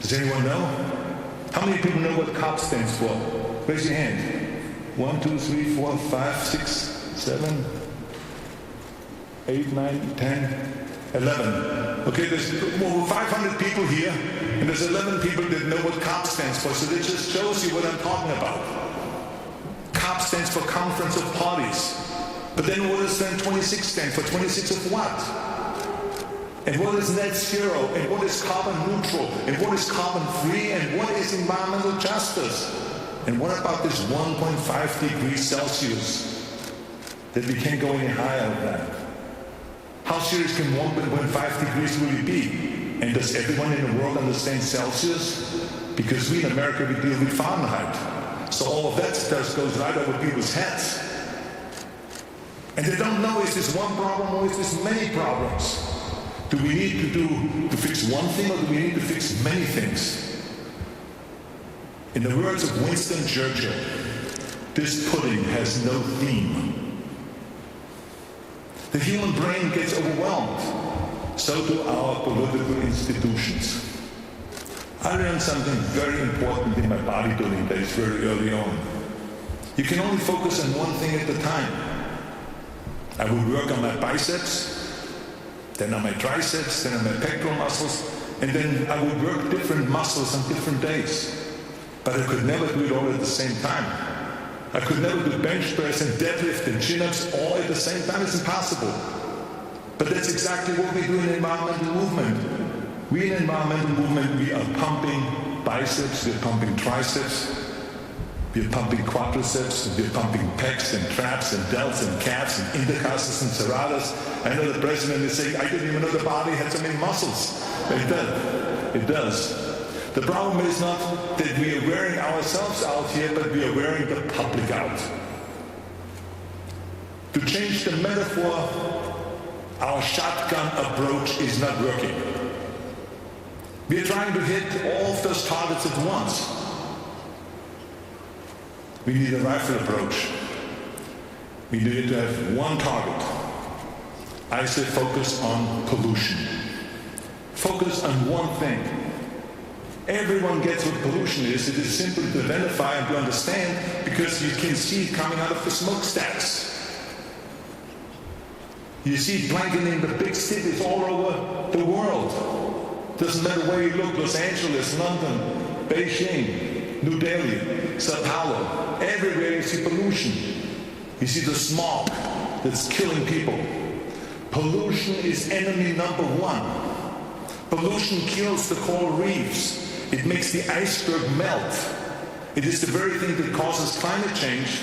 Does anyone know? How many people know what COP stands for? Raise your hand. 1, 2, 3, 4, 5, 6, 7, 8, 9, 10, 11. Okay, there's over 500 people here, and there's 11 people that know what COP stands for, so that just shows you what I'm talking about. COP stands for Conference of Parties. But then what does then 26 stand for? 26 of what? And what is net zero? And what is carbon neutral? And what is carbon free? And what is environmental justice? And what about this 1.5 degrees Celsius? That we can't go any higher than that. How serious can 1.5 degrees really be? And does everyone in the world understand Celsius? Because we in America, we deal with Fahrenheit. So all of that stuff goes right over people's heads. And they don't know, is this one problem or is this many problems? Do we need to fix one thing, or do we need to fix many things? In the words of Winston Churchill, this pudding has no theme. The human brain gets overwhelmed. So do our political institutions. I learned something very important in my bodybuilding days very early on. You can only focus on one thing at a time. I would work on my biceps, then on my triceps, then on my pectoral muscles, and then I would work different muscles on different days. But I could never do it all at the same time. I could never do bench press and deadlift and chin-ups all at the same time. It's impossible. But that's exactly what we do in the environmental movement. We in the environmental movement, we are pumping biceps, we're pumping triceps, we're pumping quadriceps, we're pumping pecs and traps and delts and calves and intercostals and serratas. I know the president is saying, I didn't even know the body had so many muscles. It does. It does. The problem is not that we are wearing ourselves out here, but we are wearing the public out. To change the metaphor, our shotgun approach is not working. We are trying to hit all of those targets at once. We need a rifle approach. We need to have one target. I say focus on pollution. Focus on one thing. Everyone gets what pollution is. It is simple to identify and to understand because you can see it coming out of the smokestacks. You see it blanketing the big cities all over the world. Doesn't matter where you look, Los Angeles, London, Beijing, New Delhi, Sao Paulo. Everywhere you see pollution. You see the smog that's killing people. Pollution is enemy number one. Pollution kills the coral reefs. It makes the iceberg melt. It is the very thing that causes climate change,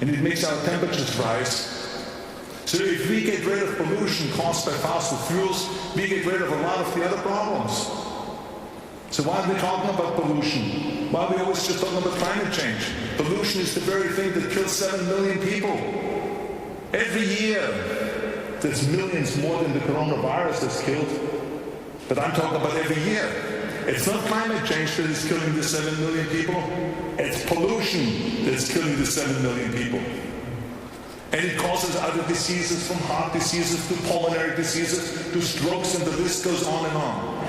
and it makes our temperatures rise. So if we get rid of pollution caused by fossil fuels, we get rid of a lot of the other problems. So why are we talking about pollution? Why are we always just talking about climate change? Pollution is the very thing that kills 7 million people. Every year, there's millions more than the coronavirus has killed. But I'm talking about every year. It's not climate change that is killing the 7 million people. It's pollution that's killing the 7 million people. And it causes other diseases, from heart diseases to pulmonary diseases to strokes, and the list goes on and on.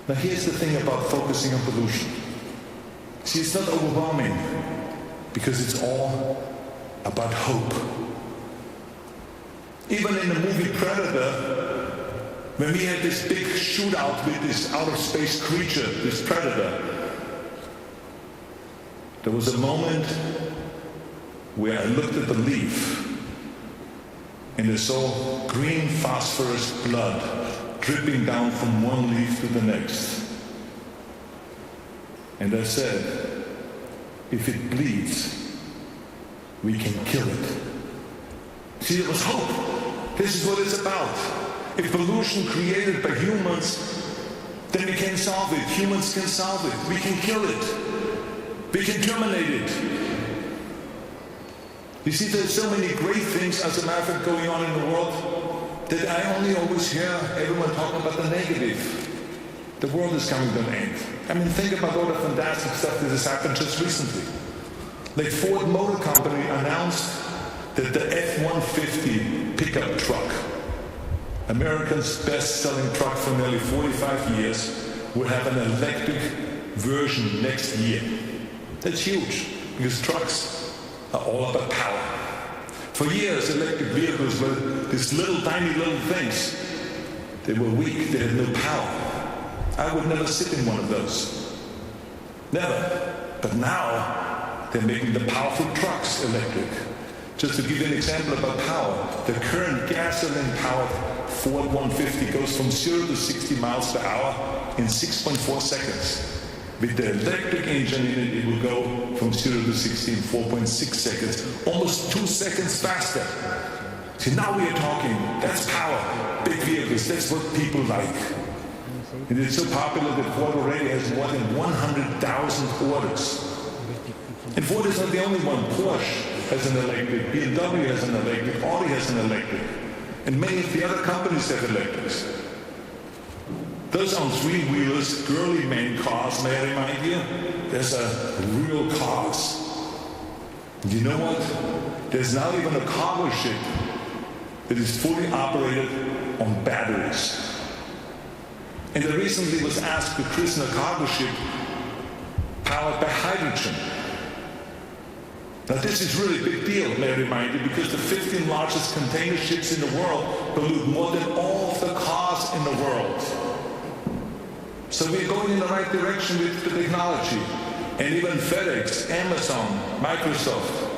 Now here's the thing about focusing on pollution. See, it's not overwhelming because it's all about hope. Even in the movie Predator, when we had this big shootout with this out-of-space creature, this predator, there was a moment where I looked at the leaf and I saw green phosphorus blood dripping down from one leaf to the next. And I said, if it bleeds, we can kill it. See, there was hope. This is what it's about. If pollution created by humans, then we can solve it. Humans can solve it. We can kill it. We can terminate it. You see, there's so many great things, as a matter of fact, going on in the world that I only always hear everyone talking about the negative. The world is coming to an end. I mean, think about all the fantastic stuff that has happened just recently. Like Ford Motor Company announced that the F-150 pickup truck, America's best-selling truck for nearly 45 years, will have an electric version next year. That's huge, because trucks are all about power. For years, electric vehicles were these tiny little things. They were weak, they had no power. I would never sit in one of those. Never. But now, they're making the powerful trucks electric. Just to give you an example about power, the current gasoline-powered Ford 150 goes from 0 to 60 miles per hour in 6.4 seconds. With the electric engine in it, it will go from 0 to 60 in 4.6 seconds, almost 2 seconds faster. See, now we are talking, that's power, big vehicles, that's what people like. And it's so popular that Ford already has more than 100,000 orders. And Ford is not the only one. Porsche has an electric, BMW has an electric, Audi has an electric, and many of the other companies have electrics. Those aren't three-wheelers, girly man cars, may I remind you? There's real cars. And you know what? There's now even a cargo ship that is fully operated on batteries. And I recently was asked to christen a cargo ship powered by hydrogen. Now this is really a big deal, may I remind you, because the 15 largest container ships in the world pollute more than all of the cars in the world. So we're going in the right direction with the technology. And even FedEx, Amazon, Microsoft,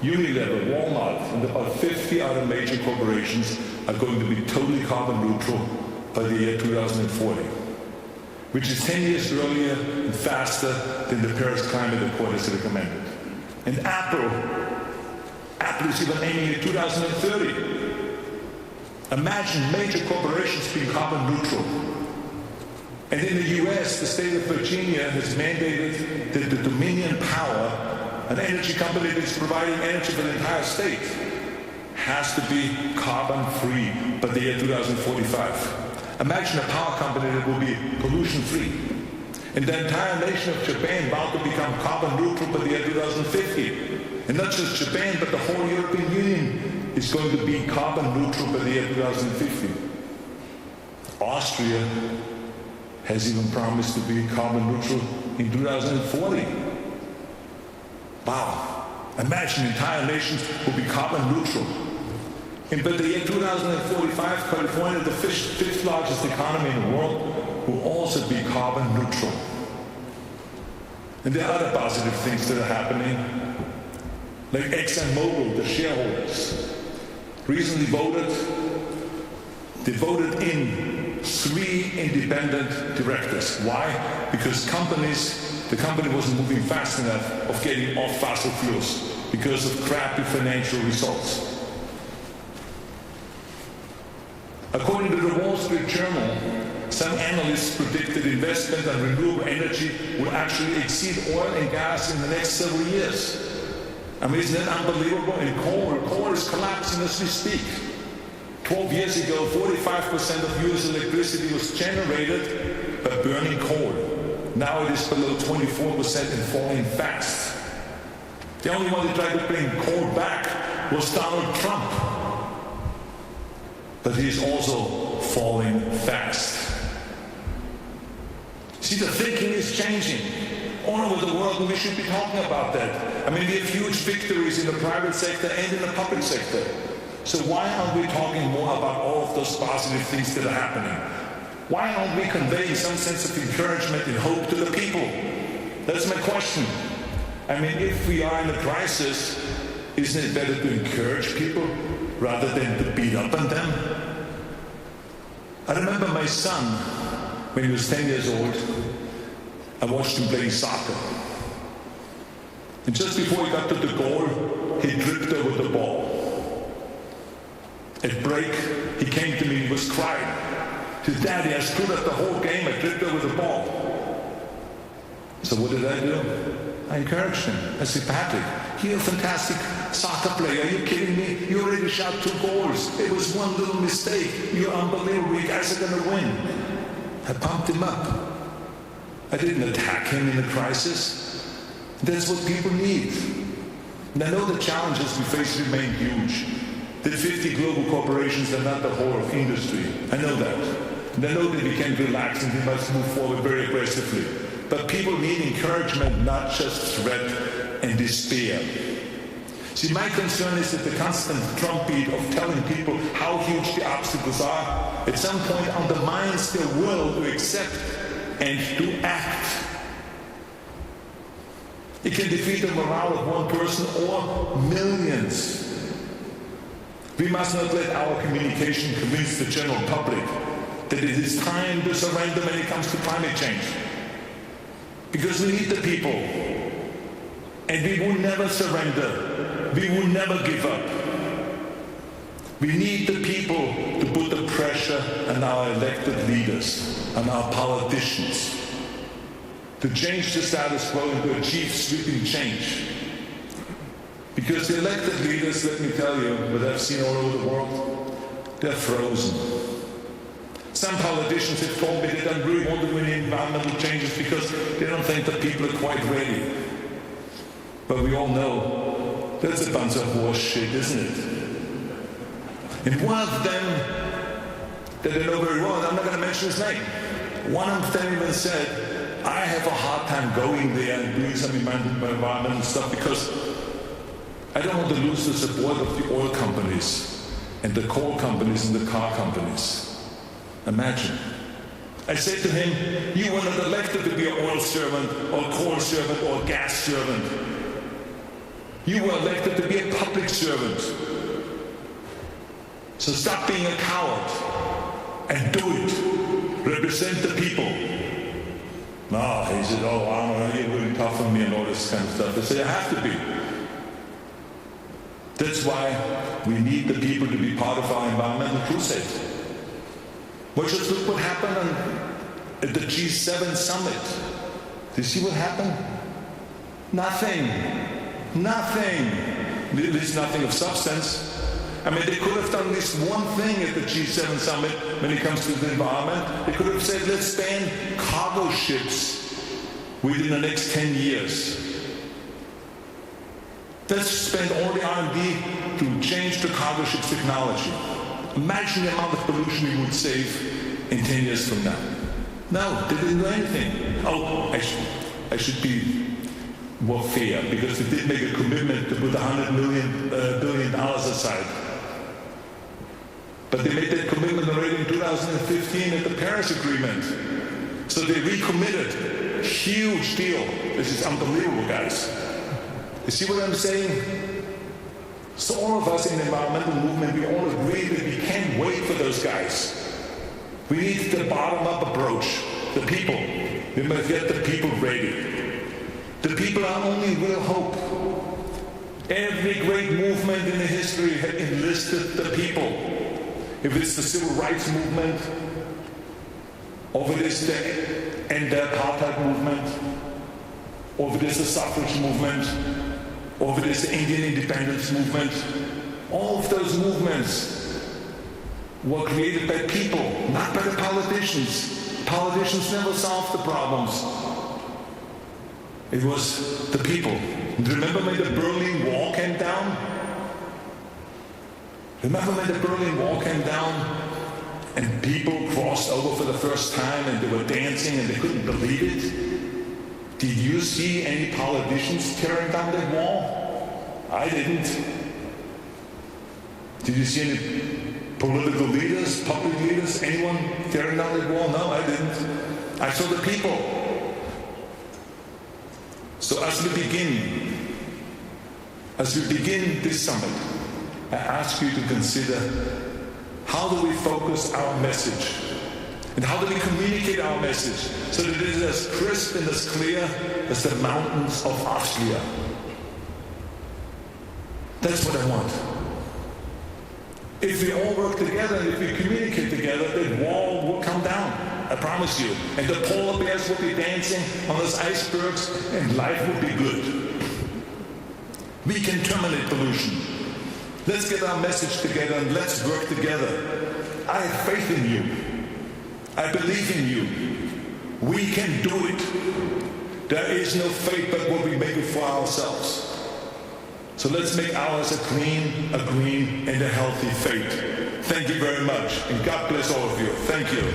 Unilever, Walmart, and about 50 other major corporations are going to be totally carbon neutral by the year 2040, which is 10 years earlier and faster than the Paris Climate Accord has recommended. And Apple is even aiming at 2030. Imagine major corporations being carbon neutral. And in the US, the state of Virginia has mandated that the Dominion Power, an energy company that's providing energy for the entire state, has to be carbon-free by the year 2045. Imagine a power company that will be pollution-free. And the entire nation of Japan about to become carbon neutral by the year 2050. And not just Japan, but the whole European Union is going to be carbon neutral by the year 2050. Austria has even promised to be carbon neutral in 2040. Wow. Imagine entire nations will be carbon neutral. And by the year 2045, California, the fifth largest economy in the world, will also be carbon neutral. And there are other positive things that are happening, like ExxonMobil, the shareholders, recently voted in 3 independent directors. Why? Because the company wasn't moving fast enough of getting off fossil fuels because of crappy financial results. According to the Wall Street Journal, some analysts predict that investment on renewable energy will actually exceed oil and gas in the next several years. I mean, isn't that unbelievable? And coal is collapsing as we speak. 12 years ago, 45% of US electricity was generated by burning coal. Now it is below 24% and falling fast. The only one that tried to bring coal back was Donald Trump. But he is also falling fast. See, the thinking is changing all over the world, and we should be talking about that. I mean, we have huge victories in the private sector and in the public sector. So why aren't we talking more about all of those positive things that are happening? Why aren't we conveying some sense of encouragement and hope to the people? That's my question. I mean, if we are in a crisis, isn't it better to encourage people rather than to beat up on them? I remember my son, when he was 10 years old, I watched him playing soccer. And just before he got to the goal, he tripped over the ball. At break, he came to me and was crying. He said, "Daddy, I screwed up the whole game. I tripped over the ball." So what did I do? I encouraged him. I said, "Patrick, you're a fantastic soccer player. Are you kidding me? You already shot 2 goals. It was one little mistake. You're unbelievable. You guys are going to win." I pumped him up. I didn't attack him in a crisis. That's what people need. And I know the challenges we face remain huge. That 50 global corporations are not the whole of industry. I know that. And I know that we can relax and we must move forward very aggressively. But people need encouragement, not just threat and despair. See, my concern is that the constant drumbeat of telling people how huge the obstacles are at some point undermines their will to accept and to act. It can defeat the morale of one person or millions. We must not let our communication convince the general public that it is time to surrender when it comes to climate change. Because we need the people. And we will never surrender. We will never give up. We need the people to put the pressure on our elected leaders, on our politicians, to change the status quo and to achieve sweeping change. Because the elected leaders, let me tell you, what I've seen all over the world, they're frozen. Some politicians have told me they don't really want to do any environmental changes because they don't think the people are quite ready. But we all know that's a bunch of horse shit, isn't it? And one of them that I know very well, and I'm not going to mention his name, one of them even said, I have a hard time going there and doing some environmental stuff because I don't want to lose the support of the oil companies and the coal companies and the car companies. Imagine. I said to him, you were not elected to be an oil servant or coal servant or gas servant. You were elected to be a public servant. So stop being a coward and do it. Represent the people. No, he said, oh, Arnold, you're really tough on me and all this kind of stuff. I said, I have to be. That's why we need the people to be part of our environmental crusade. Well, just look what happened at the G7 summit. Do you see what happened? Nothing. Nothing. At least nothing of substance. I mean, they could have done at least one thing at the G7 summit when it comes to the environment. They could have said, let's ban cargo ships within the next 10 years. Let's spend all the R&D to change the cargo ship's technology. Imagine the amount of pollution we would save in 10 years from now. No, they didn't do anything. Oh, I should be more fair, because they did make a commitment to put $100 billion aside. But they made that commitment already in 2015 at the Paris Agreement. So they recommitted. Huge deal. This is unbelievable, guys. You see what I'm saying? So all of us in the environmental movement, we all agree that we can't wait for those guys. We need the bottom-up approach. The people. We must get the people ready. The people are only real hope. Every great movement in the history had enlisted the people. If it's the civil rights movement, or if it is the anti-apartheid movement, or if it is the suffrage movement, or if it is the Indian independence movement, all of those movements were created by people, not by the politicians. Politicians never solved the problems. It was the people. Remember when the Berlin Wall came down? Remember when the Berlin Wall came down and people crossed over for the first time and they were dancing and they couldn't believe it? Did you see any politicians tearing down that wall? I didn't. Did you see any political leaders, public leaders, anyone tearing down that wall? No, I didn't. I saw the people. So as we begin this summit, I ask you to consider, how do we focus our message? And how do we communicate our message so that it is as crisp and as clear as the mountains of Austria? That's what I want. If we all work together and if we communicate together, that wall will come down. I promise you. And the polar bears will be dancing on those icebergs and life will be good. We can terminate pollution. Let's get our message together and let's work together. I have faith in you. I believe in you. We can do it. There is no fate but what we make it for ourselves. So let's make ours a clean, a green, and a healthy fate. Thank you very much, and God bless all of you. Thank you.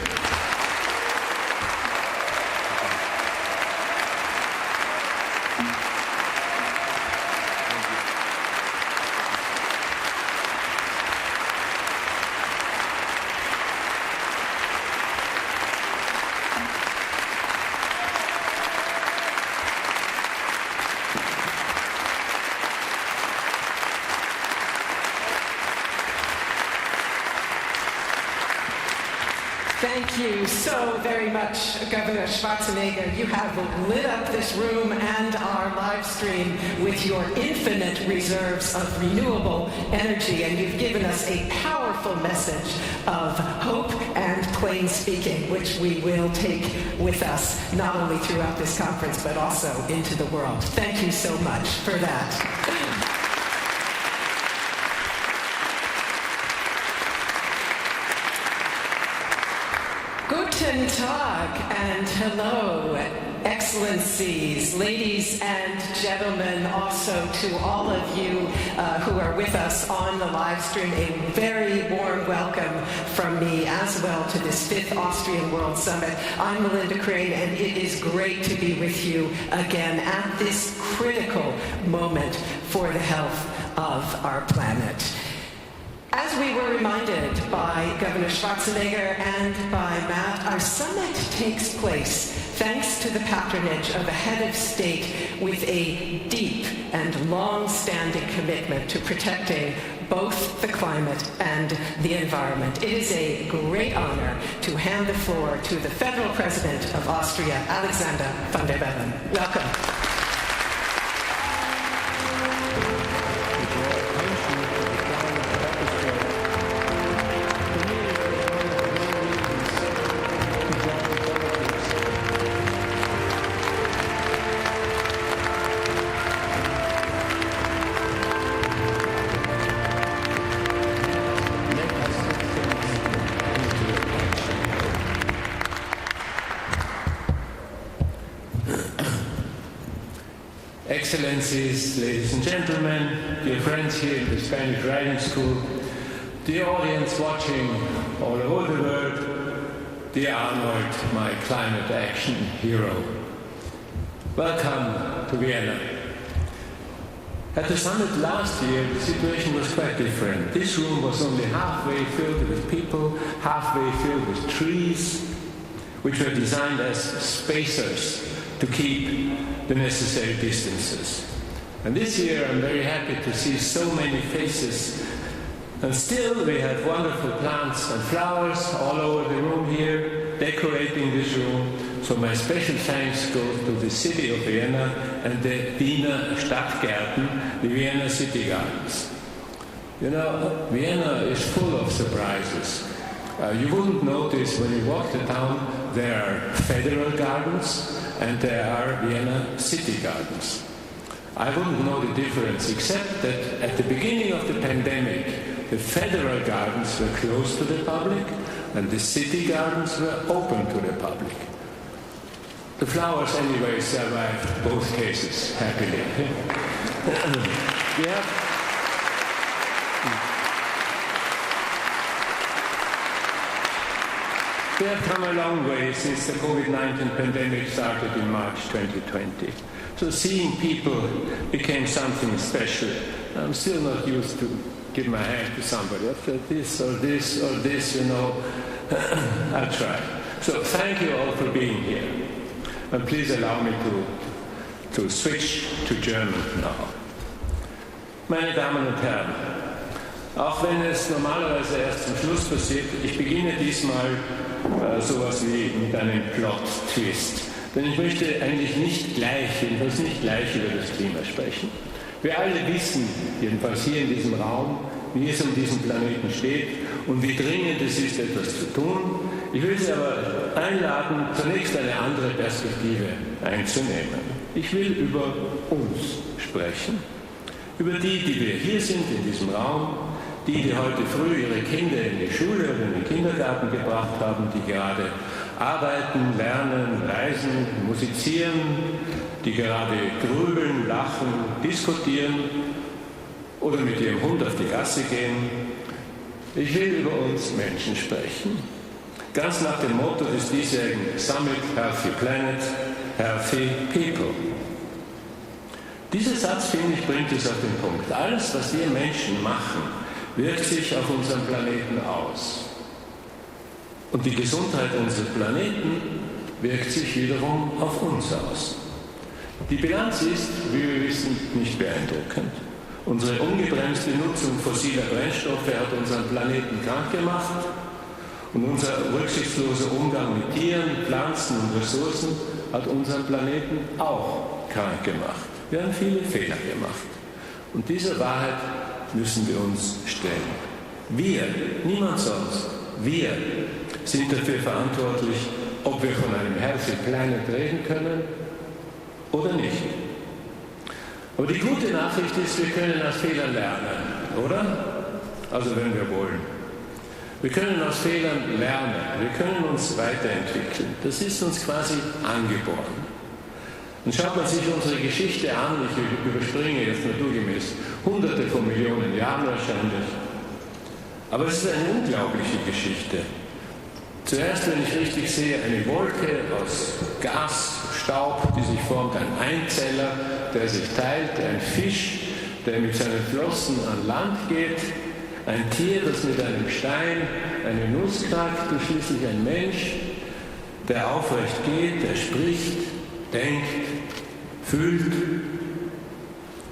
you so very much, Governor Schwarzenegger. You have lit up this room and our live stream with your infinite reserves of renewable energy, and you've given us a powerful message of hope and plain speaking, which we will take with us not only throughout this conference, but also into the world. Thank you so much for that. Guten Tag and hello, Excellencies, ladies and gentlemen, also to all of you who are with us on the live stream, a very warm welcome from me as well to this 5th Austrian World Summit. I'm Melinda Crane, and it is great to be with you again at this critical moment for the health of our planet. As we were reminded by Governor Schwarzenegger and by Matt, our summit takes place thanks to the patronage of a head of state with a deep and long-standing commitment to protecting both the climate and the environment. It is a great honor to hand the floor to the Federal President of Austria, Alexander van der Bellen. Welcome. Excellencies, ladies and gentlemen, dear friends here in the Spanish Riding School, dear audience watching all over the world, dear Arnold, my climate action hero. Welcome to Vienna. At the summit last year, the situation was quite different. This room was only halfway filled with people, halfway filled with trees, which were designed as spacers to keep the necessary distances. And this year I'm very happy to see so many faces. And still we have wonderful plants and flowers all over the room here, decorating this room. So my special thanks goes to the city of Vienna and the Wiener Stadtgärten, the Vienna city gardens. You know, Vienna is full of surprises. You wouldn't notice when you walk the town, there are federal gardens, and there are Vienna city gardens. I wouldn't know the difference, except that at the beginning of the pandemic, the federal gardens were closed to the public, and the city gardens were open to the public. The flowers, anyway, survived both cases happily. We have come a long way since the COVID-19 pandemic started in March 2020. So seeing people became something special. I'm still not used to give my hand to somebody after this or this or this, you know. I'll try. So thank you all for being here. And please allow me to switch to German now. Meine Damen und Herren, auch wenn es normalerweise erst zum Schluss passiert, ich beginne diesmal sowas wie mit einem Plot-Twist. Denn ich möchte eigentlich jedenfalls nicht gleich über das Klima sprechen. Wir alle wissen, jedenfalls hier in diesem Raum, wie es um diesen Planeten steht und wie dringend es ist, etwas zu tun. Ich will Sie aber einladen, zunächst eine andere Perspektive einzunehmen. Ich will über uns sprechen. Über die wir hier sind, in diesem Raum, die heute früh ihre Kinder in die Schule oder in den Kindergarten gebracht haben, die gerade arbeiten, lernen, reisen, musizieren, die gerade grübeln, lachen, diskutieren oder mit ihrem Hund auf die Gasse gehen. Ich will über uns Menschen sprechen. Ganz nach dem Motto des diesjährigen Summit Healthy Planet, Healthy People. Dieser Satz, finde ich, bringt es auf den Punkt. Alles, was wir Menschen machen, wirkt sich auf unseren Planeten aus. Und die Gesundheit unseres Planeten wirkt sich wiederum auf uns aus. Die Bilanz ist, wie wir wissen, nicht beeindruckend. Unsere ungebremste Nutzung fossiler Brennstoffe hat unseren Planeten krank gemacht Und unser rücksichtsloser Umgang mit Tieren, Pflanzen und Ressourcen hat unseren Planeten auch krank gemacht. Wir haben viele Fehler gemacht. Und dieser Wahrheit müssen wir uns stellen. Wir, niemand sonst, wir sind dafür verantwortlich, ob wir von einem Healthy Planet reden können oder nicht. Aber die gute Nachricht ist, wir können aus Fehlern lernen, oder? Also wenn wir wollen. Wir können aus Fehlern lernen, wir können uns weiterentwickeln. Das ist uns quasi angeboren. Und schaut man sich unsere Geschichte an, ich überspringe jetzt naturgemäß hunderte von Millionen Jahren wahrscheinlich, aber es ist eine unglaubliche Geschichte. Zuerst, wenn ich richtig sehe, eine Wolke aus Gas, Staub, die sich formt, ein Einzeller, der sich teilt, ein Fisch, der mit seinen Flossen an Land geht, ein Tier, das mit einem Stein eine Nuss knackt und schließlich ein Mensch, der aufrecht geht, der spricht, denkt, fühlt.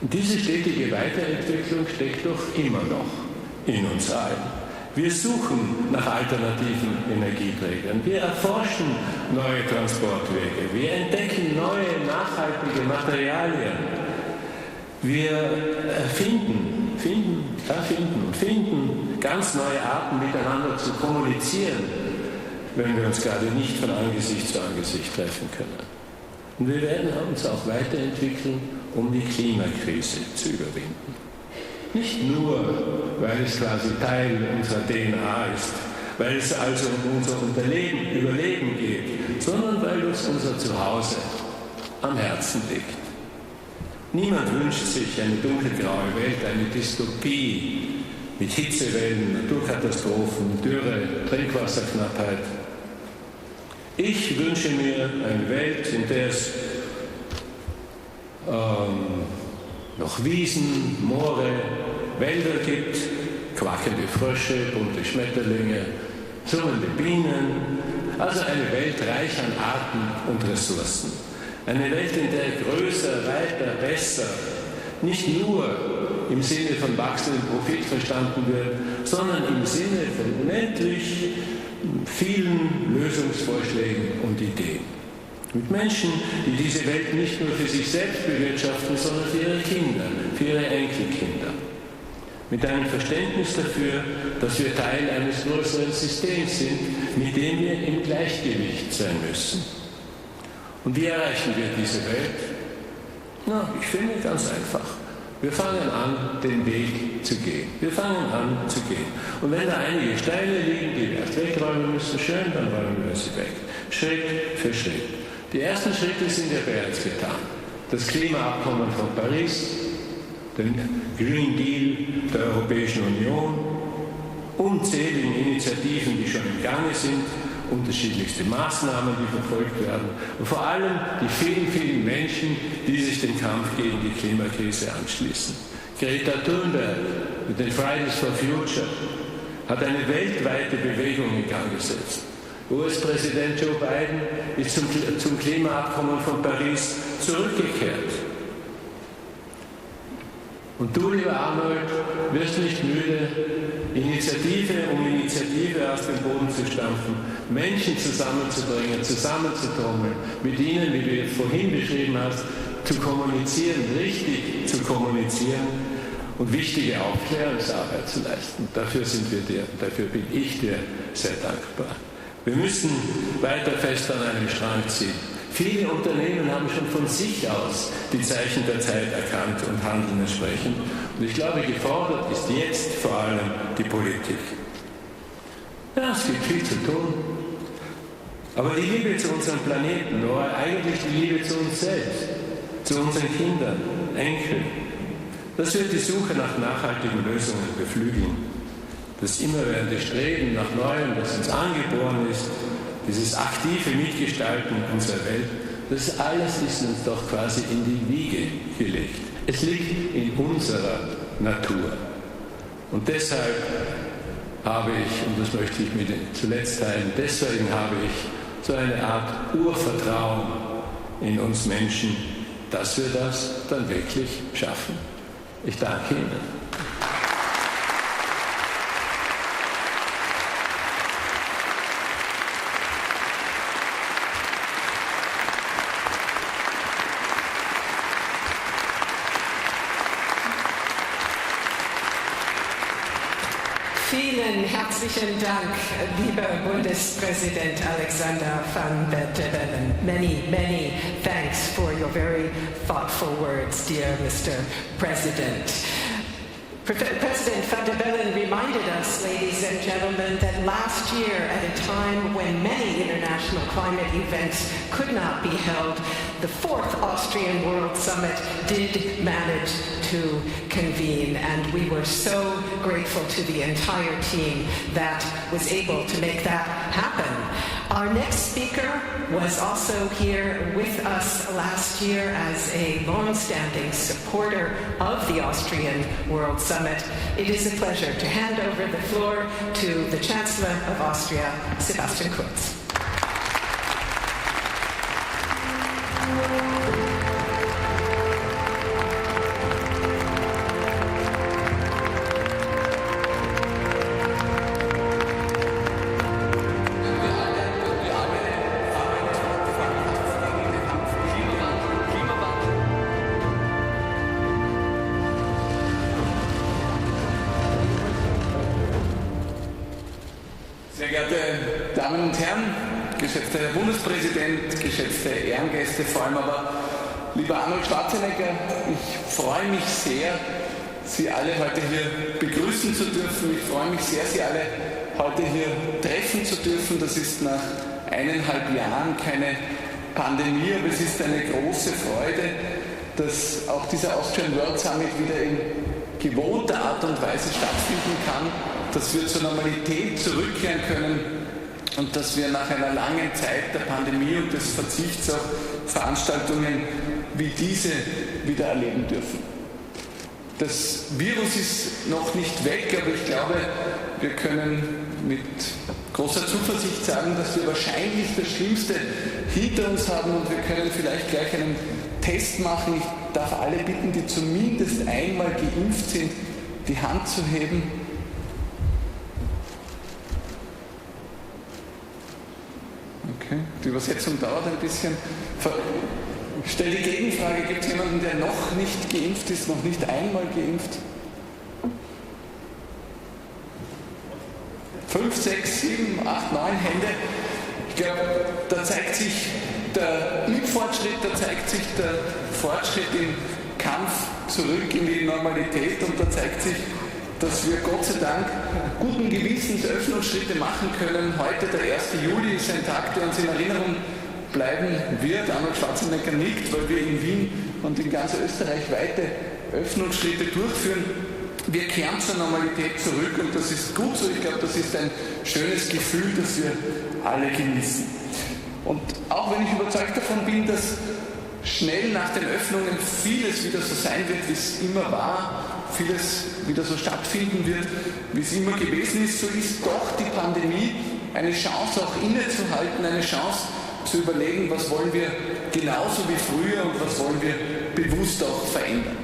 Und diese stetige Weiterentwicklung steckt doch immer noch in uns allen. Wir suchen nach alternativen Energieträgern, wir erforschen neue Transportwege, wir entdecken neue nachhaltige Materialien, wir erfinden ganz neue Arten miteinander zu kommunizieren, wenn wir uns gerade nicht von Angesicht zu Angesicht treffen können. Und wir werden uns auch weiterentwickeln, um die Klimakrise zu überwinden. Nicht nur, weil es quasi Teil unserer DNA ist, weil es also um unser Überleben geht, sondern weil uns unser Zuhause am Herzen liegt. Niemand wünscht sich eine dunkelgraue Welt, eine Dystopie mit Hitzewellen, Naturkatastrophen, Dürre, Trinkwasserknappheit. Ich wünsche mir eine Welt, in der es noch Wiesen, Moore, Wälder gibt, quakende Frösche, bunte Schmetterlinge, summende Bienen, also eine Welt reich an Arten und Ressourcen. Eine Welt, in der größer, weiter, besser nicht nur im Sinne von wachsendem Profit verstanden wird, sondern im Sinne von unendlich vielen Lösungsvorschlägen und Ideen. Mit Menschen, die diese Welt nicht nur für sich selbst bewirtschaften, sondern für ihre Kinder, für ihre Enkelkinder. Mit einem Verständnis dafür, dass wir Teil eines größeren Systems sind, mit dem wir im Gleichgewicht sein müssen. Und wie erreichen wir diese Welt? Na, ich finde ganz einfach. Wir fangen an, den Weg zu gehen. Wir fangen an zu gehen. Und wenn da einige Steine liegen, die wir erst wegräumen müssen, schön, dann räumen wir sie weg. Schritt für Schritt. Die ersten Schritte sind ja bereits getan. Das Klimaabkommen von Paris, den Green Deal der Europäischen Union, unzählige Initiativen, die schon im Gange sind, unterschiedlichste Maßnahmen, die verfolgt werden und vor allem die vielen, vielen Menschen, die sich dem Kampf gegen die Klimakrise anschließen. Greta Thunberg mit den Fridays for Future hat eine weltweite Bewegung in Gang gesetzt. US-Präsident Joe Biden ist zum Klimaabkommen von Paris zurückgekehrt. Und du, lieber Arnold, wirst nicht müde, Initiative um Initiative aus dem Boden zu stampfen, Menschen zusammenzubringen, zusammenzutrommeln, mit ihnen, wie du jetzt vorhin beschrieben hast, zu kommunizieren, richtig zu kommunizieren und wichtige Aufklärungsarbeit zu leisten. Dafür bin ich dir sehr dankbar. Wir müssen weiter fest an einem Strang ziehen. Viele Unternehmen haben schon von sich aus die Zeichen der Zeit erkannt und handeln entsprechend. Und ich glaube, gefordert ist jetzt vor allem die Politik. Ja, es gibt viel zu tun. Aber die Liebe zu unserem Planeten, oder eigentlich die Liebe zu uns selbst, zu unseren Kindern, Enkeln, das wird die Suche nach nachhaltigen Lösungen beflügeln. Das immerwährende Streben nach Neuem, das uns angeboren ist, dieses aktive Mitgestalten unserer Welt, das alles ist uns doch quasi in die Wiege gelegt. Es liegt in unserer Natur. Und deshalb habe ich, und das möchte ich mit Ihnen zuletzt teilen, deswegen habe ich so eine Art Urvertrauen in uns Menschen, dass wir das dann wirklich schaffen. Ich danke Ihnen. Herzlichen Dank, lieber Bundespräsident Alexander van der Bellen. Many, many thanks for your very thoughtful words, dear Mr. President. President van der Bellen reminded us, ladies and gentlemen, that last year, at a time when many international climate events could not be held, the 4th Austrian World Summit did manage to convene, and we were so grateful to the entire team that was able to make that happen. Our next speaker was also here with us last year as a long-standing supporter of the Austrian World Summit. It is a pleasure to hand over the floor to the Chancellor of Austria, Sebastian Kurz. Sehr geehrte Damen und Herren, geschätzter Herr Bundespräsident, geschätzte Ehrengäste, vor allem aber lieber Arnold Schwarzenegger, ich freue mich sehr, Sie alle heute hier begrüßen zu dürfen. Ich freue mich sehr, Sie alle heute hier treffen zu dürfen. Das ist nach 1,5 Jahren keine Pandemie, aber es ist eine große Freude, dass auch dieser Austrian World Summit wieder in gewohnter Art und Weise stattfinden kann, dass wir zur Normalität zurückkehren können und dass wir nach einer langen Zeit der Pandemie und des Verzichts auf Veranstaltungen wie diese wieder erleben dürfen. Das Virus ist noch nicht weg, aber ich glaube, wir können mit großer Zuversicht sagen, dass wir wahrscheinlich das Schlimmste hinter uns haben und wir können vielleicht gleich einen Test machen. Ich darf alle bitten, die zumindest einmal geimpft sind, die Hand zu heben. Okay, die Übersetzung dauert ein bisschen. Ich stelle die Gegenfrage, gibt es jemanden, der noch nicht geimpft ist, noch nicht einmal geimpft? 5, 6, 7, 8, 9 Hände. Ich glaube, da zeigt sich der Impffortschritt, da zeigt sich der Fortschritt im Kampf zurück in die Normalität und da zeigt sich, dass wir Gott sei Dank guten Gewissens Öffnungsschritte machen können. Heute, der 1. Juli, ist ein Tag, der uns in Erinnerung bleiben wird. Arnold Schwarzenegger nickt, weil wir in Wien und in ganz Österreich weite Öffnungsschritte durchführen. Wir kehren zur Normalität zurück und das ist gut so. Ich glaube, das ist ein schönes Gefühl, das wir alle genießen. Und auch wenn ich überzeugt davon bin, dass schnell nach den Öffnungen vieles wieder so sein wird, wie es immer war, vieles wieder so stattfinden wird, wie es immer gewesen ist, so ist doch die Pandemie eine Chance, auch innezuhalten, eine Chance zu überlegen, was wollen wir genauso wie früher und was wollen wir bewusst auch verändern.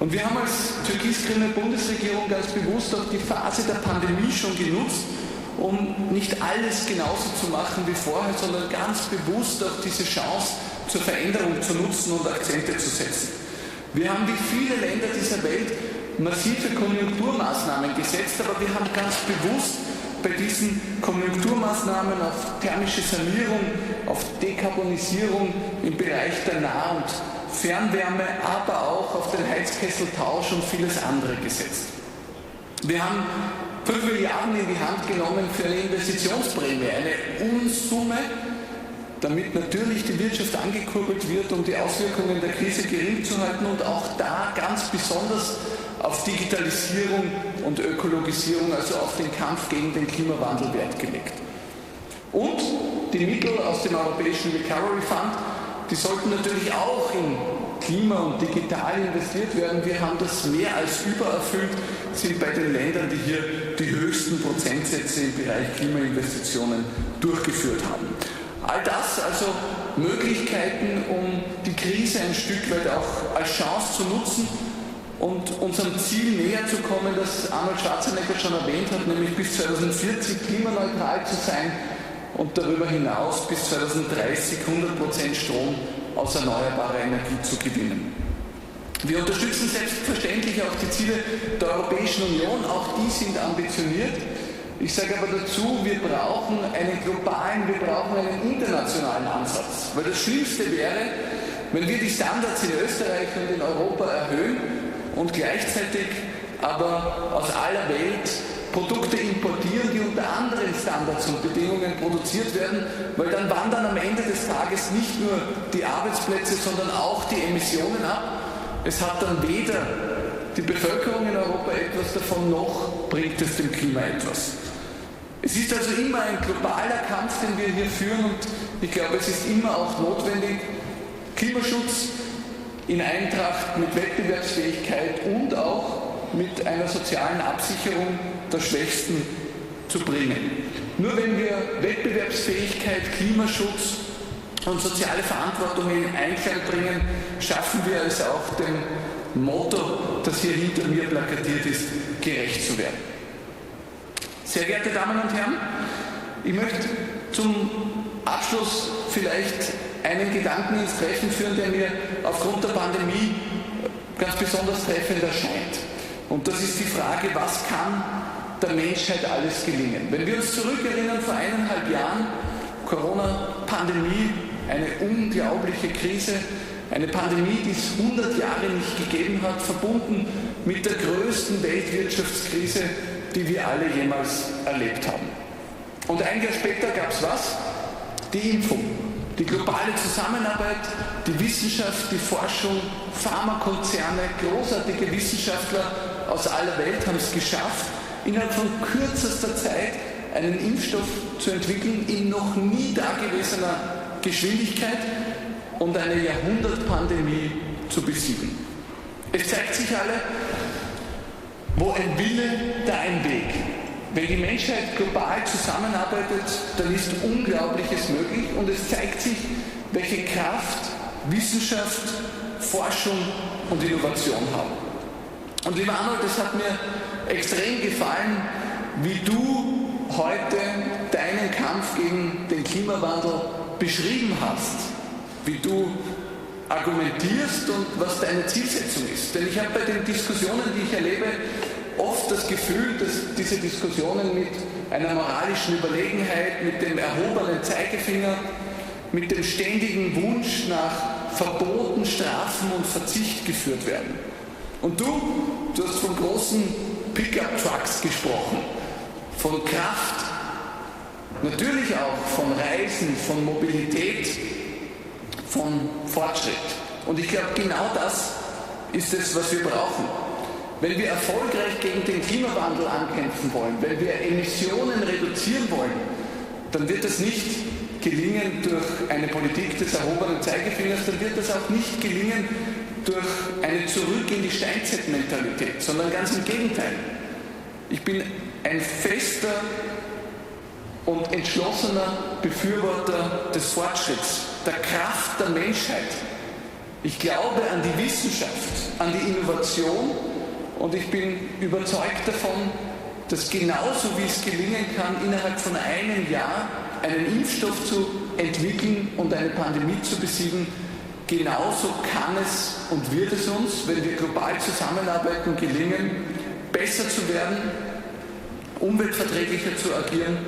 Und wir haben als türkis-grüne Bundesregierung ganz bewusst auch die Phase der Pandemie schon genutzt, um nicht alles genauso zu machen wie vorher, sondern ganz bewusst auch diese Chance zur Veränderung zu nutzen und Akzente zu setzen. Wir haben wie viele Länder dieser Welt massive Konjunkturmaßnahmen gesetzt, aber wir haben ganz bewusst bei diesen Konjunkturmaßnahmen auf thermische Sanierung, auf Dekarbonisierung im Bereich der Nah- und Fernwärme, aber auch auf den Heizkesseltausch und vieles andere gesetzt. Wir haben 5 Milliarden in die Hand genommen für eine Investitionsprämie, eine Unsumme, damit natürlich die Wirtschaft angekurbelt wird, um die Auswirkungen der Krise gering zu halten und auch da ganz besonders auf Digitalisierung und Ökologisierung, also auf den Kampf gegen den Klimawandel Wert gelegt. Und die Mittel aus dem Europäischen Recovery Fund, die sollten natürlich auch in Klima und digital investiert werden. Wir haben das mehr als übererfüllt, sind bei den Ländern, die hier die höchsten Prozentsätze im Bereich Klimainvestitionen durchgeführt haben. All das also Möglichkeiten, um die Krise ein Stück weit auch als Chance zu nutzen und unserem Ziel näher zu kommen, das Arnold Schwarzenegger schon erwähnt hat, nämlich bis 2040 klimaneutral zu sein und darüber hinaus bis 2030 100% Strom aus erneuerbarer Energie zu gewinnen. Wir unterstützen selbstverständlich auch die Ziele der Europäischen Union, auch die sind ambitioniert. Ich sage aber dazu, wir brauchen einen globalen, wir brauchen einen internationalen Ansatz. Weil das Schlimmste wäre, wenn wir die Standards in Österreich und in Europa erhöhen und gleichzeitig aber aus aller Welt Produkte importieren, die unter anderen Standards und Bedingungen produziert werden, weil dann wandern am Ende des Tages nicht nur die Arbeitsplätze, sondern auch die Emissionen ab. Es hat dann weder die Bevölkerung in Europa etwas davon, noch bringt es dem Klima etwas. Es ist also immer ein globaler Kampf, den wir hier führen, und ich glaube, es ist immer auch notwendig, Klimaschutz in Eintracht mit Wettbewerbsfähigkeit und auch mit einer sozialen Absicherung der Schwächsten zu bringen. Nur wenn wir Wettbewerbsfähigkeit, Klimaschutz und soziale Verantwortung in Einklang bringen, schaffen wir es auch dem Motto, das hier hinter mir plakatiert ist, gerecht zu werden. Sehr geehrte Damen und Herren, ich möchte zum Abschluss vielleicht einen Gedanken ins Treffen führen, der mir aufgrund der Pandemie ganz besonders treffend erscheint. Und das ist die Frage, was kann der Menschheit alles gelingen? Wenn wir uns zurückerinnern, vor 1,5 Jahren, Corona-Pandemie, eine unglaubliche Krise, eine Pandemie, die es 100 Jahre nicht gegeben hat, verbunden mit der größten Weltwirtschaftskrise, die wir alle jemals erlebt haben. Und ein Jahr später gab es was? Die Impfung. Die globale Zusammenarbeit, die Wissenschaft, die Forschung, Pharmakonzerne, großartige Wissenschaftler aus aller Welt haben es geschafft, innerhalb von kürzester Zeit einen Impfstoff zu entwickeln in noch nie dagewesener Geschwindigkeit und eine Jahrhundertpandemie zu besiegen. Es zeigt sich alle, wo ein Wille, da ein Weg. Wenn die Menschheit global zusammenarbeitet, dann ist Unglaubliches möglich, und es zeigt sich, welche Kraft Wissenschaft, Forschung und Innovation haben. Und lieber Arnold, es hat mir extrem gefallen, wie du heute deinen Kampf gegen den Klimawandel beschrieben hast, wie du argumentierst und was deine Zielsetzung ist. Denn ich habe bei den Diskussionen, die ich erlebe, oft das Gefühl, dass diese Diskussionen mit einer moralischen Überlegenheit, mit dem erhobenen Zeigefinger, mit dem ständigen Wunsch nach Verboten, Strafen und Verzicht geführt werden. Und du hast von großen Pickup-Trucks gesprochen, von Kraft, natürlich auch von Reisen, von Mobilität, von Fortschritt. Und ich glaube, genau das ist es, was wir brauchen. Wenn wir erfolgreich gegen den Klimawandel ankämpfen wollen, wenn wir Emissionen reduzieren wollen, dann wird das nicht gelingen durch eine Politik des erhobenen Zeigefingers, dann wird das auch nicht gelingen durch eine Zurück in die Steinzeitmentalität, sondern ganz im Gegenteil. Ich bin ein fester und entschlossener Befürworter des Fortschritts, der Kraft der Menschheit. Ich glaube an die Wissenschaft, an die Innovation, und ich bin überzeugt davon, dass genauso wie es gelingen kann, innerhalb von einem Jahr einen Impfstoff zu entwickeln und eine Pandemie zu besiegen, genauso kann es und wird es uns, wenn wir global zusammenarbeiten, gelingen, besser zu werden, umweltverträglicher zu agieren,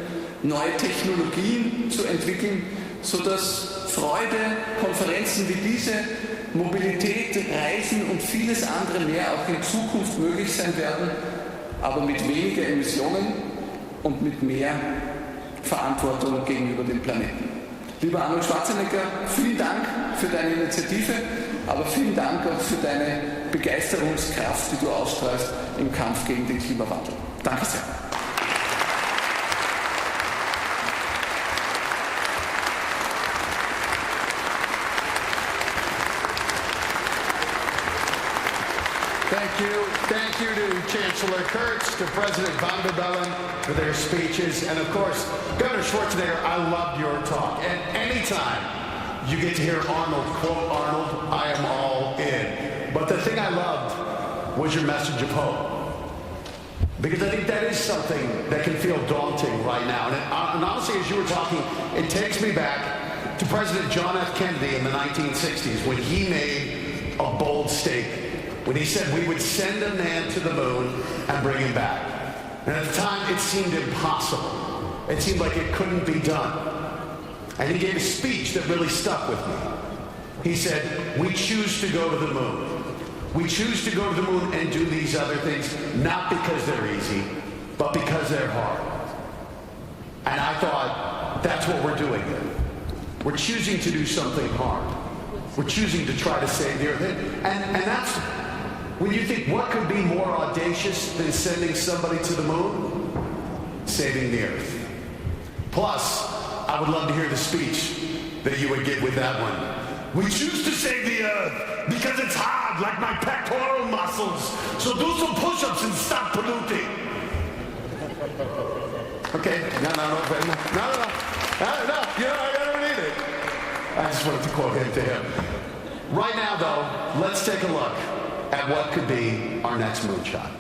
neue Technologien zu entwickeln, sodass Freude, Konferenzen wie diese, Mobilität, Reisen und vieles andere mehr auch in Zukunft möglich sein werden, aber mit weniger Emissionen und mit mehr Verantwortung gegenüber dem Planeten. Lieber Arnold Schwarzenegger, vielen Dank für deine Initiative, aber vielen Dank auch für deine Begeisterungskraft, die du ausstrahlst im Kampf gegen den Klimawandel. Danke sehr. Thank you to Chancellor Kurz, to President van der Bellen for their speeches, and of course, Governor Schwarzenegger, I loved your talk. And anytime you get to hear Arnold quote Arnold, I am all in. But the thing I loved was your message of hope. Because I think that is something that can feel daunting right now. And honestly, as you were talking, it takes me back to President John F. Kennedy in the 1960s when he made a bold statement. When he said we would send a man to the moon and bring him back. And at the time, it seemed impossible. It seemed like it couldn't be done. And he gave a speech that really stuck with me. He said, we choose to go to the moon. We choose to go to the moon and do these other things, not because they're easy, but because they're hard. And I thought, that's what we're doing here. We're choosing to do something hard. We're choosing to try to save the Earth. And that's, when you think, what could be more audacious than sending somebody to the moon? Saving the Earth. Plus, I would love to hear the speech that you would give with that one. We choose to save the Earth because it's hard, like my pectoral muscles. So do some push-ups and stop polluting. Okay, no, I don't need it. I just wanted to quote him to him. Right now, though, let's take a look at what could be our next moonshot.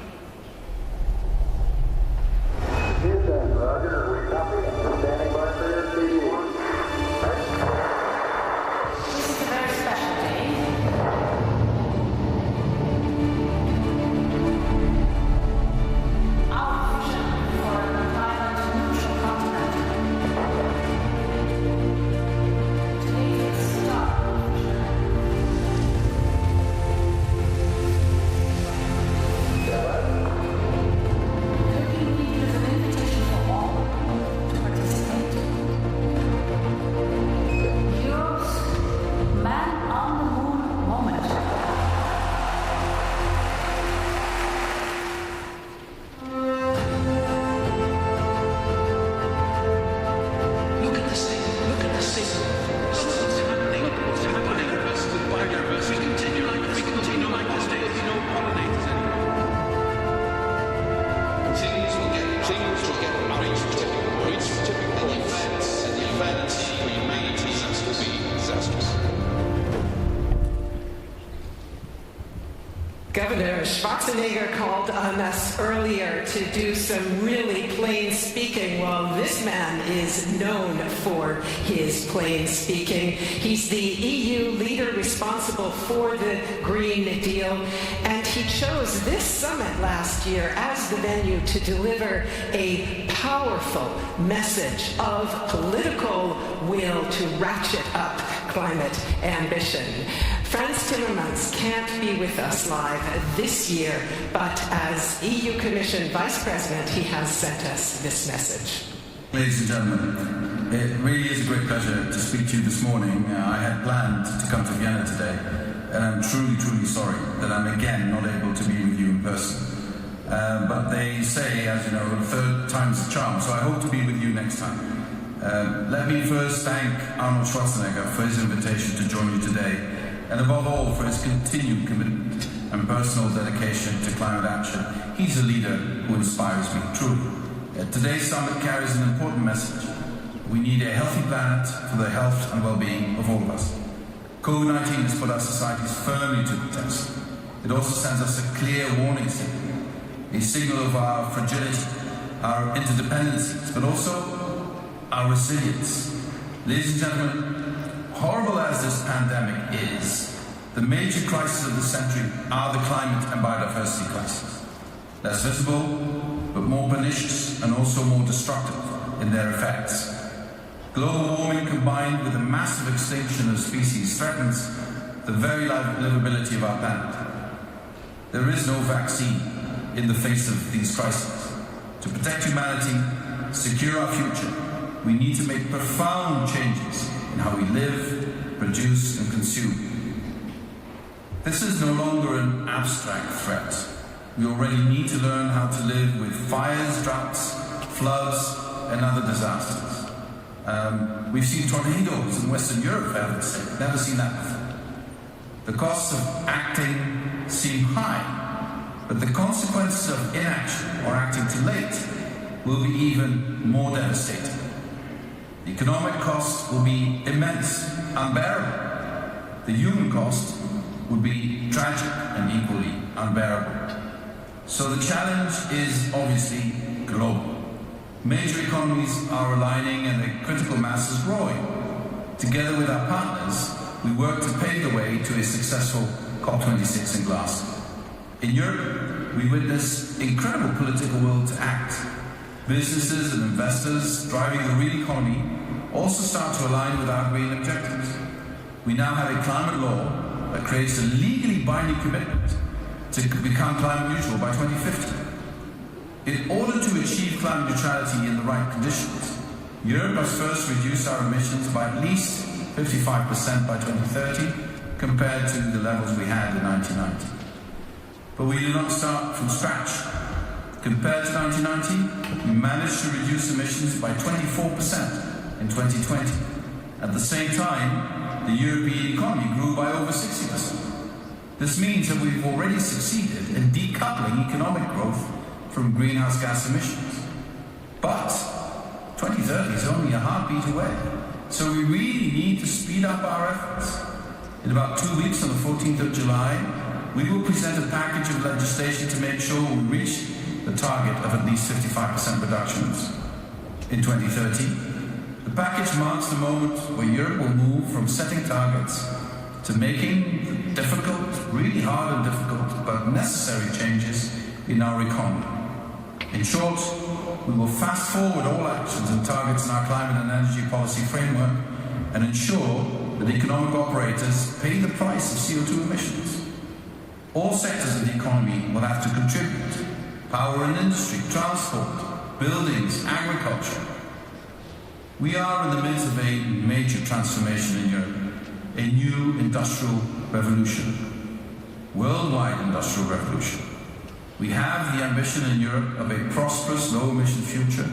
Houston, Roger, we copy. Standing by for your TV. This is a very special day. Our vision for a climate-neutral continent. Today is the start of the vision. European Union is an invitation for all to participate. Europe's Man on the Moon moment. Look at the state. Look at the state. What's happening? What's happening? With biodiversity. We continue like this. There will be no pollinators anymore. Things will get reached tipping points, and the events for humanity will be disastrous. Governor Schwarzenegger called on us earlier to do some really plain speaking. Well, this man is known for his plain speaking. He's the EU leader responsible for the Green Deal, and he chose this summit last year as the venue to deliver a powerful message of political will to ratchet up climate ambition. Franz Timmermans can't be with us live this year, but as EU Commission Vice President, he has sent us this message. Ladies and gentlemen, it really is a great pleasure to speak to you this morning. I had planned to come to Vienna today, and I'm truly, truly sorry that I'm again not able to be with you in person. But they say, as you know, the third time's the charm, so I hope to be with you next time. Let me first thank Arnold Schwarzenegger for his invitation to join you today, and above all for his continued commitment and personal dedication to climate action. He's a leader who inspires me, truly. Today's summit carries an important message. We need a healthy planet for the health and well-being of all of us. COVID-19 has put our societies firmly to the test. It also sends us a clear warning signal, a signal of our fragility, our interdependencies, but also our resilience. Ladies and gentlemen, horrible as this pandemic is, the major crises of the century are the climate and biodiversity crises. Less visible, but more pernicious and also more destructive in their effects. Global warming combined with a massive extinction of species threatens the very livability of our planet. There is no vaccine in the face of these crises. To protect humanity, secure our future, we need to make profound changes in how we live, produce and consume. This is no longer an abstract threat. We already need to learn how to live with fires, droughts, floods and other disasters. We've seen tornadoes in Western Europe, for heaven's sake. Never seen that before. The costs of acting seem high, but the consequences of inaction or acting too late will be even more devastating. The economic cost will be immense, unbearable. The human cost would be tragic and equally unbearable. So the challenge is obviously global. Major economies are aligning and the critical mass is growing. Together with our partners, we work to pave the way to a successful COP26 in Glasgow. In Europe, we witness incredible political will to act. Businesses and investors driving the real economy also start to align with our green objectives. We now have a climate law that creates a legally binding commitment to become climate neutral by 2050. In order to achieve climate neutrality in the right conditions, Europe must first reduce our emissions by at least 55% by 2030 compared to the levels we had in 1990. But we do not start from scratch. Compared to 1990, we managed to reduce emissions by 24% in 2020. At the same time, the European economy grew by over 60%. This means that we've already succeeded in decoupling economic growth from greenhouse gas emissions. But 2030 is only a heartbeat away, so we really need to speed up our efforts. In about 2 weeks, on the 14th of July, we will present a package of legislation to make sure we reach the target of at least 55% reductions in 2030. The package marks the moment where Europe will move from setting targets to making the difficult, really hard and difficult, but necessary changes in our economy. In short, we will fast forward all actions and targets in our climate and energy policy framework and ensure that economic operators pay the price of CO2 emissions. All sectors of the economy will have to contribute: power and industry, transport, buildings, agriculture. We are in the midst of a major transformation in Europe, a new industrial revolution, worldwide industrial revolution. We have the ambition in Europe of a prosperous, low-emission future,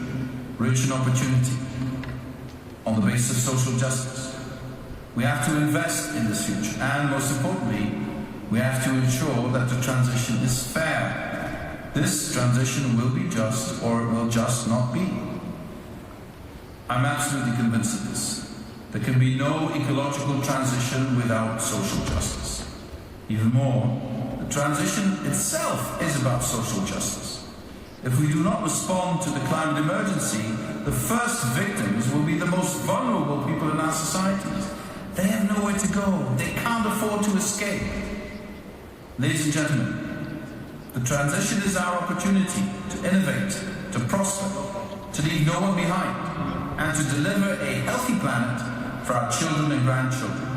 rich in opportunity, on the basis of social justice. We have to invest in this future, and most importantly, we have to ensure that the transition is fair. This transition will be just, or it will just not be. I'm absolutely convinced of this. There can be no ecological transition without social justice. Even more, the transition itself is about social justice. If we do not respond to the climate emergency, the first victims will be the most vulnerable people in our societies. They have nowhere to go. They can't afford to escape. Ladies and gentlemen, the transition is our opportunity to innovate, to prosper, to leave no one behind, and to deliver a healthy planet for our children and grandchildren.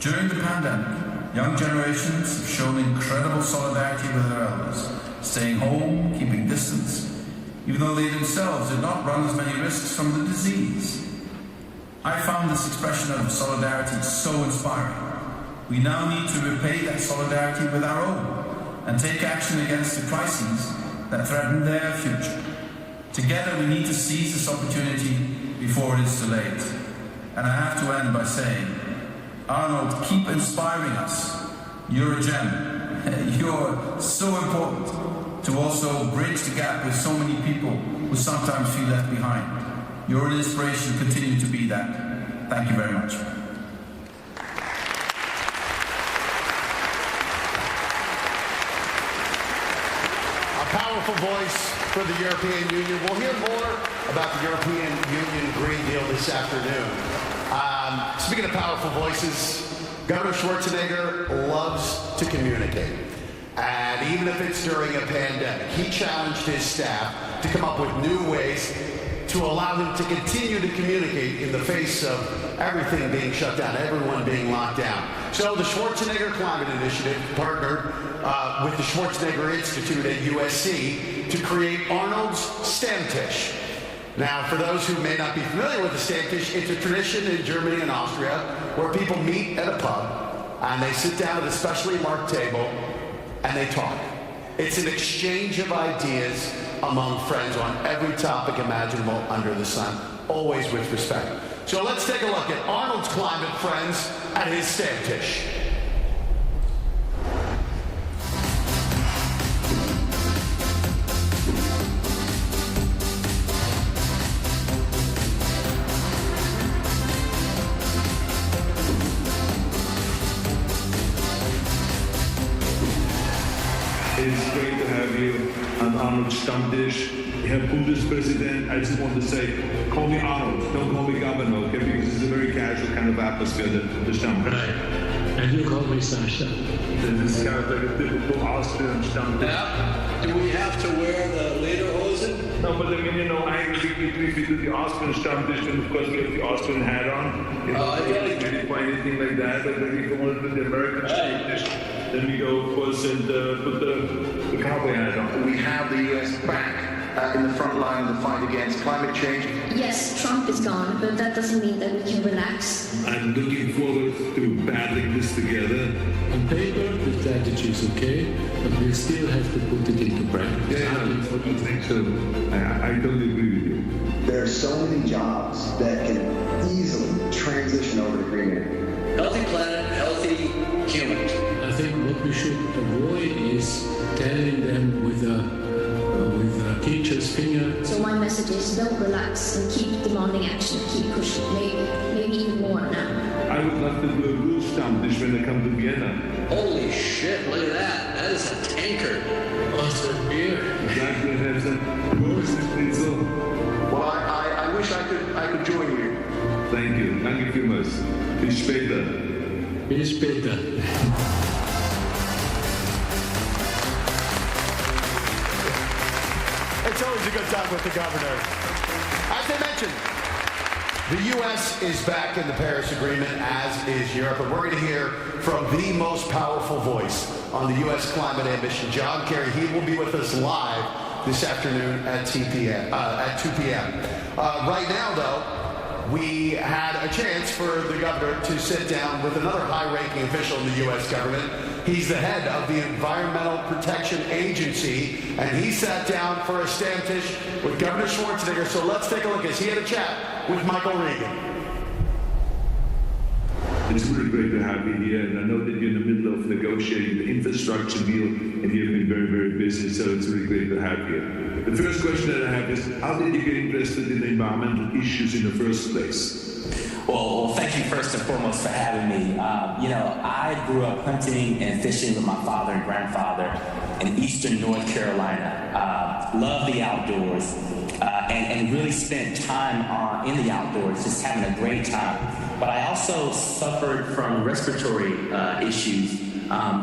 During the pandemic, young generations have shown incredible solidarity with their elders, staying home, keeping distance, even though they themselves did not run as many risks from the disease. I found this expression of solidarity so inspiring. We now need to repay that solidarity with our own and take action against the crises that threaten their future. Together we need to seize this opportunity before it is too late. And I have to end by saying, Arnold, keep inspiring us. You're a gem. You're so important to also bridge the gap with so many people who sometimes feel left behind. You're an inspiration. Continue to be that. Thank you very much. Powerful voice for the European Union. We'll hear more about the European Union Green Deal this afternoon. Speaking of powerful voices, Governor Schwarzenegger loves to communicate. And even if it's during a pandemic, he challenged his staff to come up with new ways to allow him to continue to communicate in the face of everything being shut down, everyone being locked down. So the Schwarzenegger Climate Initiative partnered with the Schwarzenegger Institute at USC to create Arnold's Stammtisch. Now, for those who may not be familiar with the Stammtisch, it's a tradition in Germany and Austria where people meet at a pub and they sit down at a specially marked table and they talk. It's an exchange of ideas among friends on every topic imaginable under the sun, always with respect. So let's take a look at Arnold's climate friends at his Stammtisch. It's great to have you on Arnold's Stammtisch. Herr Bundespräsident, I just want to say, call me Arnold, don't call me Governor, okay, because it's a very casual kind of atmosphere, the Stammtisch. Right. And you call me Sasha. This is kind of like a typical Austrian Stammtisch. Yeah. Do we have to wear the lederhosen? No, but I mean, eigentlich, if you do the Austrian Stammtisch, then of course we have the Austrian hat on. You know, I get it. really find anything like that. But then if you want to do the American Stammtisch, then we go, of course, and put the cowboy hat on. We have the US back in the front line of the fight against climate change. Yes, Trump is gone, but that doesn't mean that we can relax. I'm looking forward to battling this together. On paper, the strategy is okay, but we still have to put it into practice. Yeah, I don't think so. I totally agree with you. There are so many jobs that can easily transition over to green energy. Healthy planet, healthy humans. I think what we should avoid is telling them with a teacher's finger. So my message is don't relax and keep demanding action, keep pushing, maybe even more now. I would love to do a real Stammtisch when I come to Vienna. Holy shit, look at that. That is a tanker. Awesome beer. Exactly, that's a Schnitzel. Well, I wish I could join you. Thank you. Danke vielmals. Bis später. Bis später. It's always a good time with the governor. As I mentioned, the U.S. is back in the Paris Agreement, as is Europe, and we're going to hear from the most powerful voice on the U.S. climate ambition, John Kerry. He will be with us live this afternoon at 2 p.m. Right now, though, we had a chance for the governor to sit down with another high-ranking official in the U.S. government. He's the head of the Environmental Protection Agency, and he sat down for a Stammtisch with Governor Schwarzenegger. So let's take a look as he had a chat with Michael Regan. It's really great to have you here, and I know that you're in the middle of negotiating the infrastructure deal, and you've been very, very busy, so it's really great to have you. The first question that I have is, how did you get interested in environmental issues in the first place? Well, thank you first and foremost for having me. I grew up hunting and fishing with my father and grandfather in eastern North Carolina. Loved the outdoors and really spent time in the outdoors, just having a great time. But I also suffered from respiratory issues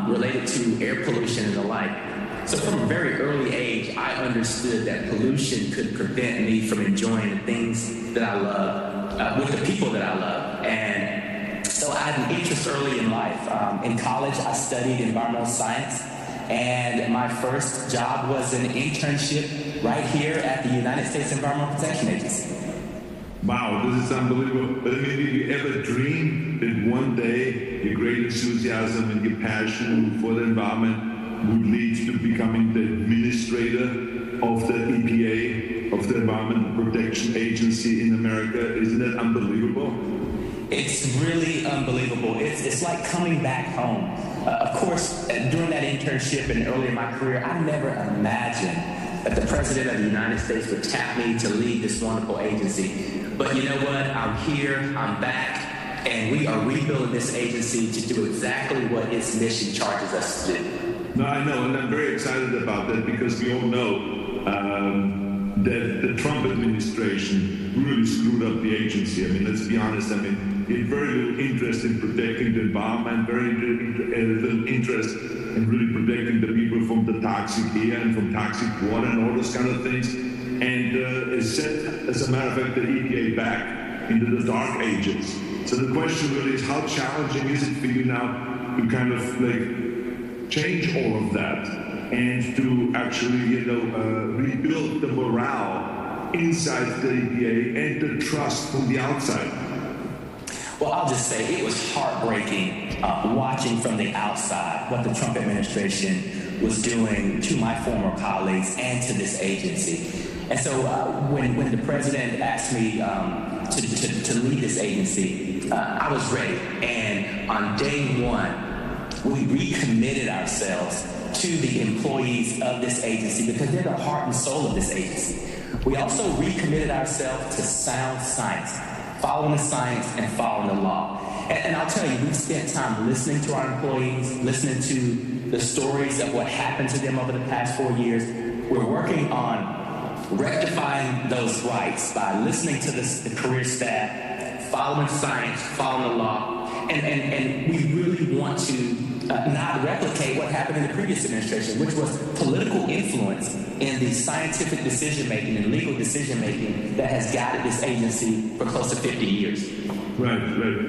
related to air pollution and the like. So from a very early age, I understood that pollution could prevent me from enjoying the things that I love with the people that I love. And so I had an interest early in life. In college, I studied environmental science, and my first job was an internship right here at the United States Environmental Protection Agency. Wow, this is unbelievable. But I mean, did you ever dream that one day your great enthusiasm and your passion for the environment would lead to becoming the administrator of the EPA, of the Environmental Protection Agency in America? Isn't that unbelievable? It's really unbelievable. It's like coming back home. Of course, during that internship and early in my career, I never imagined that the President of the United States would tap me to lead this wonderful agency. But you know what? I'm here, I'm back, and we are rebuilding this agency to do exactly what its mission charges us to do. No, I know, and I'm very excited about that because we all know that the Trump administration really screwed up the agency. I mean, let's be honest. I mean, he had very little interest in protecting the environment, very little interest in really protecting the people from the toxic air and from toxic water and all those kind of things. And it set, as a matter of fact, the EPA back into the dark ages. So the question really is, how challenging is it for you now to kind of like change all of that and to actually, rebuild the morale inside the EPA and the trust from the outside? Well, I'll just say it was heartbreaking watching from the outside what the Trump administration was doing to my former colleagues and to this agency. And so when the president asked me to lead this agency, I was ready. And on day one, we recommitted ourselves to the employees of this agency because they're the heart and soul of this agency. We also recommitted ourselves to sound science, following the science and following the law. And I'll tell you, we've spent time listening to our employees, listening to the stories of what happened to them over the past 4 years. We're working on rectifying those rights by listening to the career staff, following science, following the law, and we really want want to not replicate what happened in the previous administration, which was political influence in the scientific decision-making and legal decision-making that has guided this agency for close to 50 years. Right.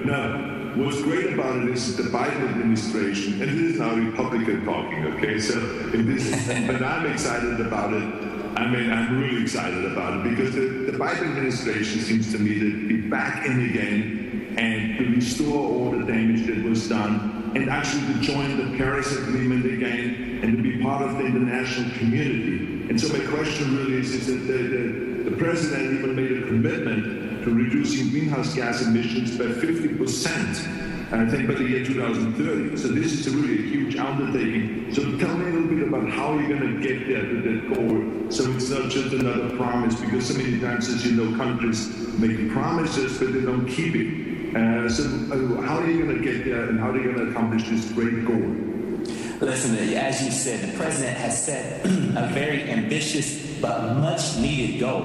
Now, what's great about it is the Biden administration, and this is now Republican talking, okay? So, but I'm excited about it. I mean, I'm really excited about it because the Biden administration seems to me to be back in again and to restore all the damage that was done, and actually to join the Paris Agreement again and to be part of the international community. And so my question really is that the president even made a commitment to reducing greenhouse gas emissions by 50%, I think by the year 2030. So this is really a huge undertaking. So tell me a little bit about how you're going to get there to that goal, so it's not just another promise, because so many times, as you know, countries make promises, but they don't keep it. So how are you going to get there, and how are you going to accomplish this great goal? Listen, as you said, the president has set a very ambitious but much needed goal.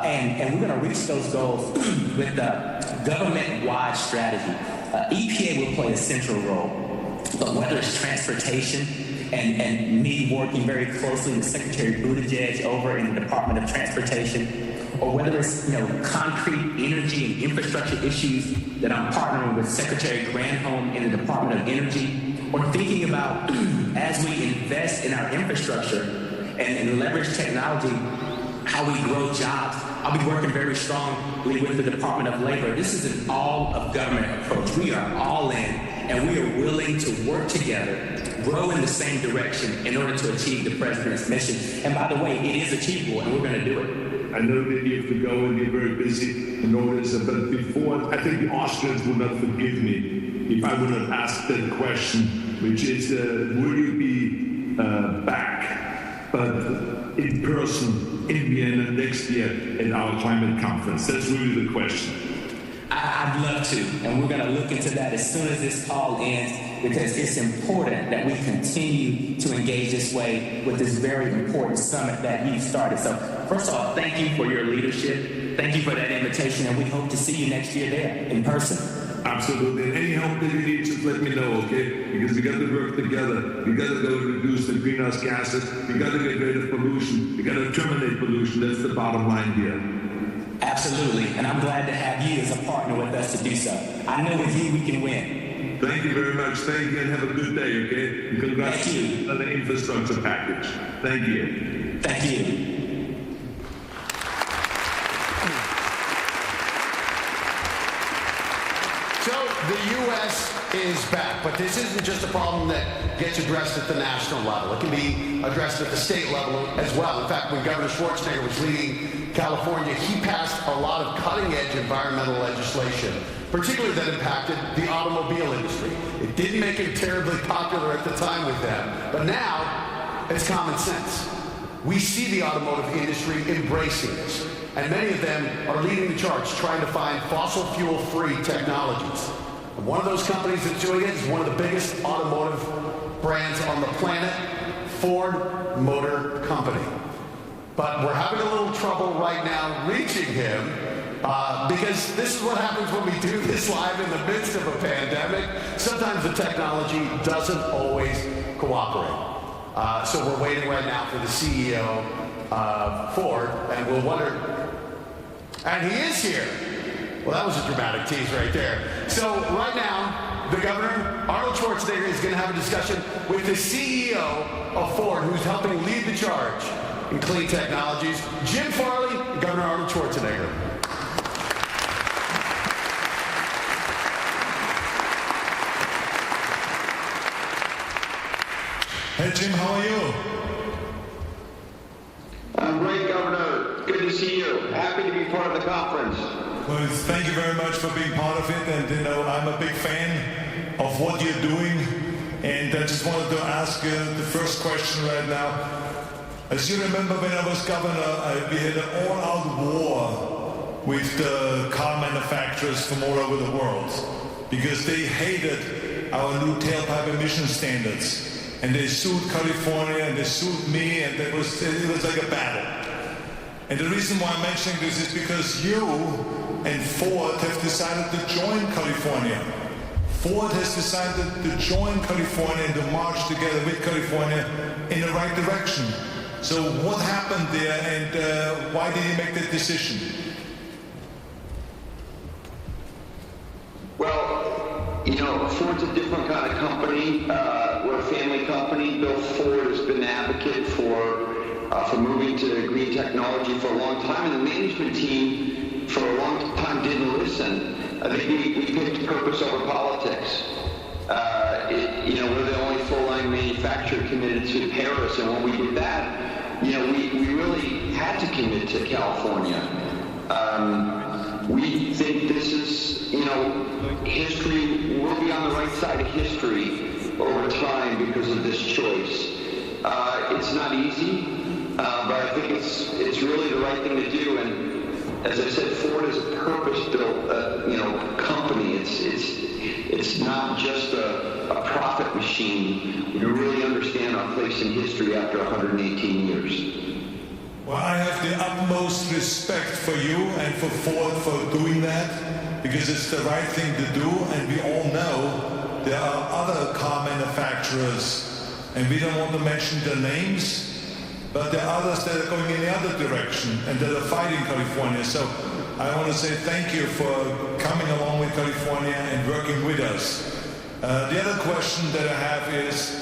And we're going to reach those goals with a government-wide strategy. EPA will play a central role, but whether it's transportation and me working very closely with Secretary Buttigieg over in the Department of Transportation, or whether it's concrete energy and infrastructure issues that I'm partnering with Secretary Granholm in the Department of Energy, or thinking about as we invest in our infrastructure and leverage technology, how we grow jobs. I'll be working very strongly with the Department of Labor. This is an all-of-government approach. We are all in, and we are willing to work together, grow in the same direction in order to achieve the president's mission. And by the way, it is achievable, and we're going to do it. I know that you have to go and you're very busy and all this, but before, I think the Austrians would not forgive me if I would have asked that question, which is, will you be back, but in person in Vienna next year at our climate conference? That's really the question. I'd love to, and we're going to look into that as soon as this call ends, because it's important that we continue to engage this way with this very important summit that you started. So first of all, thank you for your leadership. Thank you for that invitation, and we hope to see you next year there in person. Absolutely. And any help that you need, just let me know, okay? Because we got to work together. We got to go reduce the greenhouse gases. We got to get rid of pollution. We got to terminate pollution. That's the bottom line here. Absolutely. And I'm glad to have you as a partner with us to do so. I know with you we can win. Thank you very much. Thank you, and have a good day, okay? And congratulations on the infrastructure package. Thank you. Thank you. So the U.S. is back, but this isn't just a problem that gets addressed at the national level. It can be addressed at the state level as well. In fact, when Governor Schwarzenegger was leading California, he passed a lot of cutting-edge environmental legislation, particularly that impacted the automobile industry. It didn't make him terribly popular at the time with them, but now it's common sense. We see the automotive industry embracing this, and many of them are leading the charge, trying to find fossil fuel-free technologies. And one of those companies that's doing it is one of the biggest automotive brands on the planet, Ford Motor Company. But we're having a little trouble right now reaching him because this is what happens when we do this live in the midst of a pandemic. Sometimes the technology doesn't always cooperate. So we're waiting right now for the CEO of Ford, and we'll wonder, and he is here. Well, that was a dramatic tease right there. So right now, the governor, Arnold Schwarzenegger, is going to have a discussion with the CEO of Ford, who's helping lead the charge in clean technologies, Jim Farley and Governor Arnold Schwarzenegger. Hey Jim, how are you? I'm great, Governor. Good to see you. Happy to be part of the conference. Well, thank you very much for being part of it, and I'm a big fan of what you're doing, and I just wanted to ask you the first question right now. As you remember, when I was governor, we had an all-out war with the car manufacturers from all over the world because they hated our new tailpipe emission standards. And they sued California, and they sued me, and it was like a battle. And the reason why I'm mentioning this is because you and Ford have decided to join California. Ford has decided to join California and to march together with California in the right direction. So what happened there, and why did he make that decision? Well, you know, Ford's a different kind of company. We're a family company. Bill Ford has been an advocate for moving to green technology for a long time, and the management team for a long time didn't listen. I think we picked purpose over politics. You know, we're the only full-line manufacturer committed to Paris, and when we did that, you know, we really had to commit to California. We think this is, you know, history, we'll be on the right side of history over time because of this choice. It's not easy, but I think it's really the right thing to do. And as I said, Ford is a purpose-built, you know, company. It's not just a profit machine. We really understand our place in history after 118 years. Well, I have the utmost respect for you and for Ford for doing that, because it's the right thing to do, and we all know there are other car manufacturers, and we don't want to mention their names, but there are others that are going in the other direction and that are fighting California. So I want to say thank you for coming along with California and working with us. The other question that I have is,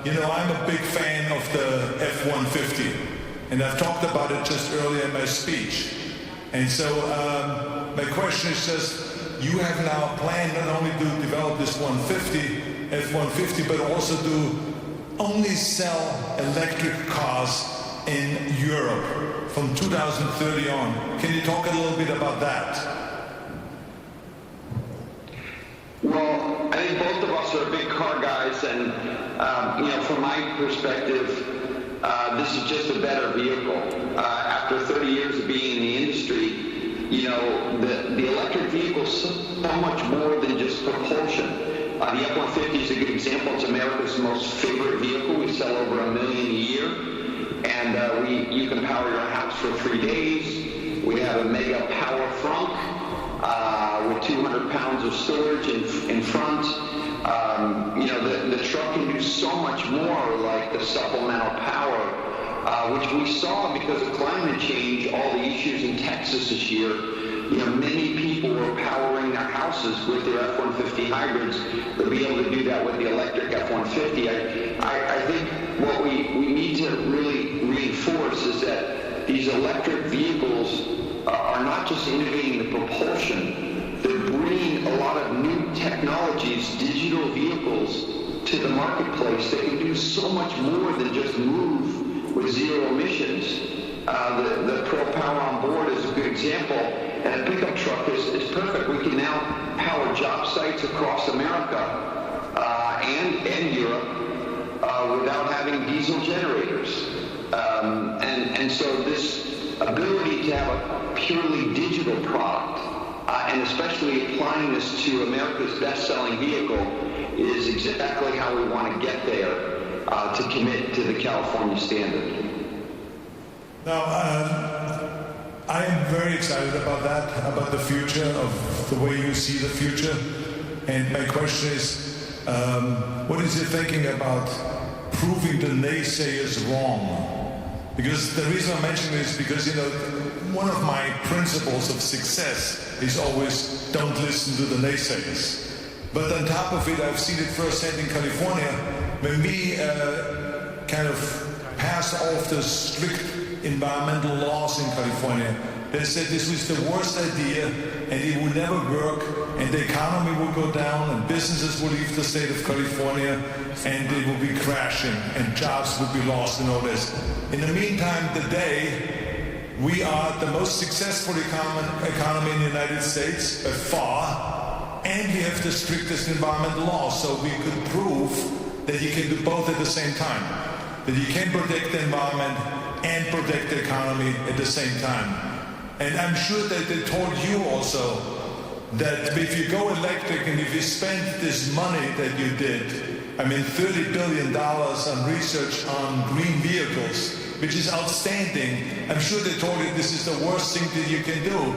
you know, I'm a big fan of the F-150, and I've talked about it just earlier in my speech. And so my question is just, you have now a plan not only to develop this F-150, but also to only sell electric cars in Europe from 2030 on. Can you talk a little bit about that? Well, I think both of us are big car guys, and you know, from my perspective, this is just a better vehicle. After 30 years of being in the industry, you know, the electric vehicle is so much more than just propulsion. The F-150 is a good example. It's America's most favorite vehicle. We sell over 1 million a year, and you can power your house for 3 days. We have a mega power frunk with 200 pounds of storage in front. You know, the truck can do so much more, like the supplemental power, which we saw because of climate change, all the issues in Texas this year. You know, many people were powering their houses with their F-150 hybrids. They'll be able to do that with the electric F-150. I think what we need to really reinforce is that these electric vehicles are not just innovating the propulsion, they're bringing a lot of new technologies, digital vehicles, to the marketplace that can do so much more than just move with zero emissions. The Pro Power on board is a good example, and a pickup truck is perfect. We can now power job sites across America and Europe without having diesel generators. And so this ability to have a purely digital product, and especially applying this to America's best-selling vehicle, is exactly how we want to get there to commit to the California standard. Now, I am very excited about that, about the future, of the way you see the future. And my question is, what is your thinking about proving the naysayers wrong? Because the reason I mention this is because, you know, one of my principles of success is always don't listen to the naysayers. But on top of it, I've seen it firsthand in California, when we kind of passed all of the strict environmental laws in California. They said this was the worst idea and it would never work, and the economy would go down and businesses would leave the state of California and they would be crashing and jobs would be lost and all this. In the meantime, today, we are the most successful economy in the United States by far, and we have the strictest environmental laws, so we could prove that you can do both at the same time, that you can protect the environment and protect the economy at the same time. And I'm sure that they told you also that if you go electric and if you spend this money that you did, I mean $30 billion on research on green vehicles, which is outstanding, I'm sure they told you this is the worst thing that you can do.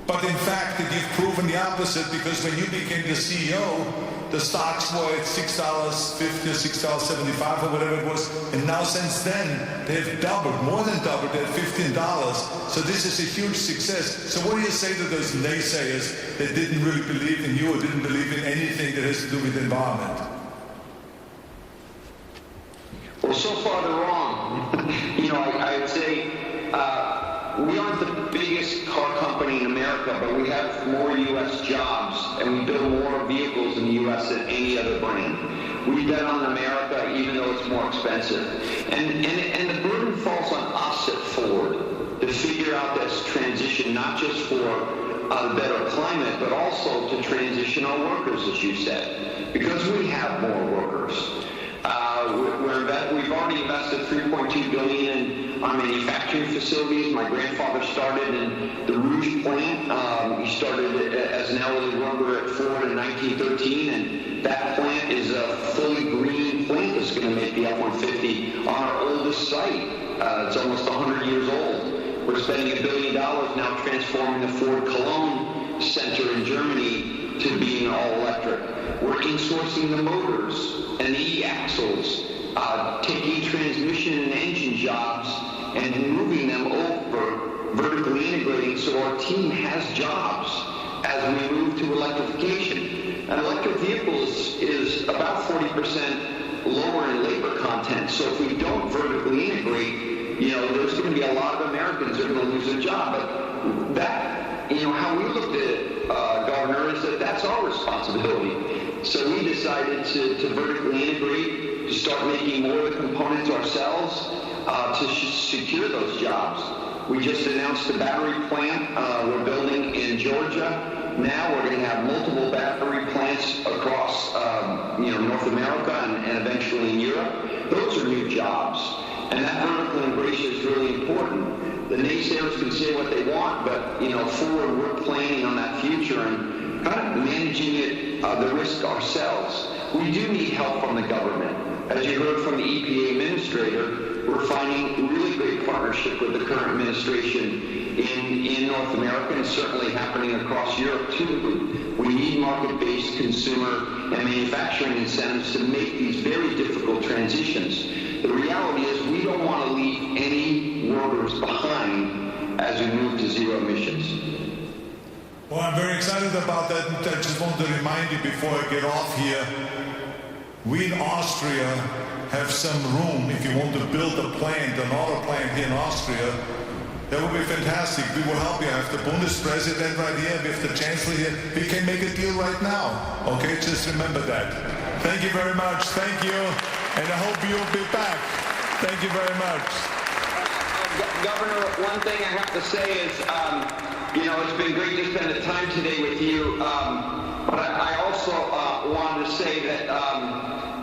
But in fact, you've proven the opposite, because when you became the CEO, the stocks were at $6.50 or $6.75 or whatever it was, and now since then they've doubled, more than doubled. They're at $15. So this is a huge success. So what do you say to those naysayers that didn't really believe in you or didn't believe in anything that has to do with the environment? Well, so far they're wrong. I would say we aren't the biggest car company in America, but we have more U.S. jobs, and we build more vehicles in the U.S. than any other brand. We bet on America, even though it's more expensive. And the burden falls on us at Ford to figure out this transition, not just for a better climate, but also to transition our workers, as you said, because we have more workers. We've already invested $3.2 billion in our manufacturing facilities. My grandfather started in the Rouge plant. He started as an hourly worker at Ford in 1913, and that plant is a fully green plant that's going to make the F-150 on our oldest site. It's almost 100 years old. We're spending $1 billion now transforming the Ford Cologne Center in Germany to being all electric. We're insourcing the motors and the e-axles, taking transmission and engine jobs and moving them over, vertically integrating, so our team has jobs as we move to electrification. An electric vehicle is about 40% lower in labor content. So if we don't vertically integrate, there's going to be a lot of Americans that are going to lose their job. But that, how we looked at it, Governor, is that that's our responsibility. So we decided to vertically integrate, to start making more of the components ourselves, to secure those jobs. We just announced a battery plant we're building in Georgia. Now we're going to have multiple battery plants across North America and eventually in Europe. Those are new jobs. And that vertical integration is really important. The naysayers can say what they want, but Ford, we're planning on that future and kind of managing it, the risk ourselves. We do need help from the government. As you heard from the EPA administrator, we're finding really great partnership with the current administration in North America, and certainly happening across Europe too. We need market-based consumer and manufacturing incentives to make these very difficult transitions. The reality is we don't want to leave any workers behind as we move to zero emissions. Well, I'm very excited about that. I just want to remind you before I get off here, we in Austria have some room. If you want to build a plant, an auto plant here in Austria, that would be fantastic. We will help you. I have the Bundespräsident right here. We have the Chancellor here. We can make a deal right now. Okay, just remember that. Thank you very much. Thank you. And I hope you'll be back. Thank you very much. Governor, one thing I have to say is, it's been great to spend the time today with you. But I also wanted to say that,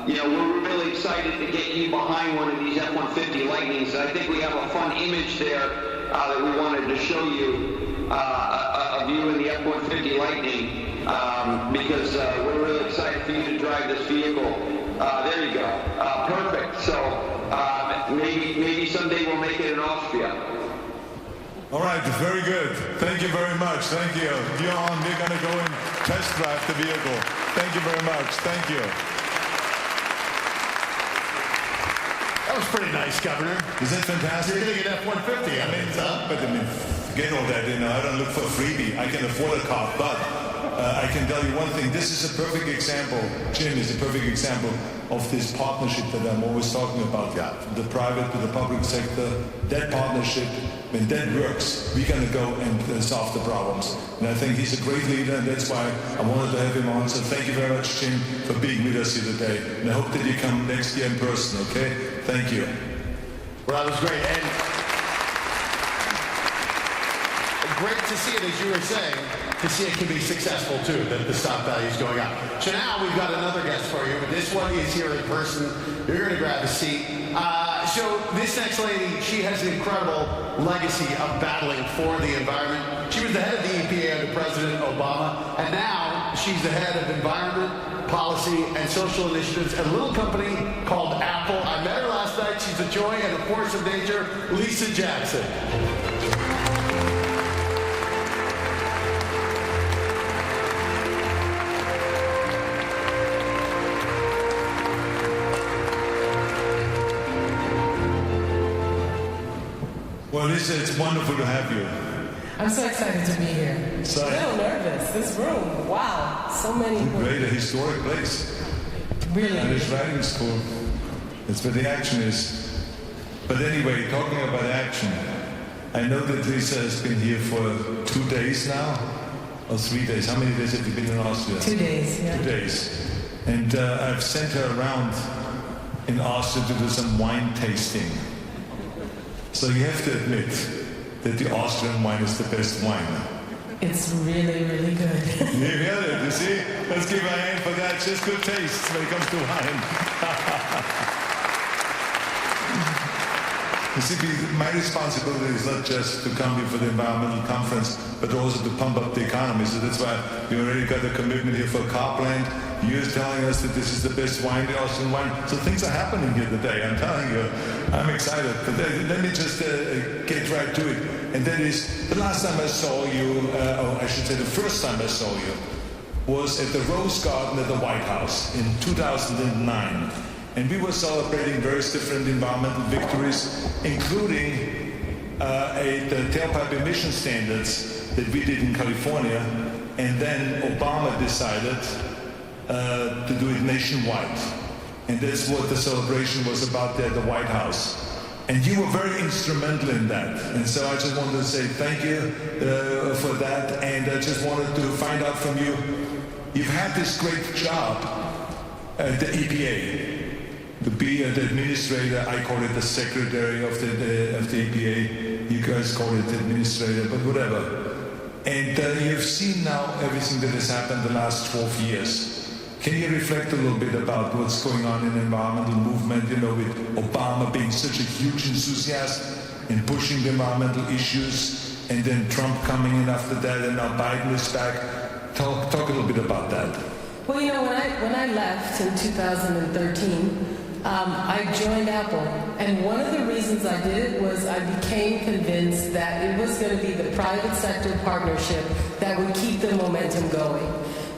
we're really excited to get you behind one of these F-150 Lightnings. I think we have a fun image there that we wanted to show you of you in the F-150 Lightning because we're really excited for you to drive this vehicle. There you go. Perfect. So maybe someday we'll make it in Austria. All right, very good. Thank you very much. Thank you. Bjorn, we're going to go and test drive the vehicle. Thank you very much. Thank you. That was pretty nice, Governor. Isn't that fantastic? You're going to get F-150. Forget all that. I don't look for a freebie. I can afford a car, but I can tell you one thing. This is a perfect example. Jim is a perfect example of this partnership that I'm always talking about. Yeah. The private to the public sector, that partnership, when that works, we're going to go and solve the problems. And I think he's a great leader, and that's why I wanted to have him on. So thank you very much, Jim, for being with us here today. And I hope that you come next year in person, okay? Thank you. Well, that was great. And great to see it, as you were saying, to see it can be successful, too, that the stock value is going up. So now we've got another guest for you. This one is here in person. You're going to grab a seat. So this next lady, she has an incredible legacy of battling for the environment. She was the head of the EPA under President Obama, and now she's the head of environment, policy, and social initiatives at a little company called Apple. I met her last night. She's a joy and a force of nature, Lisa Jackson. Lisa, it's wonderful to have you. I'm so excited to be here. So, a little nervous. This room, wow, so many. Great, a historic place. Really. And it's writing school. That's where the action is. But anyway, talking about action, I know that Lisa has been here for 2 days now, or 3 days. How many days have you been in Austria? 2 days, yeah. 2 days. And I've sent her around in Austria to do some wine tasting. So you have to admit that the Austrian wine is the best wine. It's really, really good. You hear it, you see? Let's give a hand for that. Just good taste when it comes to wine. You see, my responsibility is not just to come here for the environmental conference, but also to pump up the economy. So that's why we already got a commitment here for Carbon. You're telling us that this is the best wine, the Austrian wine. So things are happening here today. I'm telling you, I'm excited. But let me just get right to it. And that is, the last time I saw you, or I should say the first time I saw you, was at the Rose Garden at the White House in 2009. And we were celebrating various different environmental victories, including the tailpipe emission standards that we did in California. And then Obama decided to do it nationwide. And that's what the celebration was about there at the White House. And you were very instrumental in that. And so I just wanted to say thank you for that. And I just wanted to find out from you, you've had this great job at the EPA. To be the administrator, I call it the secretary of the EPA. You guys call it the administrator, but whatever. And you've seen now everything that has happened the last 12 years. Can you reflect a little bit about what's going on in the environmental movement, you know, with Obama being such a huge enthusiast and pushing the environmental issues, and then Trump coming in after that, and now Biden is back. Talk a little bit about that. Well, you know, when I left in 2013, I joined Apple, and one of the reasons I did it was I became convinced that it was going to be the private sector partnership that would keep the momentum going.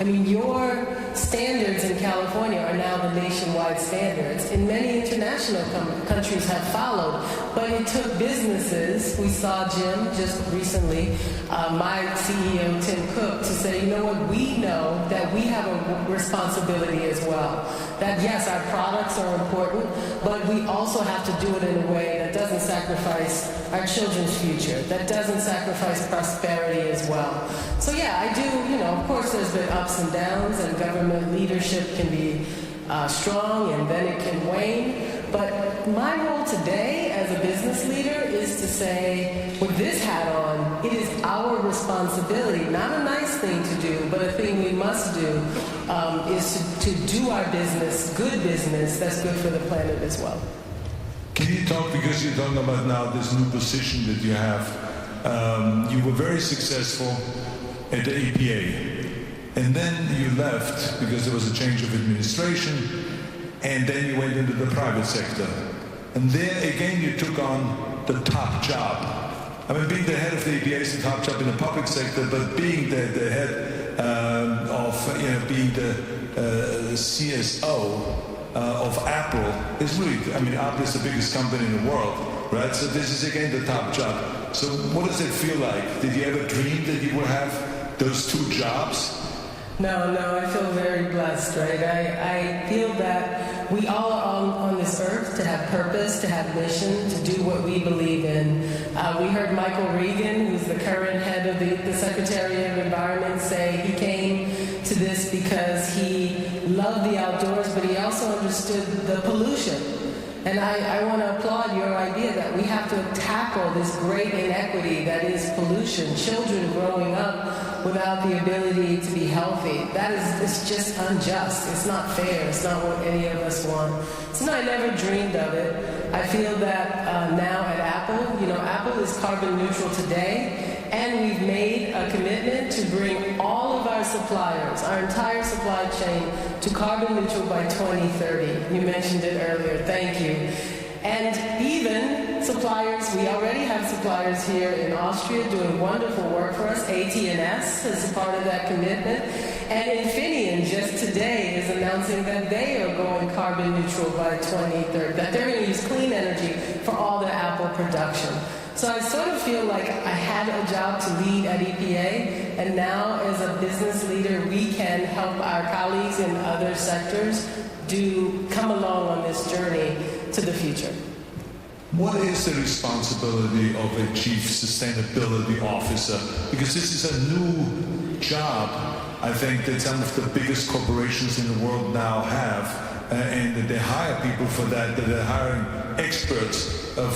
I mean, your standards in California are now the nationwide standards, and many international countries have followed. But it took businesses, we saw Jim just recently, my CEO Tim Cook, to say, you know what, we know that we have a responsibility as well. That yes, our products are important, but we also have to do it in a way that doesn't sacrifice our children's future, that doesn't sacrifice prosperity as well. So yeah, I do, you know, of course there's been ups and downs, and government leadership can be strong and then it can wane. But my role today as a business leader is to say, with this hat on, it is our responsibility, not a nice thing to do, but a thing we must do, is to do our business, good business, that's good for the planet as well. Can you talk, because you're talking about now this new position that you have, you were very successful at the EPA. And then you left because there was a change of administration, and then you went into the private sector. And there again you took on the top job. I mean, being the head of the EPA is the top job in the public sector, but being the head being the CSO of Apple is really, I mean, Apple is the biggest company in the world, right? So this is again the top job. So what does it feel like? Did you ever dream that you would have those two jobs? No, I feel very blessed, right? I feel that we all are on this earth to have purpose, to have mission, to do what we believe in. We heard Michael Regan, who's the current head of the Secretary of Environment, say he came to this because he loved the outdoors, but he also understood the pollution. And I want to applaud your idea that we have to tackle this great inequity that is pollution, children growing up without the ability to be healthy. It's just unjust. It's not fair. It's not what any of us want. So no, I never dreamed of it. I feel that now at Apple, you know, Apple is carbon neutral today, and we've made a commitment to bring all of our suppliers, our entire supply chain, to carbon neutral by 2030. You mentioned it earlier. Thank you. And even suppliers, we already have suppliers here in Austria doing wonderful work for us. AT&S is a part of that commitment. And Infineon just today is announcing that they are going carbon neutral by 2030, that they're going to use clean energy for all their Apple production. So I sort of feel like I had a job to lead at EPA, and now as a business leader, we can help our colleagues in other sectors come along on this journey to the future. What is the responsibility of a chief sustainability officer? Because this is a new job, I think, that some of the biggest corporations in the world now have. And that they hire people for that they're hiring experts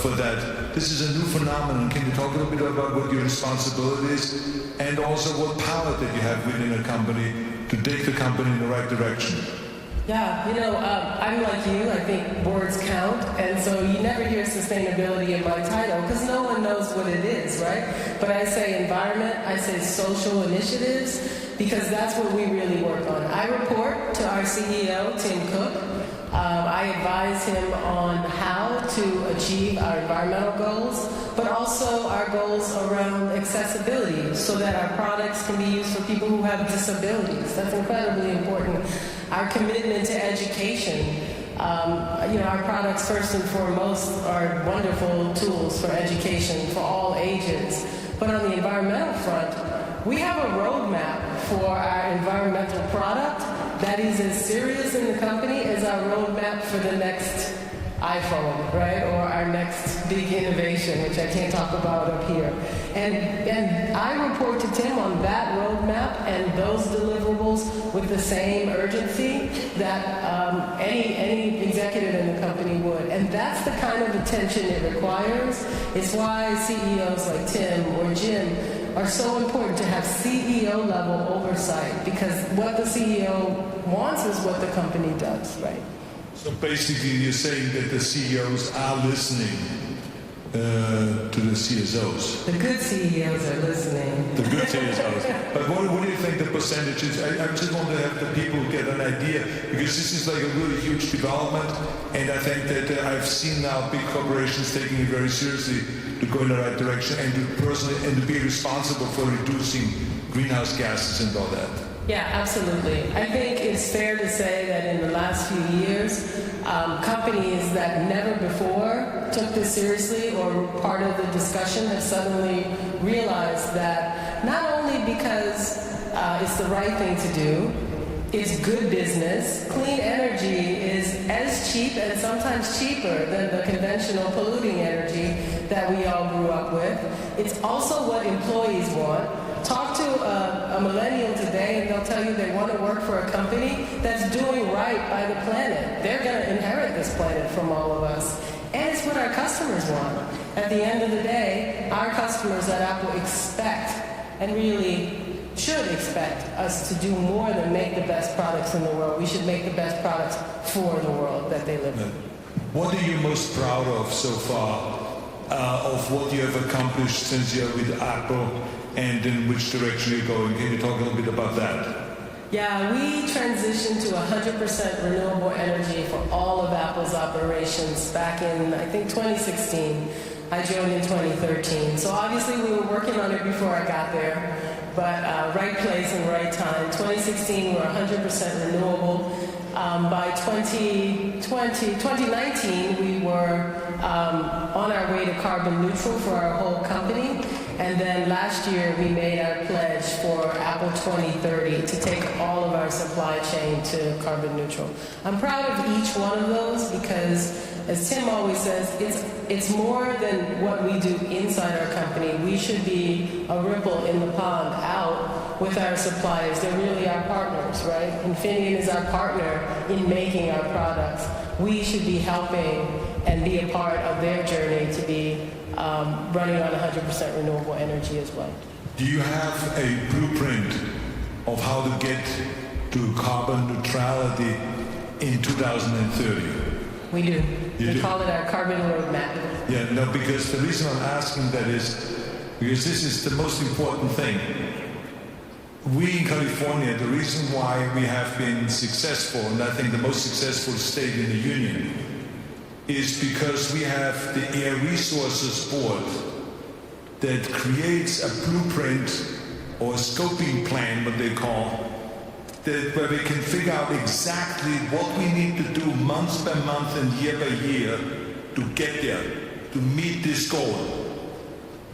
for that. This is a new phenomenon. Can you talk a little bit about what your responsibility is and also what power that you have within a company to take the company in the right direction? Yeah, I'm like you. I think words count. And so you never hear sustainability in my title because no one knows what it is, right? But I say environment, I say social initiatives, because that's what we really work on. I report to our CEO, Tim Cook. I advise him on how to achieve our environmental goals, but also our goals around accessibility so that our products can be used for people who have disabilities. That's incredibly important. Our commitment to education. Our products, first and foremost, are wonderful tools for education for all ages. But on the environmental front, we have a roadmap for our environmental product that is as serious in the company as our roadmap for the next iPhone, right? Or our next big innovation, which I can't talk about up here. And I report to Tim on that roadmap and those deliverables with the same urgency that any executive in the company would. And that's the kind of attention it requires. It's why CEOs like Tim or Jim are so important to have CEO level oversight, because what the CEO wants is what the company does, right? So basically you're saying that the CEOs are listening to the CSOs. The good CEOs are listening. The good CSOs. But what do you think the percentage is? I just want to have the people get an idea, because this is like a really huge development, and I think that I've seen now big corporations taking it very seriously to go in the right direction and to be responsible for reducing greenhouse gases and all that. Yeah, absolutely. I think it's fair to say that in the last few years, companies that never before took this seriously or were part of the discussion have suddenly realized that not only because it's the right thing to do, it's good business. Clean energy is as cheap and sometimes cheaper than the conventional polluting energy that we all grew up with. It's also what employees want. Talk to a millennial today and they'll tell you they want to work for a company that's doing right by the planet. They're going to inherit this planet from all of us. And it's what our customers want. At the end of the day, our customers at Apple expect, and really should expect, us to do more than make the best products in the world. We should make the best products for the world that they live in. What are you most proud of so far, of what you have accomplished since you're with Apple, and in which direction you're going? Can you talk a little bit about that? Yeah, we transitioned to 100% renewable energy for all of Apple's operations back in, I think, 2016. I joined in 2013. So obviously we were working on it before I got there, but right place and right time. 2016, we were 100% renewable. By 2019, we were on our way to carbon neutral for our whole company. And then last year, we made our pledge for Apple 2030 to take all of our supply chain to carbon neutral. I'm proud of each one of those because, as Tim always says, it's more than what we do inside our company. We should be a ripple in the pond out with our suppliers. They're really our partners, right? Infineon is our partner in making our products. We should be helping and be a part of their journey to be running on 100% renewable energy as well. Do you have a blueprint of how to get to carbon neutrality in 2030? We do. You we do? Call it our carbon roadmap. Yeah, no, because the reason I'm asking that is because this is the most important thing. We in California, the reason why we have been successful, and I think the most successful state in the union, is because we have the Air Resources Board that creates a blueprint or a scoping plan, what they call, that where we can figure out exactly what we need to do month by month and year by year to get there, to meet this goal.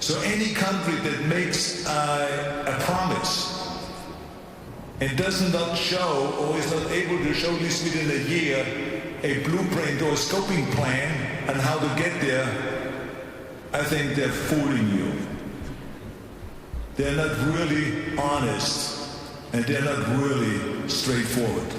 So any country that makes a promise and does not show, or is not able to show, at least within a year, a blueprint or a scoping plan on how to get there, I think they're fooling you. They're not really honest, and they're not really straightforward.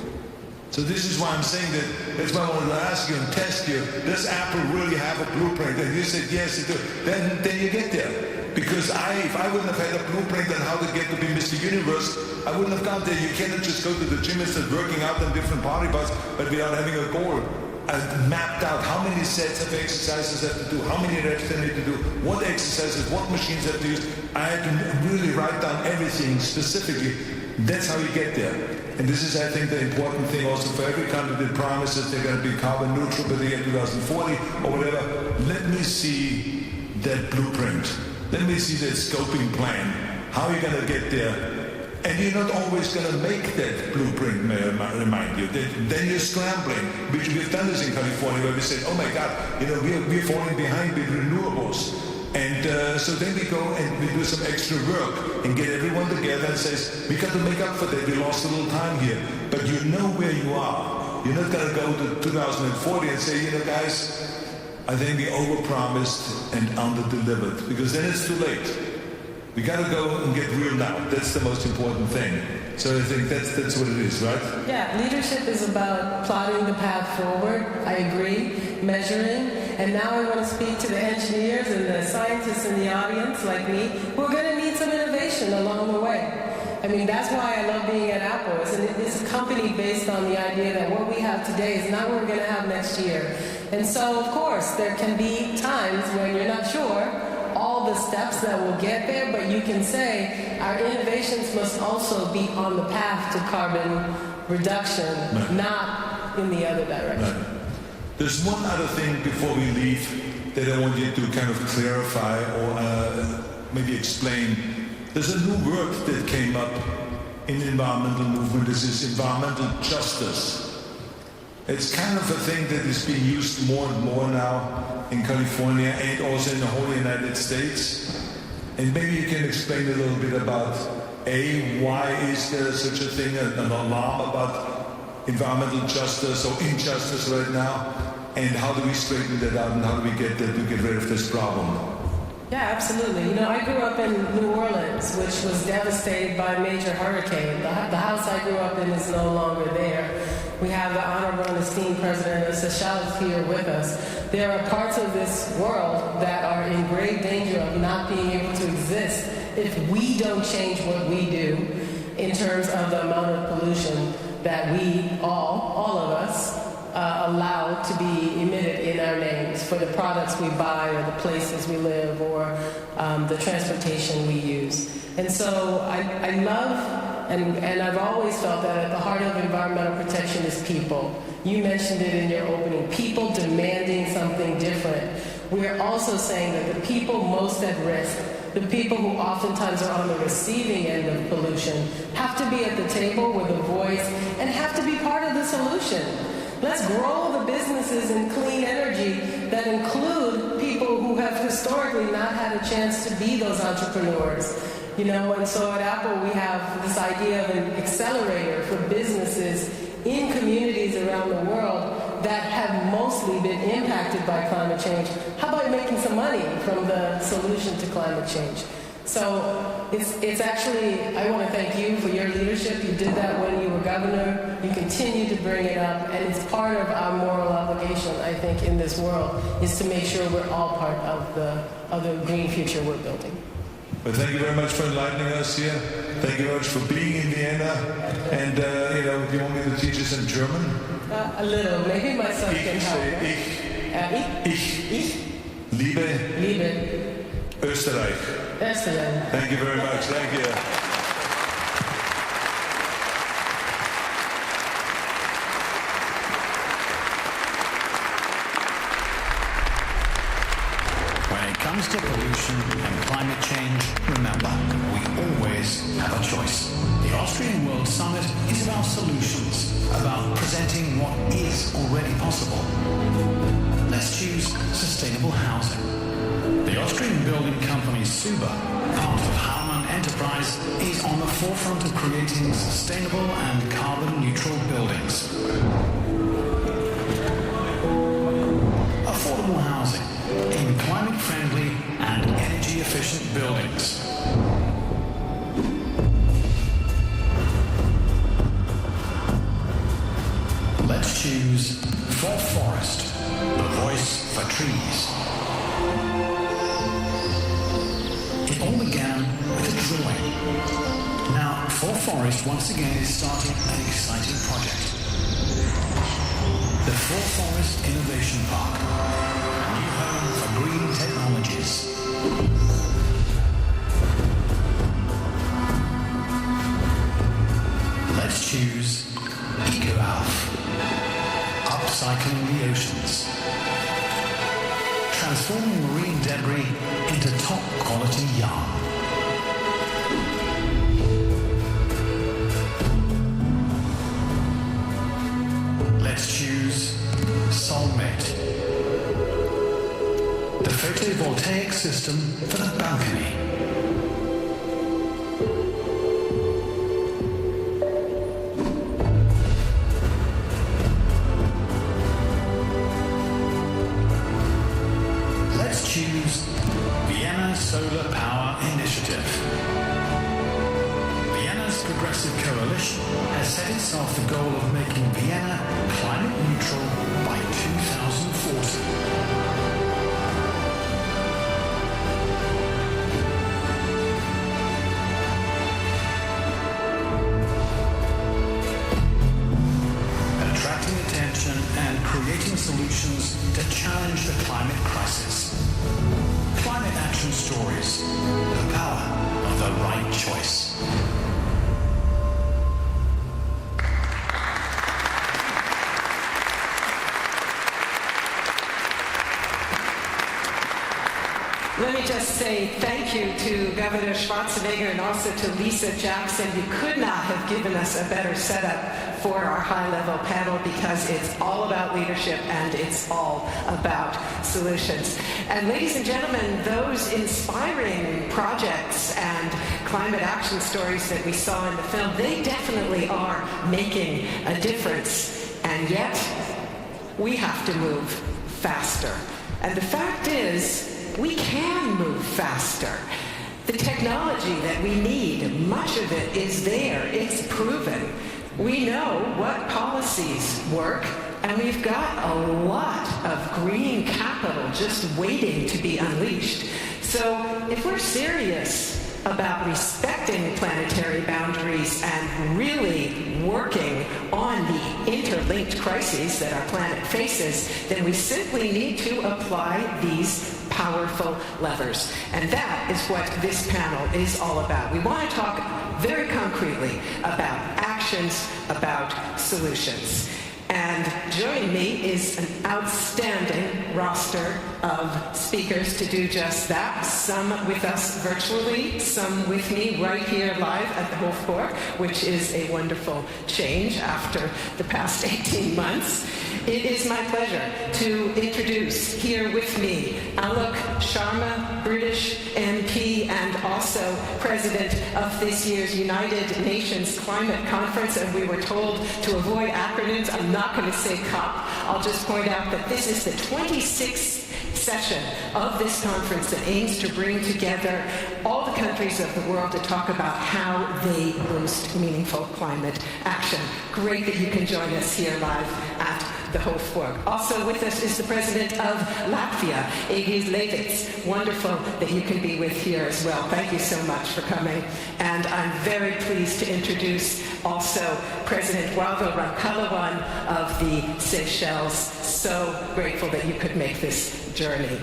So this is why I'm saying that's why I wanted to ask you and test you, does Apple really have a blueprint? And you said yes, it does. Then you get there. Because if I wouldn't have had a blueprint on how to get to be Mr. Universe, I wouldn't have gone there. You cannot just go to the gym and start working out on different body parts, but without having a goal. I've mapped out how many sets of exercises I have to do, how many reps I need to do, what exercises, what machines I have to use. I had to really write down everything specifically. That's how you get there. And this is, I think, the important thing also for every country that promises they're going to be carbon neutral by the year 2040 or whatever. Let me see that blueprint. Let me see that scoping plan. How are you going to get there? And you're not always going to make that blueprint, may I remind you. Then you're scrambling, which we've done this in California, where we said, oh my God, we're falling behind with renewables. And so then we go and we do some extra work and get everyone together and says, we got to make up for that. We lost a little time here. But you know where you are. You're not going to go to 2040 and say, guys, I think we overpromised and underdelivered, because then it's too late. We got to go and get real now. That's the most important thing. So I think that's what it is, right? Yeah, leadership is about plotting the path forward. I agree, measuring. And now I want to speak to the engineers and the scientists in the audience, like me, who are going to need some innovation along the way. I mean, that's why I love being at Apple. It's a company based on the idea that what we have today is not what we're going to have next year. And so, of course, there can be times when you're not sure all the steps that will get there, but you can say our innovations must also be on the path to carbon reduction, not in the other direction. Right. There's one other thing before we leave that I want you to kind of clarify or maybe explain. There's a new word that came up in the environmental movement. This is environmental justice. It's kind of a thing that is being used more and more now in California and also in the whole United States. And maybe you can explain a little bit about, why is there such a thing, an alarm about environmental justice or injustice right now, and how do we straighten that out and how do we get rid of this problem? Yeah, absolutely. I grew up in New Orleans, which was devastated by a major hurricane. The house I grew up in is no longer there. We have the Honorable and esteemed President of Seychelles here with us. There are parts of this world that are in grave danger of not being able to exist if we don't change what we do in terms of the amount of pollution that we all of us, allow to be emitted in our names for the products we buy or the places we live or the transportation we use. And so I love and I've always felt that at the heart of environmental protection is people. You mentioned it in your opening, people demanding something different. We're also saying that the people most at risk, the people who oftentimes are on the receiving end of pollution, have to be at the table with a voice and have to be part of the solution. Let's grow the businesses in clean energy that include people who have historically not had a chance to be those entrepreneurs. And so at Apple we have this idea of an accelerator for businesses in communities around the world that have mostly been impacted by climate change. How about making some money from the solution to climate change? So it's actually, I want to thank you for your leadership. You did that when you were governor. You continue to bring it up, and it's part of our moral obligation, I think, in this world, is to make sure we're all part of the green future we're building. Well, thank you very much for enlightening us here. Thank you very much for being in Vienna. And, do you want me to teach you some German? A little. Maybe my son can help. Ich liebe Österreich. Österreich. Thank you very much. Thank you. When it comes to pollution and climate change, remember, we always have a choice. The Austrian World Summit is about solutions, about presenting what is already possible. Let's choose sustainable housing. The Austrian building company Suba, part of Harman Enterprise, is on the forefront of creating sustainable and carbon-neutral buildings. Affordable housing in climate-friendly and energy-efficient buildings. Let's choose For Forest, the voice for trees. It all began with a drawing. Now, For Forest once again is starting an exciting project. The For Forest Innovation Park, a new home for green technologies. Let's choose EcoAlf. Upcycling the oceans. Transforming marine debris into top quality yarn. Let's choose Soulmate. The photovoltaic system for the balcony. Vienna Solar Power Initiative. Vienna's Progressive Coalition has set itself the goal of making Vienna climate neutral by 2040. Attracting attention and creating solutions to challenge the climate crisis. Climate Action Stories, the power of the right choice. Let me just say thank you to Governor Schwarzenegger and also to Lisa Jackson. You could not have given us a better setup for our high-level panel because it's all about leadership and it's all about solutions. And ladies and gentlemen, those inspiring projects and climate action stories that we saw in the film, they definitely are making a difference. And yet, we have to move faster. And the fact is, we can move faster. The technology that we need, much of it is there. It's proven. We know what policies work, and we've got a lot of green capital just waiting to be unleashed. So if we're serious about respecting planetary boundaries and really working on the interlinked crises that our planet faces, then we simply need to apply these powerful levers. And that is what this panel is all about. We want to talk very concretely about actions, about solutions. And joining me is an outstanding roster of speakers to do just that. Some with us virtually, some with me right here live at the Hofburg, which is a wonderful change after the past 18 months. It is my pleasure to introduce here with me Alok Sharma, British MP and also president of this year's United Nations Climate Conference. And we were told to avoid acronyms. I'm not going to say COP. I'll just point out that this is the 26th session of this conference that aims to bring together all the countries of the world to talk about how they boost meaningful climate action. Great that you can join us here live at the Hofburg. Also with us is the president of Latvia, Egils Levits. Wonderful that you can be with here as well. Thank you so much for coming. And I'm very pleased to introduce also President Valdo Ramkalawan of the Seychelles. So grateful that you could make this journey.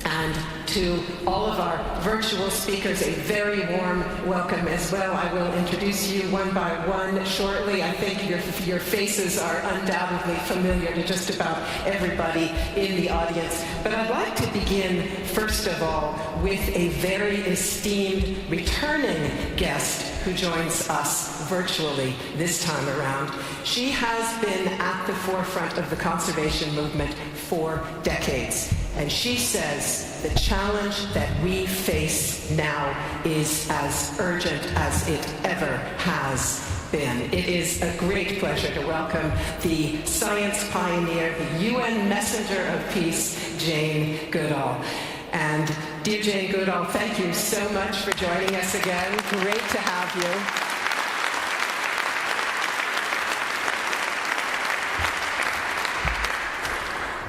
And to all of our virtual speakers, a very warm welcome as well. I will introduce you one by one shortly. I think your faces are undoubtedly familiar to just about everybody in the audience. But I'd like to begin, first of all, with a very esteemed returning guest who joins us virtually this time around. She has been at the forefront of the conservation movement for decades. And she says the challenge that we face now is as urgent as it ever has been. It is a great pleasure to welcome the science pioneer, the UN messenger of peace, Jane Goodall. And dear Jane Goodall, thank you so much for joining us again. Great to have you.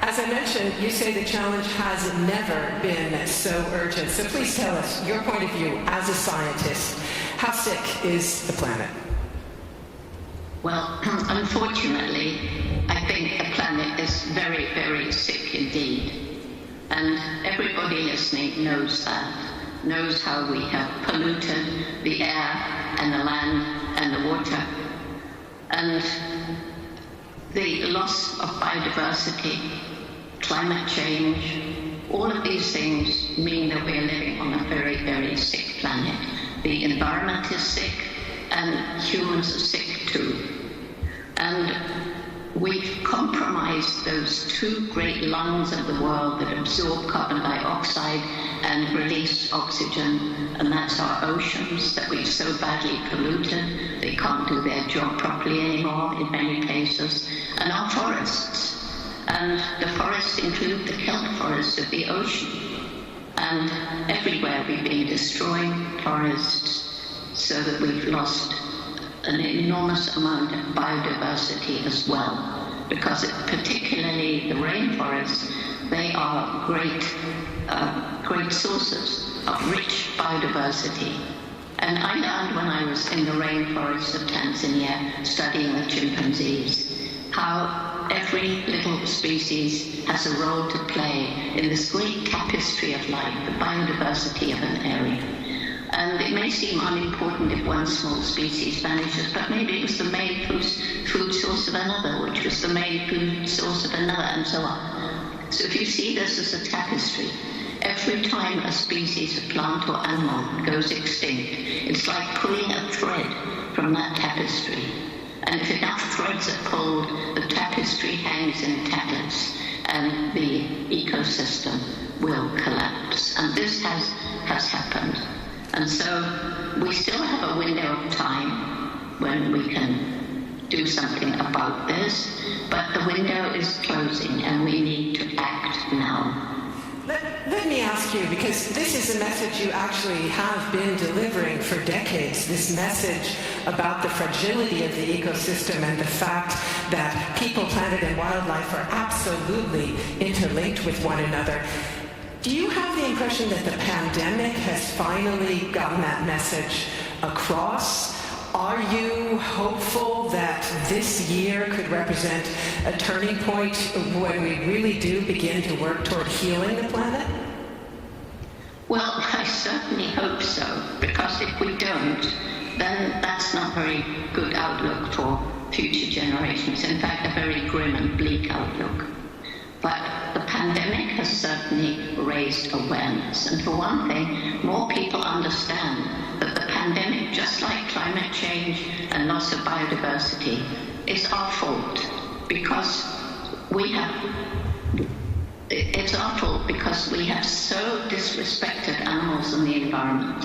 As I mentioned, you say the challenge has never been so urgent. So please tell us your point of view as a scientist. How sick is the planet? Well, unfortunately, I think the planet is very, very sick indeed. And everybody listening knows that, knows how we have polluted the air and the land and the water. And the loss of biodiversity, climate change, all of these things mean that we are living on a very, very sick planet. The environment is sick and humans are sick too. And we've compromised those two great lungs of the world that absorb carbon dioxide and release oxygen, and that's our oceans that we've so badly polluted. They can't do their job properly anymore in many cases. And our forests. And the forests include the kelp forests of the ocean. And everywhere we've been destroying forests so that we've lost an enormous amount of biodiversity as well. Because particularly the rainforests, they are great sources of rich biodiversity. And I learned when I was in the rainforests of Tanzania studying the chimpanzees how every little species has a role to play in this great tapestry of life, the biodiversity of an area. And it may seem unimportant if one small species vanishes, but maybe it was the main food source of another, which was the main food source of another, and so on. So if you see this as a tapestry, every time a species of plant or animal goes extinct, it's like pulling a thread from that tapestry. And if enough threads are pulled, the tapestry hangs in tatters and the ecosystem will collapse. And this has happened. And so we still have a window of time when we can do something about this, but the window is closing and we need to act now. Let me ask you, because this is a message you actually have been delivering for decades, this message about the fragility of the ecosystem and the fact that people, planet, and wildlife are absolutely interlinked with one another. Do you have the impression that the pandemic has finally gotten that message across? Are you hopeful that this year could represent a turning point when we really do begin to work toward healing the planet? Well, I certainly hope so, because if we don't, then that's not a very good outlook for future generations. In fact, a very grim and bleak outlook. But the pandemic has certainly raised awareness. And for one thing, more people understand that the pandemic, just like climate change and loss of biodiversity, is our fault because it's our fault because we have so disrespected animals and the environment.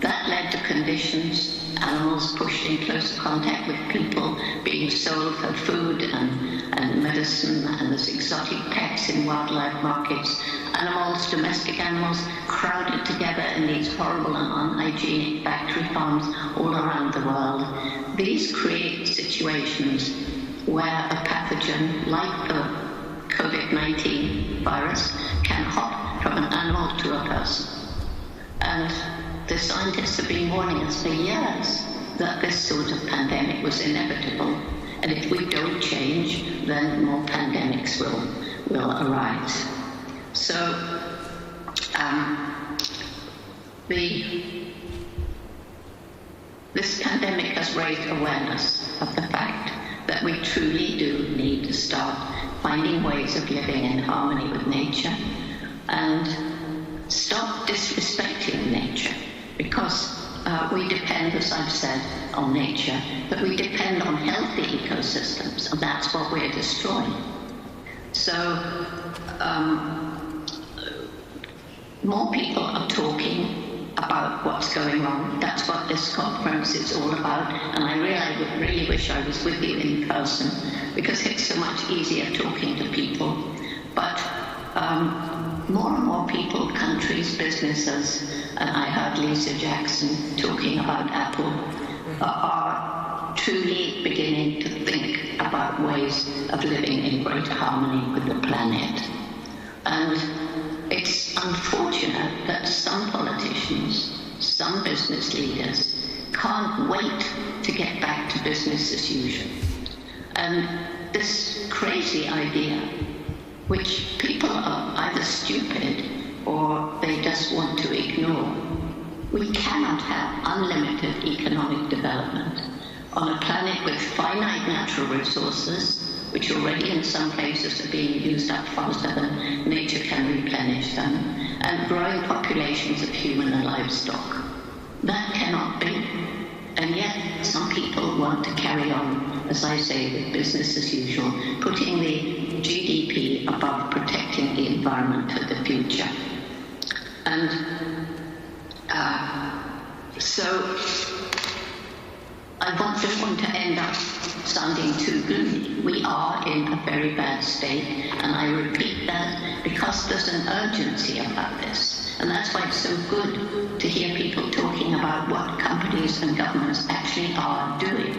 That led to conditions, animals pushed in closer contact with people, being sold for food and medicine, and as exotic pets in wildlife markets. Animals, domestic animals, crowded together in these horrible and unhygienic factory farms all around the world. These create situations where a pathogen like the COVID-19 virus can hop from an animal to a person. And the scientists have been warning us for years that this sort of pandemic was inevitable. And if we don't change, then more pandemics will arise. So this pandemic has raised awareness of the fact that we truly do need to start finding ways of living in harmony with nature and stop disrespecting nature, because we depend, as I've said, on nature, but we depend on healthy ecosystems, and that's what we're destroying. So more people are talking about what's going on. That's what this conference is all about, and I really wish I was with you in person, because it's so much easier talking to people. But more and more people, countries, businesses, and I heard Lisa Jackson talking about Apple, are truly beginning to think about ways of living in greater harmony with the planet. And it's unfortunate that some politicians, some business leaders, can't wait to get back to business as usual. And this crazy idea, which people are either stupid or they just want to ignore, we cannot have unlimited economic development on a planet with finite natural resources, which already in some places are being used up faster than nature can replenish them, and growing populations of human and livestock. That cannot be. And yet some people want to carry on, as I say, with business as usual, putting the GDP above protecting the environment for the future. And so I don't want to end up sounding too gloomy. We are in a very bad state, and I repeat that because there's an urgency about this. And that's why it's so good to hear people talking about what companies and governments actually are doing.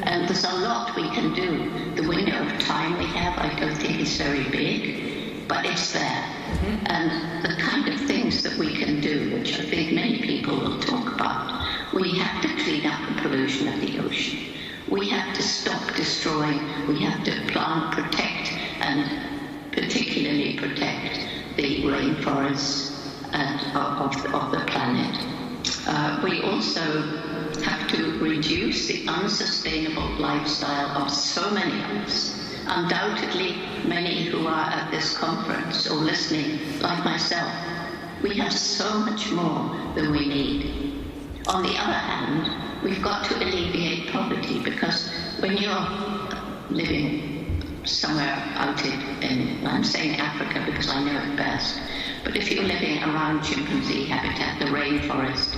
And there's a lot we can do. The window of time we have, I don't think is very big, but it's there. And the kind of things that we can do, which I think many people will talk about, we have to clean up the pollution of the ocean. We have to stop destroying. We have to plant, protect, and particularly protect the rainforests of the planet. We also have to reduce the unsustainable lifestyle of so many of us. Undoubtedly, many who are at this conference or listening, like myself, we have so much more than we need. On the other hand, we've got to alleviate poverty, because when you're living somewhere out in, I'm saying Africa because I know it best, but if you're living around chimpanzee habitat, the rainforest,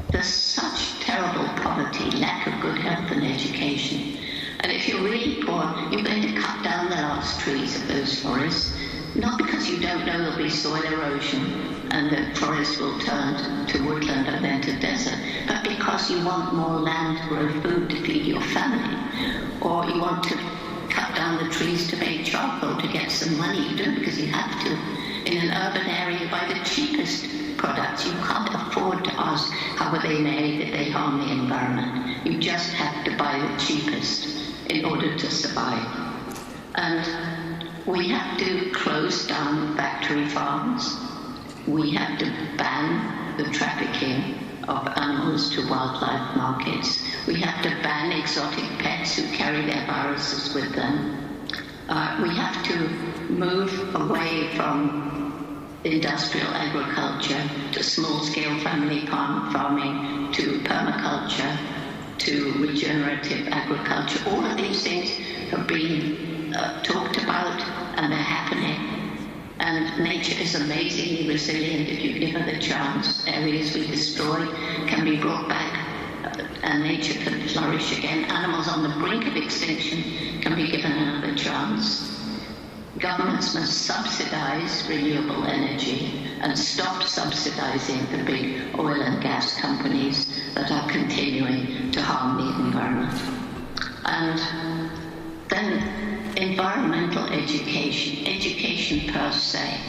there's such terrible poverty, lack of good health and education. And if you're really poor, you're going to cut down the last trees of those forests, not because you don't know there'll be soil erosion and the forest will turn to woodland and then to desert, but because you want more land to grow food to feed your family, or you want to cut down the trees to make charcoal to get some money. You do it because you have to. In an urban area, you buy the cheapest products. You can't afford to ask how were they made, did they harm the environment. You just have to buy the cheapest in order to survive. And we have to close down factory farms. We have to ban the trafficking of animals to wildlife markets. We have to ban exotic pets who carry their viruses with them. We have to move away from industrial agriculture to small-scale family farming, to permaculture, to regenerative agriculture. All of these things have been talked about, and they're happening. And nature is amazingly resilient if you give her the chance. Areas we destroy can be brought back, and nature can flourish again. Animals on the brink of extinction can be given another chance. Governments must subsidize renewable energy and stop subsidizing the big oil and gas companies that are continuing to harm the environment. And then environmental education per se.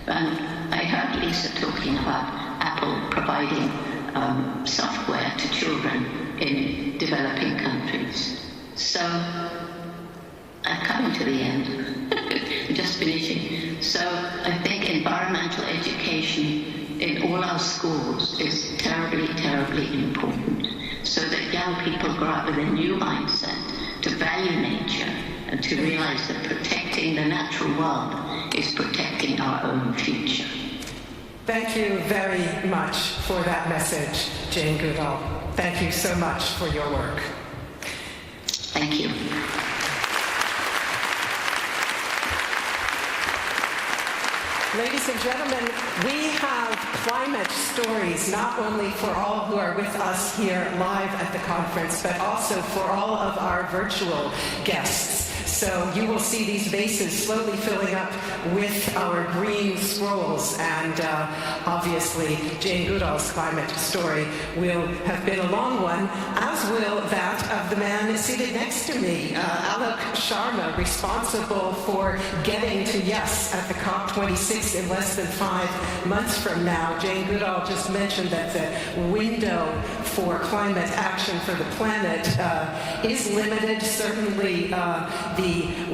And I heard Lisa talking about Apple providing software to children in developing countries. So I'm coming to the end. Just finishing. So I think environmental education in all our schools is terribly, terribly important, so that young people grow up with a new mindset to value nature and to realize that protecting the natural world is protecting our own future. Thank you very much for that message, Jane Goodall. Thank you so much for your work. Thank you. Ladies and gentlemen, we have climate stories not only for all who are with us here live at the conference, but also for all of our virtual guests. So you will see these vases slowly filling up with our green scrolls, and obviously Jane Goodall's climate story will have been a long one, as will that of the man seated next to me, Alok Sharma, responsible for getting to yes at the COP26 in less than 5 months from now. Jane Goodall just mentioned that the window for climate action for the planet is limited. Certainly the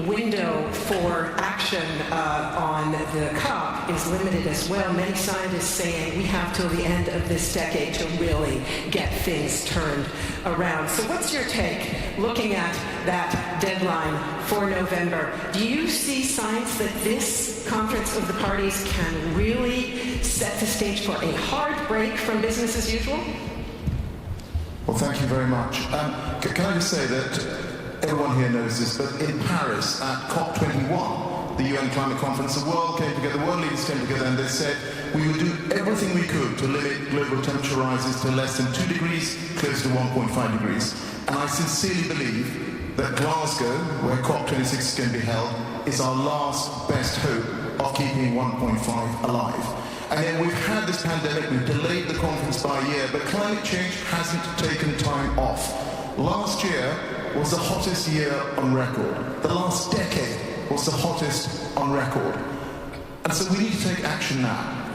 window for action on the COP is limited as well. Many scientists saying we have till the end of this decade to really get things turned around. So what's your take, looking at that deadline for November? Do you see signs that this Conference of the Parties can really set the stage for a hard break from business as usual? Well, thank you very much. Can I just say that everyone here knows this, but in Paris at COP21, the UN Climate Conference, the world leaders came together and they said we would do everything we could to limit global temperature rises to less than 2 degrees, close to 1.5 degrees. And I sincerely believe that Glasgow, where COP26 is going to be held, is our last best hope of keeping 1.5 alive. And then we've had this pandemic, we've delayed the conference by a year, but climate change hasn't taken time off. Last year was the hottest year on record. The last decade was the hottest on record. And so we need to take action now.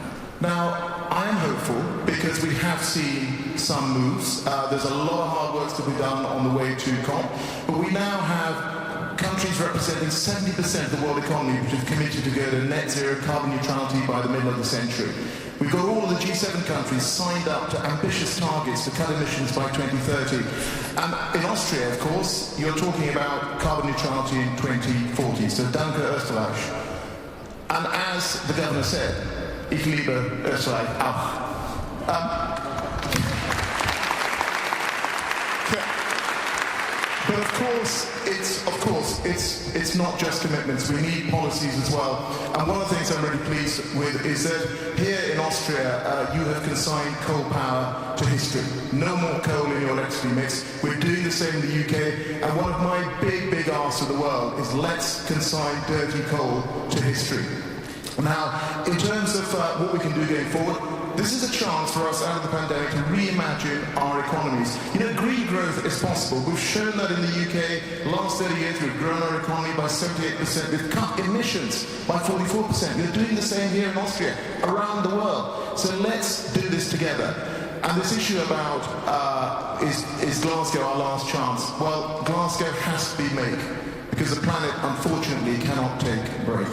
Now, I am hopeful because we have seen some moves. There's a lot of hard work to be done on the way to COP, but we now have countries representing 70% of the world economy which have committed to go to net zero carbon neutrality by the middle of the century. We've got all of the G7 countries signed up to ambitious targets to cut emissions by 2030. In Austria, of course, you're talking about carbon neutrality in 2040. So danke Österreich. And as the governor said, ich liebe Österreich auch. But of course, it's not just commitments. We need policies as well. And one of the things I'm really pleased with is that here in Austria, you have consigned coal power to history. No more coal in your electricity mix. We're doing the same in the UK. And one of my big asks of the world is let's consign dirty coal to history. Now, in terms of what we can do going forward, this is a chance for us out of the pandemic to reimagine our economies. You know, green growth is possible. We've shown that in the UK. Last 30 years, we've grown our economy by 78%. We've cut emissions by 44%. We're doing the same here in Austria, around the world. So let's do this together. And this issue about is Glasgow our last chance? Well, Glasgow has to be made because the planet, unfortunately, cannot take a break.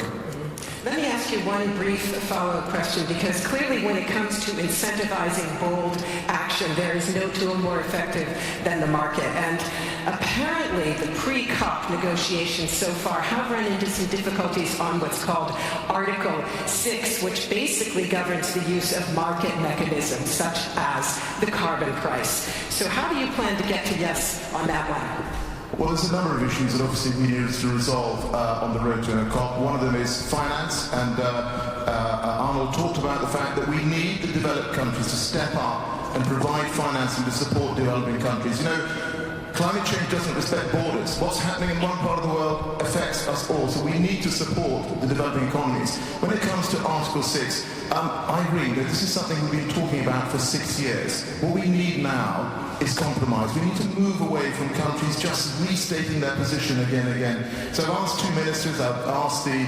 Let me ask you one brief follow-up question, because clearly when it comes to incentivizing bold action, there is no tool more effective than the market. And apparently the pre-COP negotiations so far have run into some difficulties on what's called Article 6, which basically governs the use of market mechanisms, such as the carbon price. So how do you plan to get to yes on that one? Well, there's a number of issues that obviously we need to resolve on the road to a COP. One of them is finance, and Arnold talked about the fact that we need the developed countries to step up and provide financing to support developing countries. You know, climate change doesn't respect borders. What's happening in one part of the world affects us all, so we need to support the developing economies. When it comes to Article 6, I agree that this is something we've been talking about for 6 years. What we need now is compromise. We need to move away from countries just restating their position again and again. So I've asked two ministers. I've asked the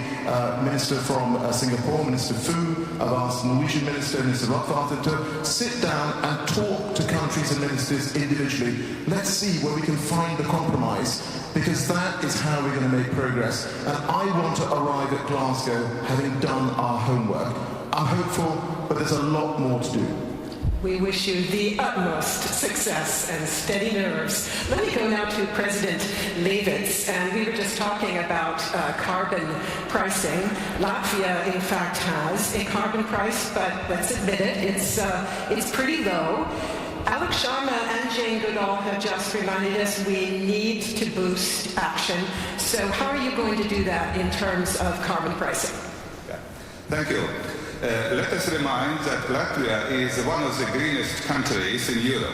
minister from Singapore, Minister Fu. I've asked the Norwegian minister, Minister Rockvarten, to sit down and talk to countries and ministers individually. Let's see where we can find the compromise, because that is how we're going to make progress. And I want to arrive at Glasgow having done our homework. I'm hopeful, but there's a lot more to do. We wish you the utmost success and steady nerves. Let me go now to President Levits. And we were just talking about carbon pricing. Latvia, in fact, has a carbon price, but let's admit it, it's pretty low. Alex Sharma and Jane Goodall have just reminded us we need to boost action. So how are you going to do that in terms of carbon pricing? Thank you. Let us remind that Latvia is one of the greenest countries in Europe.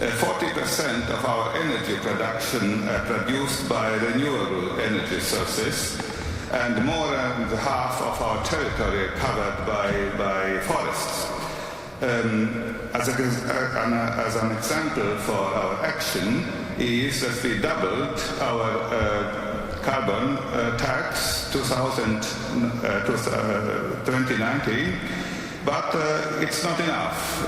40% of our energy production produced by renewable energy sources, and more than half of our territory covered by forests. As an example for our action is that we doubled our carbon tax 2019, but it's not enough.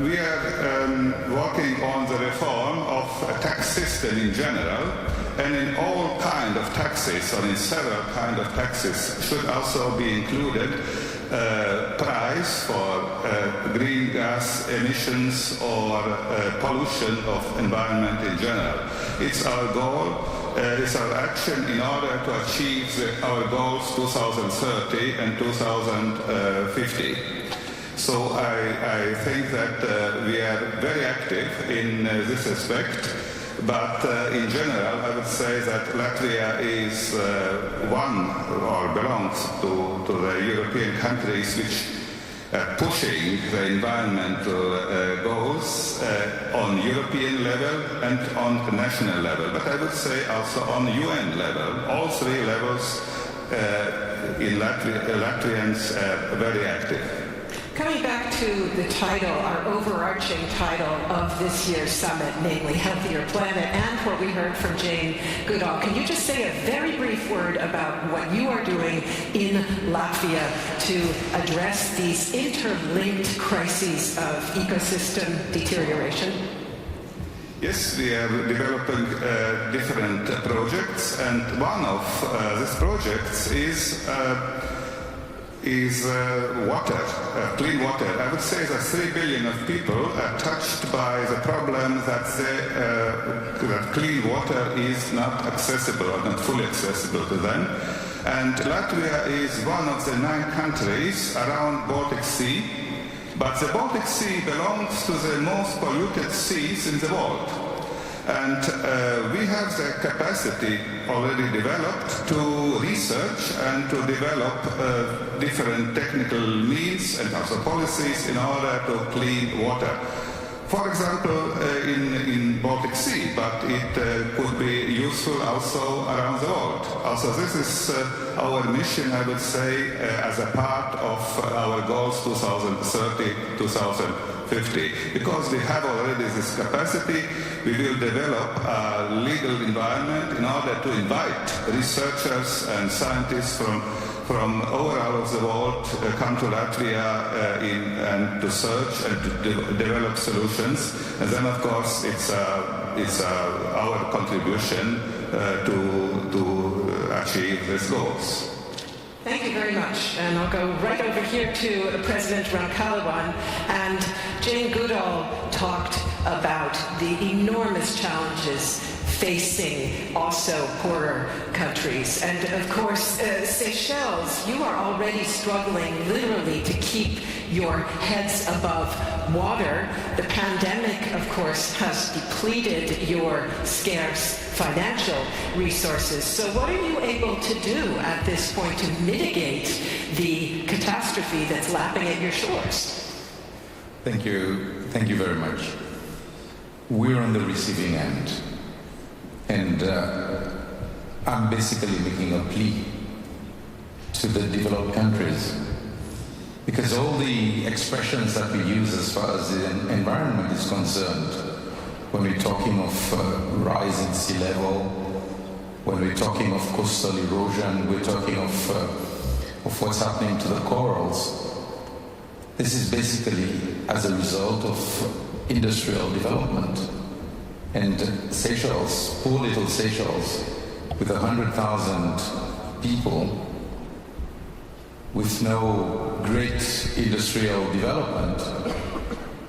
We are working on the reform of a tax system in general, and in all kind of taxes, or in several kind of taxes, should also be included price for green gas emissions or pollution of environment in general. It's our goal. It's our action in order to achieve our goals 2030 and 2050. So I think that we are very active in this aspect, but in general I would say that Latvia is one or belongs to the European countries which pushing the environmental goals on European level and on national level, but I would say also on UN level. All three levels in Latvians are very active. Coming back to the title, our overarching title of this year's summit, namely Healthier Planet, and what we heard from Jane Goodall, can you just say a very brief word about what you are doing in Latvia to address these interlinked crises of ecosystem deterioration? Yes, we are developing different projects, and one of these projects is water, clean water. I would say that 3 billion of people are touched by the problem that clean water is not accessible or not fully accessible to them. And Latvia is one of the 9 countries around Baltic Sea, but the Baltic Sea belongs to the most polluted seas in the world. And we have the capacity already developed to research and to develop different technical means and also policies in order to clean water. For example, in Baltic Sea, but it could be useful also around the world. Also, this is our mission, I would say, as a part of our goals 2030-2050. Because we have already this capacity, we will develop a legal environment in order to invite researchers and scientists from overall of the world come to Latvia and to search and to develop solutions. And then, of course, it's our contribution to achieve these goals. Thank you very much. And I'll go right over here to President Ramkalawan. And Jane Goodall talked about the enormous challenges facing also poorer countries. And of course, Seychelles, you are already struggling literally to keep your heads above water. The pandemic, of course, has depleted your scarce financial resources. So what are you able to do at this point to mitigate the catastrophe that's lapping at your shores? Thank you very much. We're on the receiving end. And I'm basically making a plea to the developed countries, because all the expressions that we use as far as the environment is concerned, when we're talking of rising sea level, when we're talking of coastal erosion, we're talking of what's happening to the corals, this is basically as a result of industrial development. And Seychelles, poor little Seychelles, with 100,000 people, with no great industrial development,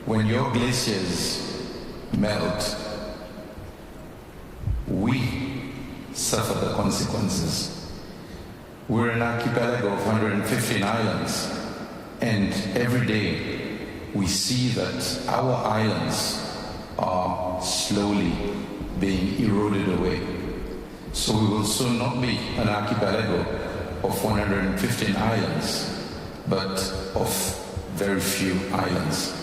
when your glaciers melt, we suffer the consequences. We're an archipelago of 115 islands, and every day we see that our islands are slowly being eroded away. So we will soon not be an archipelago of 115 islands, but of very few islands.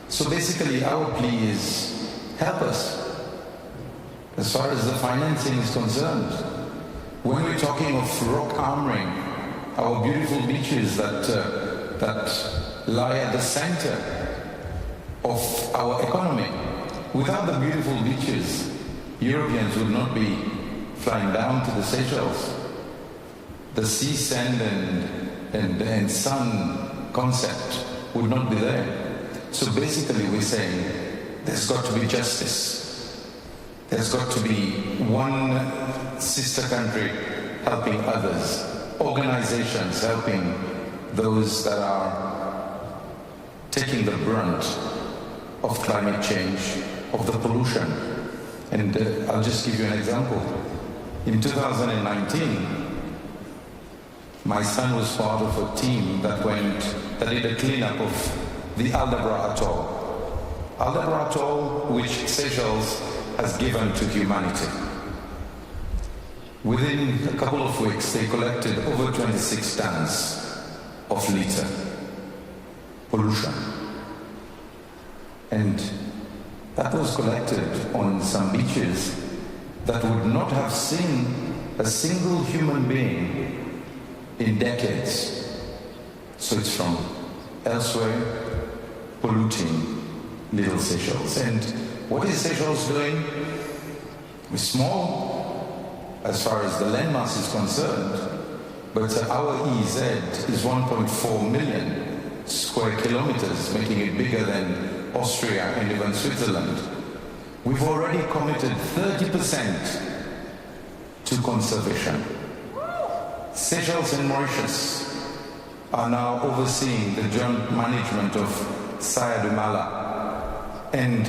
So basically our plea is, help us as far as the financing is concerned. When we're talking of rock armoring our beautiful beaches that lie at the center of our economy, without the beautiful beaches, Europeans would not be flying down to the Seychelles. The sea, sand, and sun concept would not be there. So basically we're saying there's got to be justice. There's got to be one sister country helping others, organizations helping those that are taking the brunt of climate change, of the pollution. And I'll just give you an example. In 2019, my son was part of a team that did a cleanup of the Aldabra Atoll. Aldabra Atoll, which Seychelles has given to humanity. Within a couple of weeks, they collected over 26 tons of litter pollution. And that was collected on some beaches that would not have seen a single human being in decades. So it's from elsewhere polluting little Seychelles. And what is Seychelles doing? We're small as far as the landmass is concerned, but our EEZ is 1.4 million square kilometers, making it bigger than Austria and even Switzerland. We've already committed 30% to conservation. Seychelles and Mauritius are now overseeing the joint management of Saya de Mala, and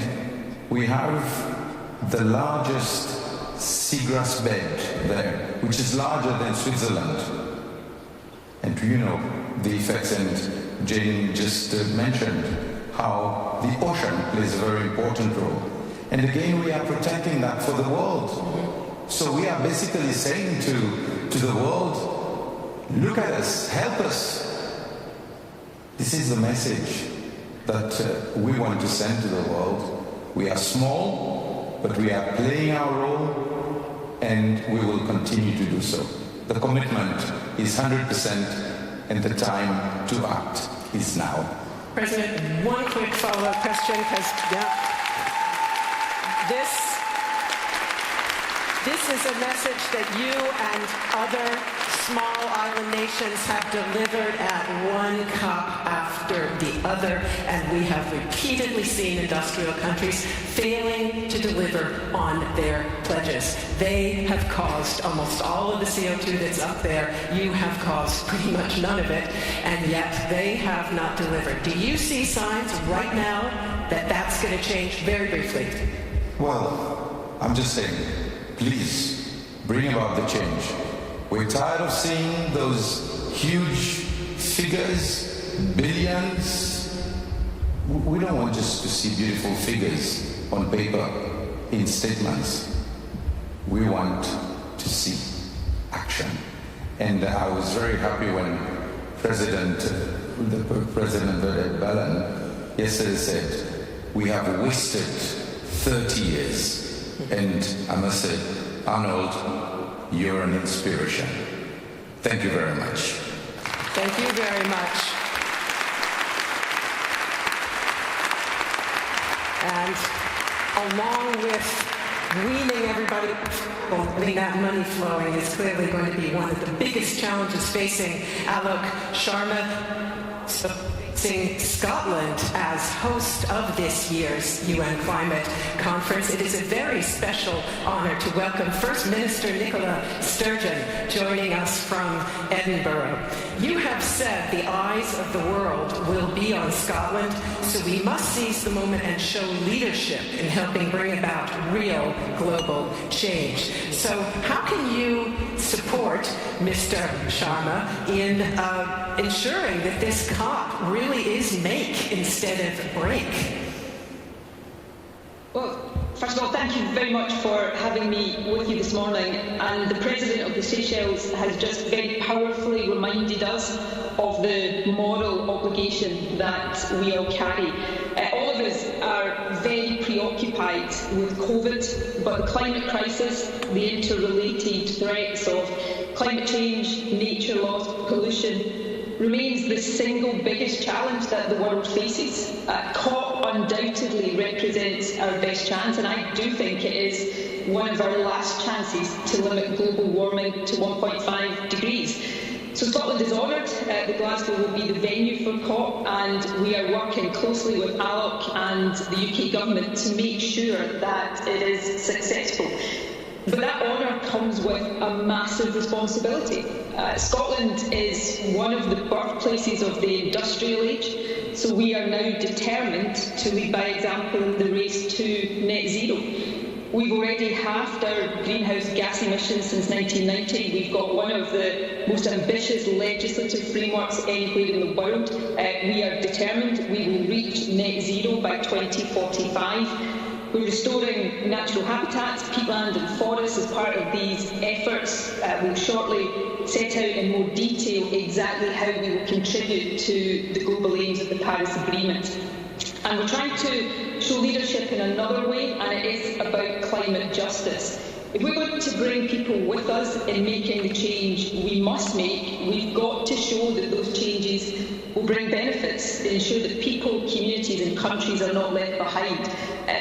we have the largest seagrass bed there, which is larger than Switzerland. And you know the effects, and Jane just mentioned how the ocean plays a very important role. And again, we are protecting that for the world. So we are basically saying to the world, look at us, help us. This is the message that we want to send to the world. We are small, but we are playing our role, and we will continue to do so. The commitment is 100%, and the time to act is now. President, one quick follow-up question, because this is a message that you and other small island nations have delivered at one COP after the other, and we have repeatedly seen industrial countries failing to deliver on their pledges. They have caused almost all of the CO2 that's up there. You have caused pretty much none of it, and yet they have not delivered. Do you see signs right now that that's going to change? Very briefly. Well, I'm just saying, please bring about the change. We're tired of seeing those huge figures, billions. We don't want just to see beautiful figures on paper in statements. We want to see action. And I was very happy when President Biden yesterday said, we have wasted 30 years. And I must say, Arnold, you're an inspiration. Thank you very much. Thank you very much. And along with weaning everybody, getting that money flowing is clearly going to be one of the biggest challenges facing Alok Sharma, facing Scotland as host of this year's UN Climate Conference. It is a very special honor to welcome First Minister Nicola Sturgeon joining us from Edinburgh. you have said the eyes of the world will be on Scotland, so we must seize the moment and show leadership in helping bring about real global change. So how can you support Mr. Sharma in ensuring that this COP really is make instead of break? Well, first of all, thank you very much for having me with you this morning. And the President of the Seychelles has just very powerfully reminded us of the moral obligation that we all carry. All of us are very preoccupied with COVID, but the climate crisis, the interrelated threats of climate change, nature loss, pollution, remains the single biggest challenge that the world faces. COP undoubtedly represents our best chance, and I do think it is one of our last chances to limit global warming to 1.5 degrees. So Scotland is honoured that Glasgow will be the venue for COP, and we are working closely with ALOC and the UK government to make sure that it is successful. But that honour comes with a massive responsibility. Scotland is one of the birthplaces of the industrial age, so we are now determined to lead by example in the race to net zero. We've already halved our greenhouse gas emissions since 1990. We've got one of the most ambitious legislative frameworks anywhere in the world. We are determined we will reach net zero by 2045. We're restoring natural habitats, peatland and forests as part of these efforts. We'll shortly set out in more detail exactly how we will contribute to the global aims of the Paris Agreement. And we're trying to show leadership in another way, and it is about climate justice. If we're going to bring people with us in making the change we must make, we've got to show that those changes will bring benefits, ensure that people, communities and countries are not left behind.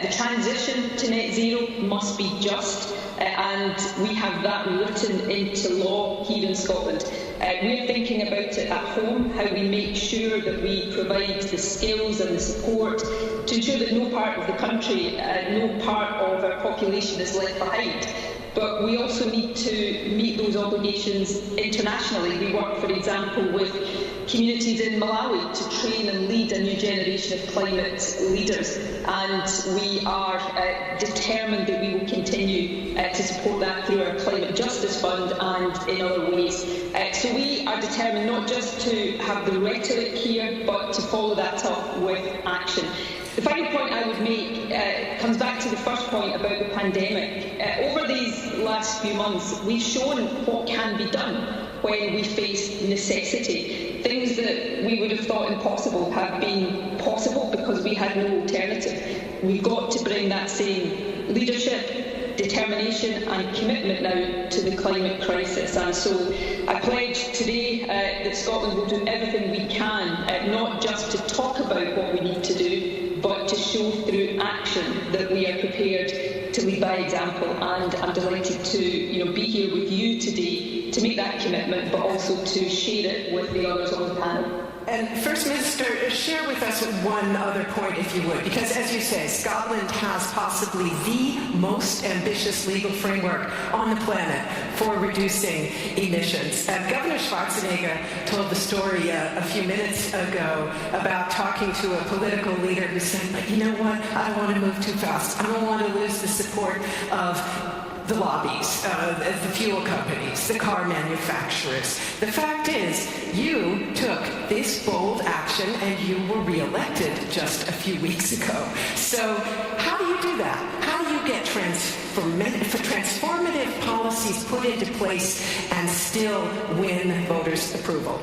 The transition to net zero must be just, and we have that written into law here in Scotland. We're thinking about it at home, how we make sure that we provide the skills and the support to ensure that no part of the country, no part of our population is left behind. But we also need to meet those obligations internationally. We work, for example, with communities in Malawi to train and lead a new generation of climate leaders. And we are determined that we will continue to support that through our Climate Justice Fund and in other ways. So we are determined not just to have the rhetoric here, but to follow that up with action. The final point I would make comes back to the first point about the pandemic. Over these last few months, we've shown what can be done when we face necessity. Things that we would have thought impossible have been possible because we had no alternative. We've got to bring that same leadership, determination and commitment now to the climate crisis. And so I pledge today that Scotland will do everything we can, not just to talk about what we need to do, but to show through action that we are prepared to lead by example. And I'm delighted to be here with you today to make that commitment, but also to share it with the others on the panel. And First Minister, share with us one other point, if you would, because as you say, Scotland has possibly the most ambitious legal framework on the planet for reducing emissions. Governor Schwarzenegger told the story a few minutes ago about talking to a political leader who said, but you know what, I don't want to move too fast. I don't want to lose the support of the lobbies, the fuel companies, the car manufacturers. The fact is, you took this bold action and you were re-elected just a few weeks ago. So how do you do that? How do you get transformative policies put into place and still win voters' approval?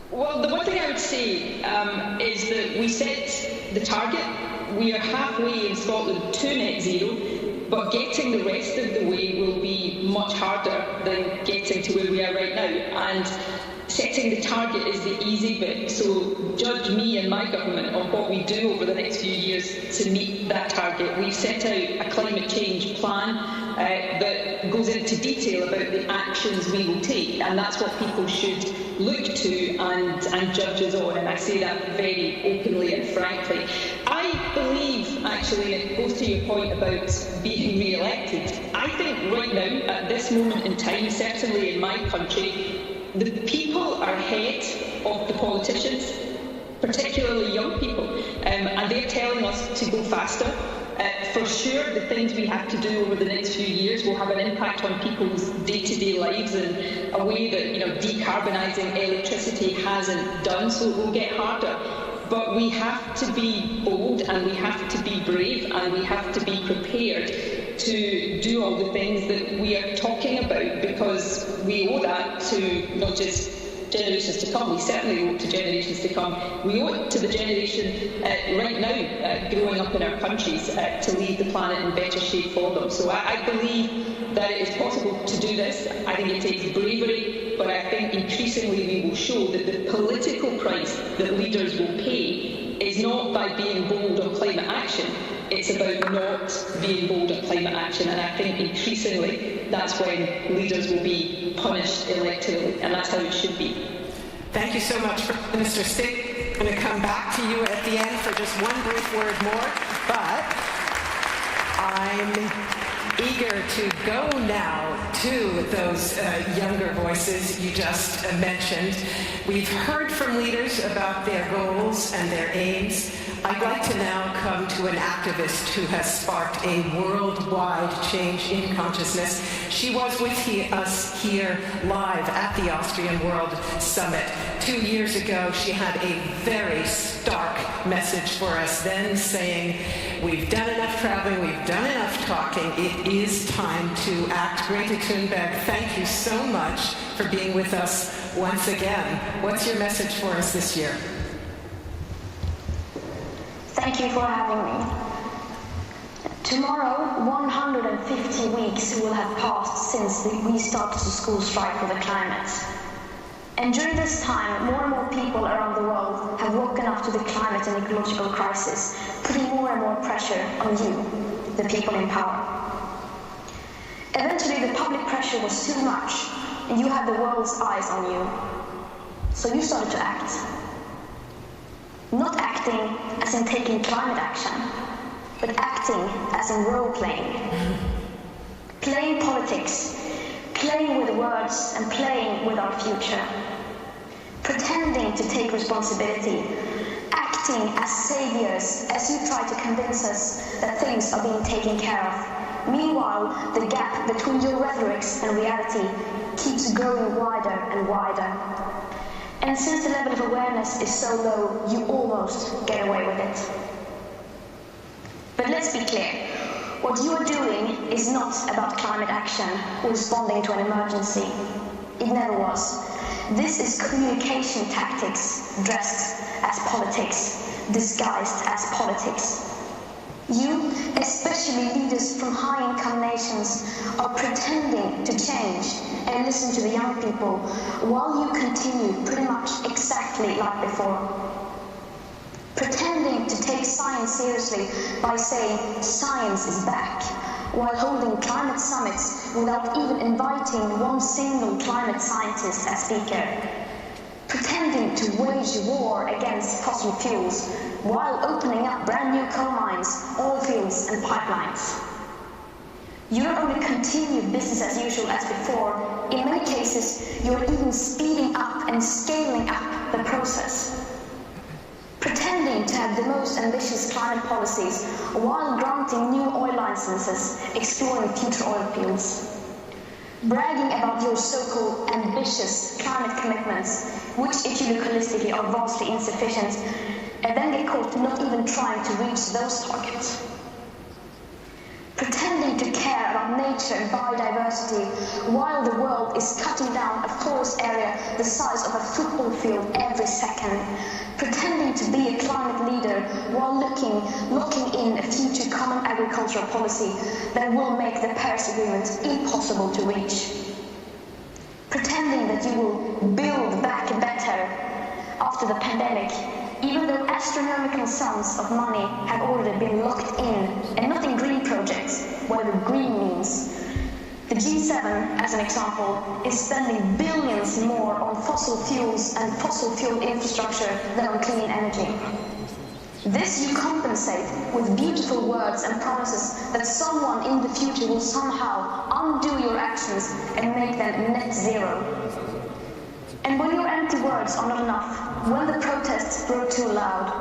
Well, the one thing I would say is that we set the target. We are halfway in Scotland to net zero. But getting the rest of the way will be much harder than getting to where we are right now. And setting the target is the easy bit. So judge me and my government on what we do over the next few years to meet that target. We've set out a climate change plan that goes into detail about the actions we will take. And that's what people should look to and judge us on. And I say that very openly and frankly. I believe, actually, and it goes to your point about being re-elected, I think right now, at this moment in time, certainly in my country, the people ahead of the politicians, particularly young people, and they're telling us to go faster. For sure, the things we have to do over the next few years will have an impact on people's day-to-day lives in a way that decarbonising electricity hasn't done, so it will get harder. But we have to be bold, and we have to be brave, and we have to be prepared to do all the things that we are talking about, because we owe that to not just generations to come. We certainly owe it to generations to come. We owe it to the generation right now growing up in our countries to leave the planet in better shape for them. So I believe that it is possible to do this. I think it takes bravery, but I think increasingly we will show that the political price that leaders will pay is not by being bold on climate action. It's about not being bold on climate action, and I think increasingly that's when leaders will be punished electorally, and that's how it should be. Thank you so much, Minister Stig. I'm going to come back to you at the end for just one brief word more, but I'm eager to go now to those younger voices you just mentioned. We've heard from leaders about their goals and their aims. I'd like to now come to an activist who has sparked a worldwide change in consciousness. She was with us here live at the Austrian World Summit 2 years ago. She had a very stark message for us then, saying, we've done enough traveling, we've done enough talking, it is time to act. Greta Thunberg, thank you so much for being with us once again. What's your message for us this year? Thank you for having me. Tomorrow, 150 weeks will have passed since we started the school strike for the climate. And during this time, more and more people around the world have woken up to the climate and ecological crisis, putting more and more pressure on you, the people in power. Eventually, the public pressure was too much, and you had the world's eyes on you. So you started to act. Not acting as in taking climate action, but acting as in role-playing. Playing politics, playing with words and playing with our future. Pretending to take responsibility, acting as saviors as you try to convince us that things are being taken care of. Meanwhile, the gap between your rhetorics and reality keeps growing wider and wider. And since the level of awareness is so low, you almost get away with it. But let's be clear. What you are doing is not about climate action or responding to an emergency. It never was. This is communication tactics dressed as politics, disguised as politics. You, especially leaders from high-income nations, are pretending to change and listen to the young people while you continue pretty much exactly like before. Pretending to take science seriously by saying science is back, while holding climate summits without even inviting one single climate scientist as speaker. Pretending to wage war against fossil fuels while opening up brand new coal mines, oil fields and pipelines. You not only continue business as usual as before, in many cases you are even speeding up and scaling up the process. Pretending to have the most ambitious climate policies while granting new oil licenses, exploring future oil fields. Bragging about your so-called ambitious climate commitments, which if you look holistically are vastly insufficient, and then get caught not even trying to reach those targets. Pretending to care about nature and biodiversity while the world is cutting down a forest area the size of a football field every second. Pretending to be a climate leader while locking in a future common agricultural policy that will make the Paris Agreement impossible to reach. Pretending that you will build back better after the pandemic, even though astronomical sums of money have already been locked in, and not in green projects, whatever green means. The G7, as an example, is spending billions more on fossil fuels and fossil fuel infrastructure than on clean energy. This you compensate with beautiful words and promises that someone in the future will somehow undo your actions and make them net zero. And when your empty words are not enough, when the protests grow too loud,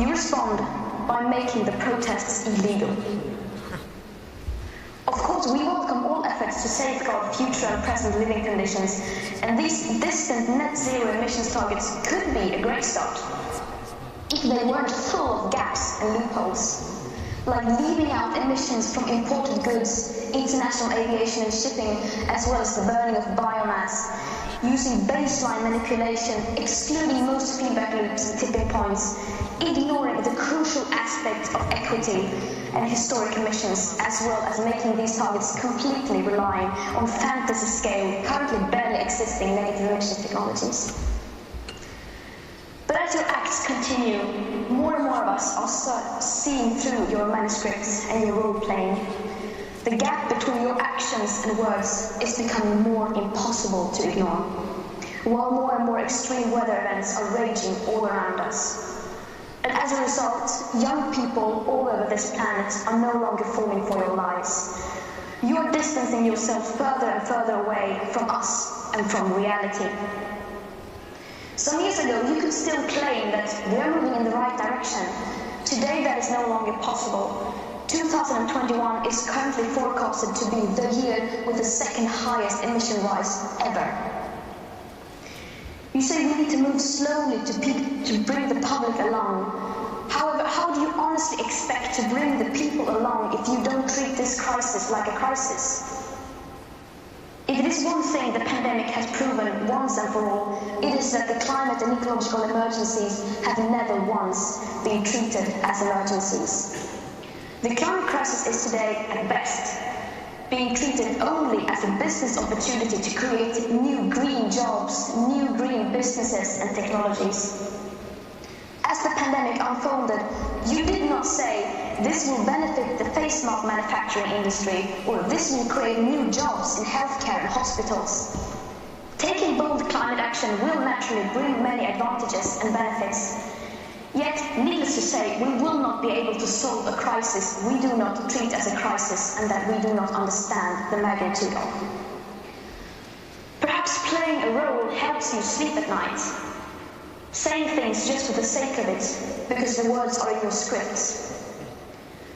you respond by making the protests illegal. Of course, we welcome all efforts to safeguard future and present living conditions, and these distant net zero emissions targets could be a great start, if they weren't full of gaps and loopholes, like leaving out emissions from imported goods, international aviation and shipping, as well as the burning of biomass, using baseline manipulation, excluding most feedback loops and tipping points, ignoring the crucial aspect of equity and historic emissions, as well as making these targets completely relying on fantasy scale, currently barely existing negative emission technologies. But as your acts continue, more and more of us are seeing through your manuscripts and your role-playing. The gap between your actions and words is becoming more impossible to ignore, while more and more extreme weather events are raging all around us. And as a result, young people all over this planet are no longer falling for your lies. You are distancing yourself further and further away from us and from reality. Some years ago, you could still claim that we are moving in the right direction. Today, that is no longer possible. 2021 is currently forecasted to be the year with the second highest emission rise ever. You say we need to move slowly to bring the public along. However, how do you honestly expect to bring the people along if you don't treat this crisis like a crisis? If it is one thing the pandemic has proven once and for all, it is that the climate and ecological emergencies have never once been treated as emergencies. The climate crisis is today, at best, being treated only as a business opportunity to create new green jobs, new green businesses and technologies. As the pandemic unfolded, you did not say, this will benefit the face mask manufacturing industry, or this will create new jobs in healthcare and hospitals. Taking bold climate action will naturally bring many advantages and benefits. Yet, needless to say, we will not be able to solve a crisis we do not treat as a crisis and that we do not understand the magnitude of. Perhaps playing a role helps you sleep at night. Saying things just for the sake of it, because the words are in your scripts.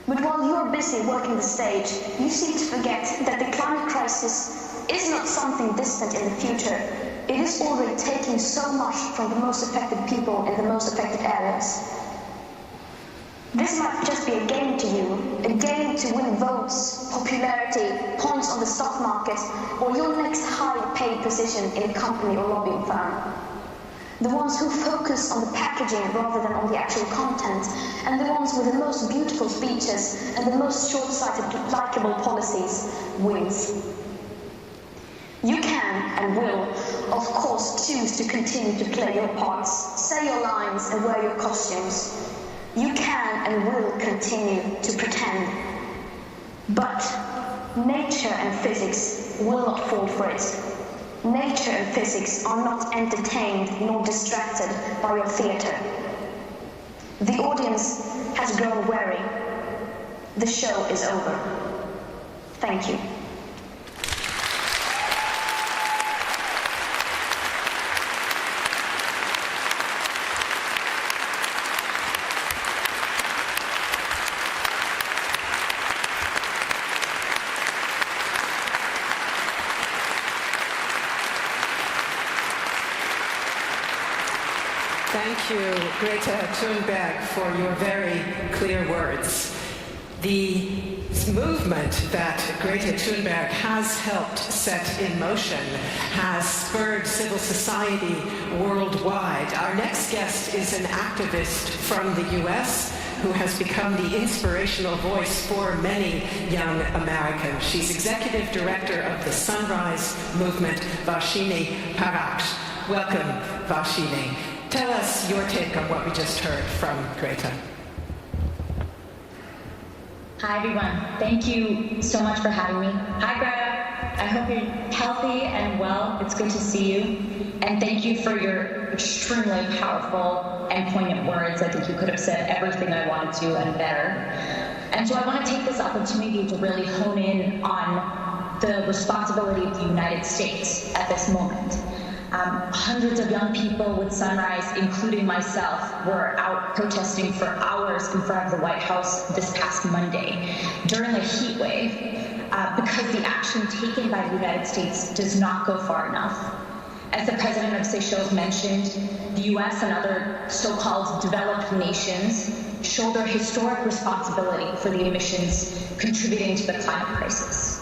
But while you're busy working the stage, you seem to forget that the climate crisis is not something distant in the future. It is already taking so much from the most affected people in the most affected areas. This might just be a game to you, a game to win votes, popularity, points on the stock market, or your next high-paid position in a company or lobbying firm. The ones who focus on the packaging rather than on the actual content, and the ones with the most beautiful speeches and the most short-sighted, likable policies wins. You can and will, of course, choose to continue to play your parts, say your lines and wear your costumes. You can and will continue to pretend. But nature and physics will not fall for it. Nature and physics are not entertained nor distracted by your theater. The audience has grown wary. The show is over. Thank you. Thank you, Greta Thunberg, for your very clear words. The movement that Greta Thunberg has helped set in motion has spurred civil society worldwide. Our next guest is an activist from the US who has become the inspirational voice for many young Americans. She's executive director of the Sunrise Movement, Varshini Parakh. Welcome, Varshini. Tell us your take on what we just heard from Greta. Hi, everyone. Thank you so much for having me. Hi, Greta. I hope you're healthy and well. It's good to see you. And thank you for your extremely powerful and poignant words. I think you could have said everything I wanted to and better. And so I want to take this opportunity to really hone in on the responsibility of the United States at this moment. Hundreds of young people with Sunrise, including myself, were out protesting for hours in front of the White House this past Monday during a heat wave because the action taken by the United States does not go far enough. As the President of Seychelles mentioned, the US and other so-called developed nations shoulder historic responsibility for the emissions contributing to the climate crisis.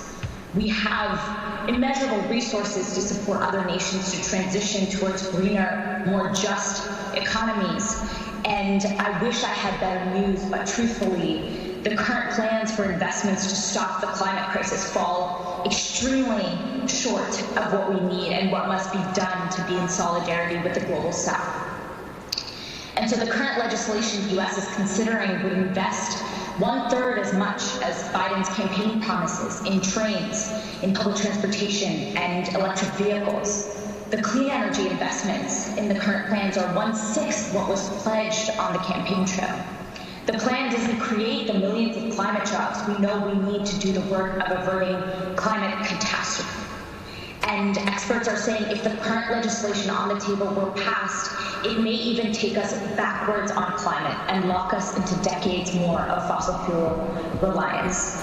We have immeasurable resources to support other nations to transition towards greener, more just economies. And I wish I had better news, but truthfully, the current plans for investments to stop the climate crisis fall extremely short of what we need and what must be done to be in solidarity with the global south. And so the current legislation the US is considering would invest 1/3 as much as Biden's campaign promises in trains, in public transportation, and electric vehicles. The clean energy investments in the current plans are 1/6 what was pledged on the campaign trail. The plan doesn't create the millions of climate jobs we know we need to do the work of averting climate catastrophe. And experts are saying if the current legislation on the table were passed, it may even take us backwards on climate and lock us into decades more of fossil fuel reliance.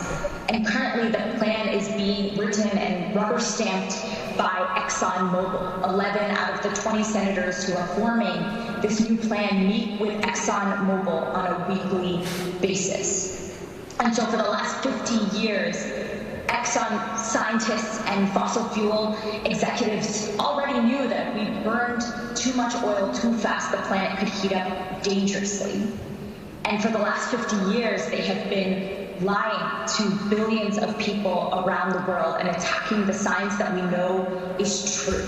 And currently the plan is being written and rubber stamped by ExxonMobil. 11 out of the 20 senators who are forming this new plan meet with ExxonMobil on a weekly basis. And so for the last 50 years, Exxon scientists and fossil fuel executives already knew that if we burned too much oil too fast, the planet could heat up dangerously. And for the last 50 years, they have been lying to billions of people around the world and attacking the science that we know is true.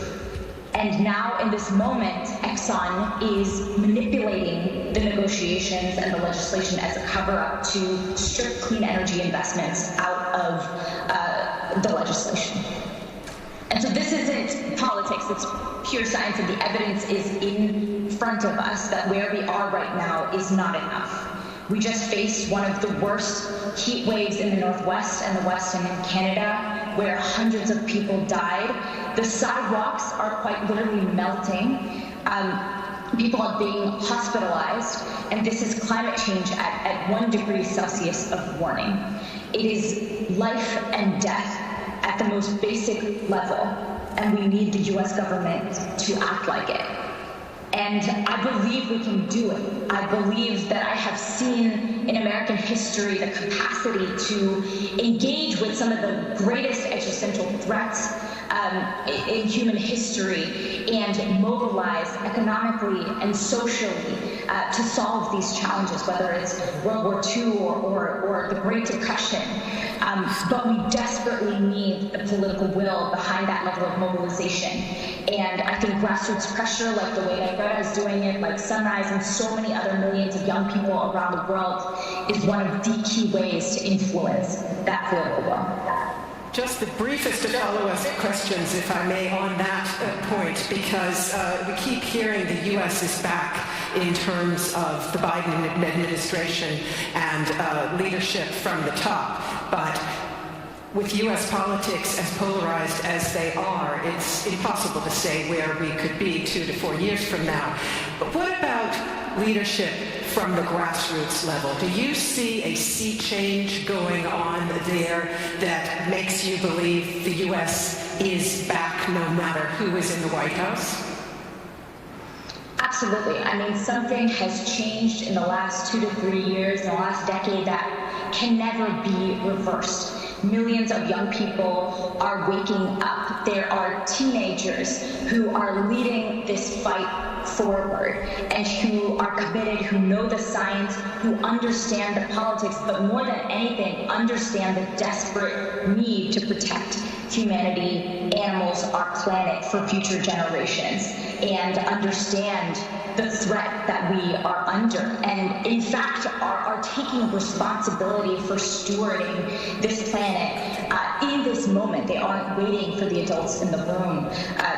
And now, in this moment, Exxon is manipulating the negotiations and the legislation as a cover-up to strip clean energy investments out of the legislation. And so this isn't politics, it's pure science, and the evidence is in front of us that where we are right now is not enough. We just faced one of the worst heat waves in the Northwest and the West and in Canada, where hundreds of people died. The sidewalks are quite literally melting. People are being hospitalized, and this is climate change at 1 degree Celsius of warning. It is life and death at the most basic level, and we need the US government to act like it. And I believe we can do it. I believe that I have seen in American history the capacity to engage with some of the greatest existential threats in human history and mobilize economically and socially to solve these challenges, whether it's World War II or the Great Depression. But we desperately need the political will behind that level of mobilization. And I think grassroots pressure, like the way that Greta is doing it, like Sunrise and so many other millions of young people around the world, is one of the key ways to influence that political will. Just the briefest of follow-up questions, if I may, on that point, because we keep hearing the U.S. is back in terms of the Biden administration and leadership from the top. But with U.S. politics as polarized as they are, it's impossible to say where we could be 2 to 4 years from now. But what about leadership from the grassroots level? Do you see a sea change going on there that makes you believe the U.S. is back no matter who is in the White House? Absolutely. I mean, something has changed in the last 2 to 3 years, in the last decade, that can never be reversed. Millions of young people are waking up. There are teenagers who are leading this fight forward and who are committed, who know the science, who understand the politics, but more than anything, understand the desperate need to protect humanity, animals, our planet for future generations, and understand the threat that we are under, and in fact are taking responsibility for stewarding this planet in this moment. They aren't waiting for the adults in the room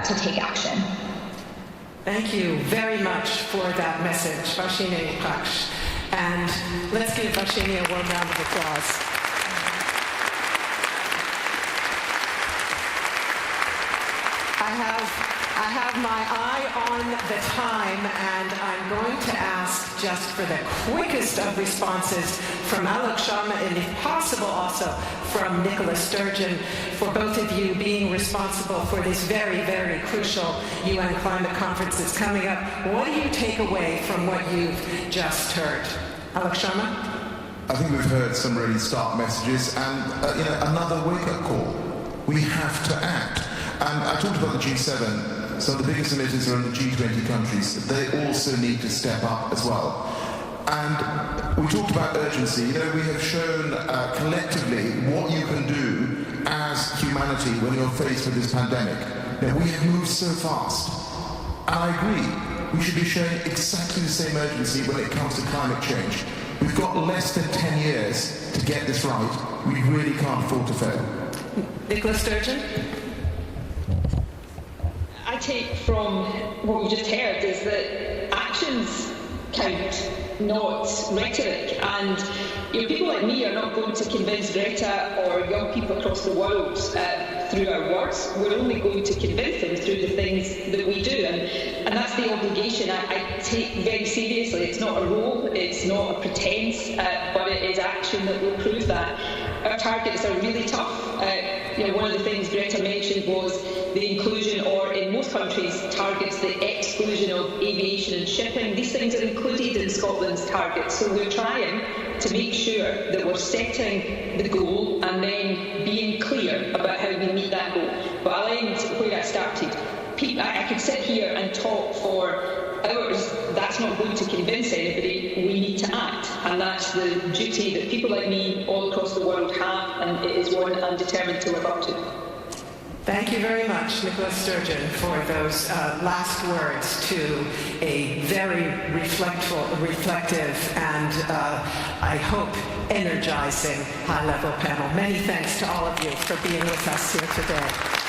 to take action. Thank you very much for that message, Varshini Praksh. And let's give Varshini a warm round of applause. I have my eye on the time, and I'm going to ask just for the quickest of responses from Alok Sharma, and if possible also from Nicola Sturgeon, for both of you being responsible for this very, very crucial UN climate conference that's coming up. What do you take away from what you've just heard? Alok Sharma? I think we've heard some really stark messages and another wake-up call. We have to act. And I talked about the G7. Some of the biggest emitters are in the G20 countries. They also need to step up as well. And we talked about urgency. We have shown collectively what you can do as humanity when you're faced with this pandemic. We have moved so fast. And I agree. We should be showing exactly the same urgency when it comes to climate change. We've got less than 10 years to get this right. We really can't afford to fail. Nicola Sturgeon? I take from what we just heard is that actions count, not rhetoric. And people like me are not going to convince Greta or young people across the world through our words. We're only going to convince them through the things that we do. And that's the obligation I take very seriously. It's not a role, it's not a pretense, but it is action that will prove that. Our targets are really tough. One of the things Greta mentioned was the inclusion, or in most countries, targets the exclusion of aviation and shipping. These things are included in Scotland's targets, so we're trying to make sure that we're setting the goal and then being clear about how we meet that goal. But I'll end where I started. I could sit here and talk for hours. That's not going to convince anybody. We need to act, and that's the duty that people like me all across the world have, and it is one I'm determined to live up to. Thank you very much, Nicola Sturgeon, for those last words to a very reflective and I hope energizing high-level panel. Many thanks to all of you for being with us here today.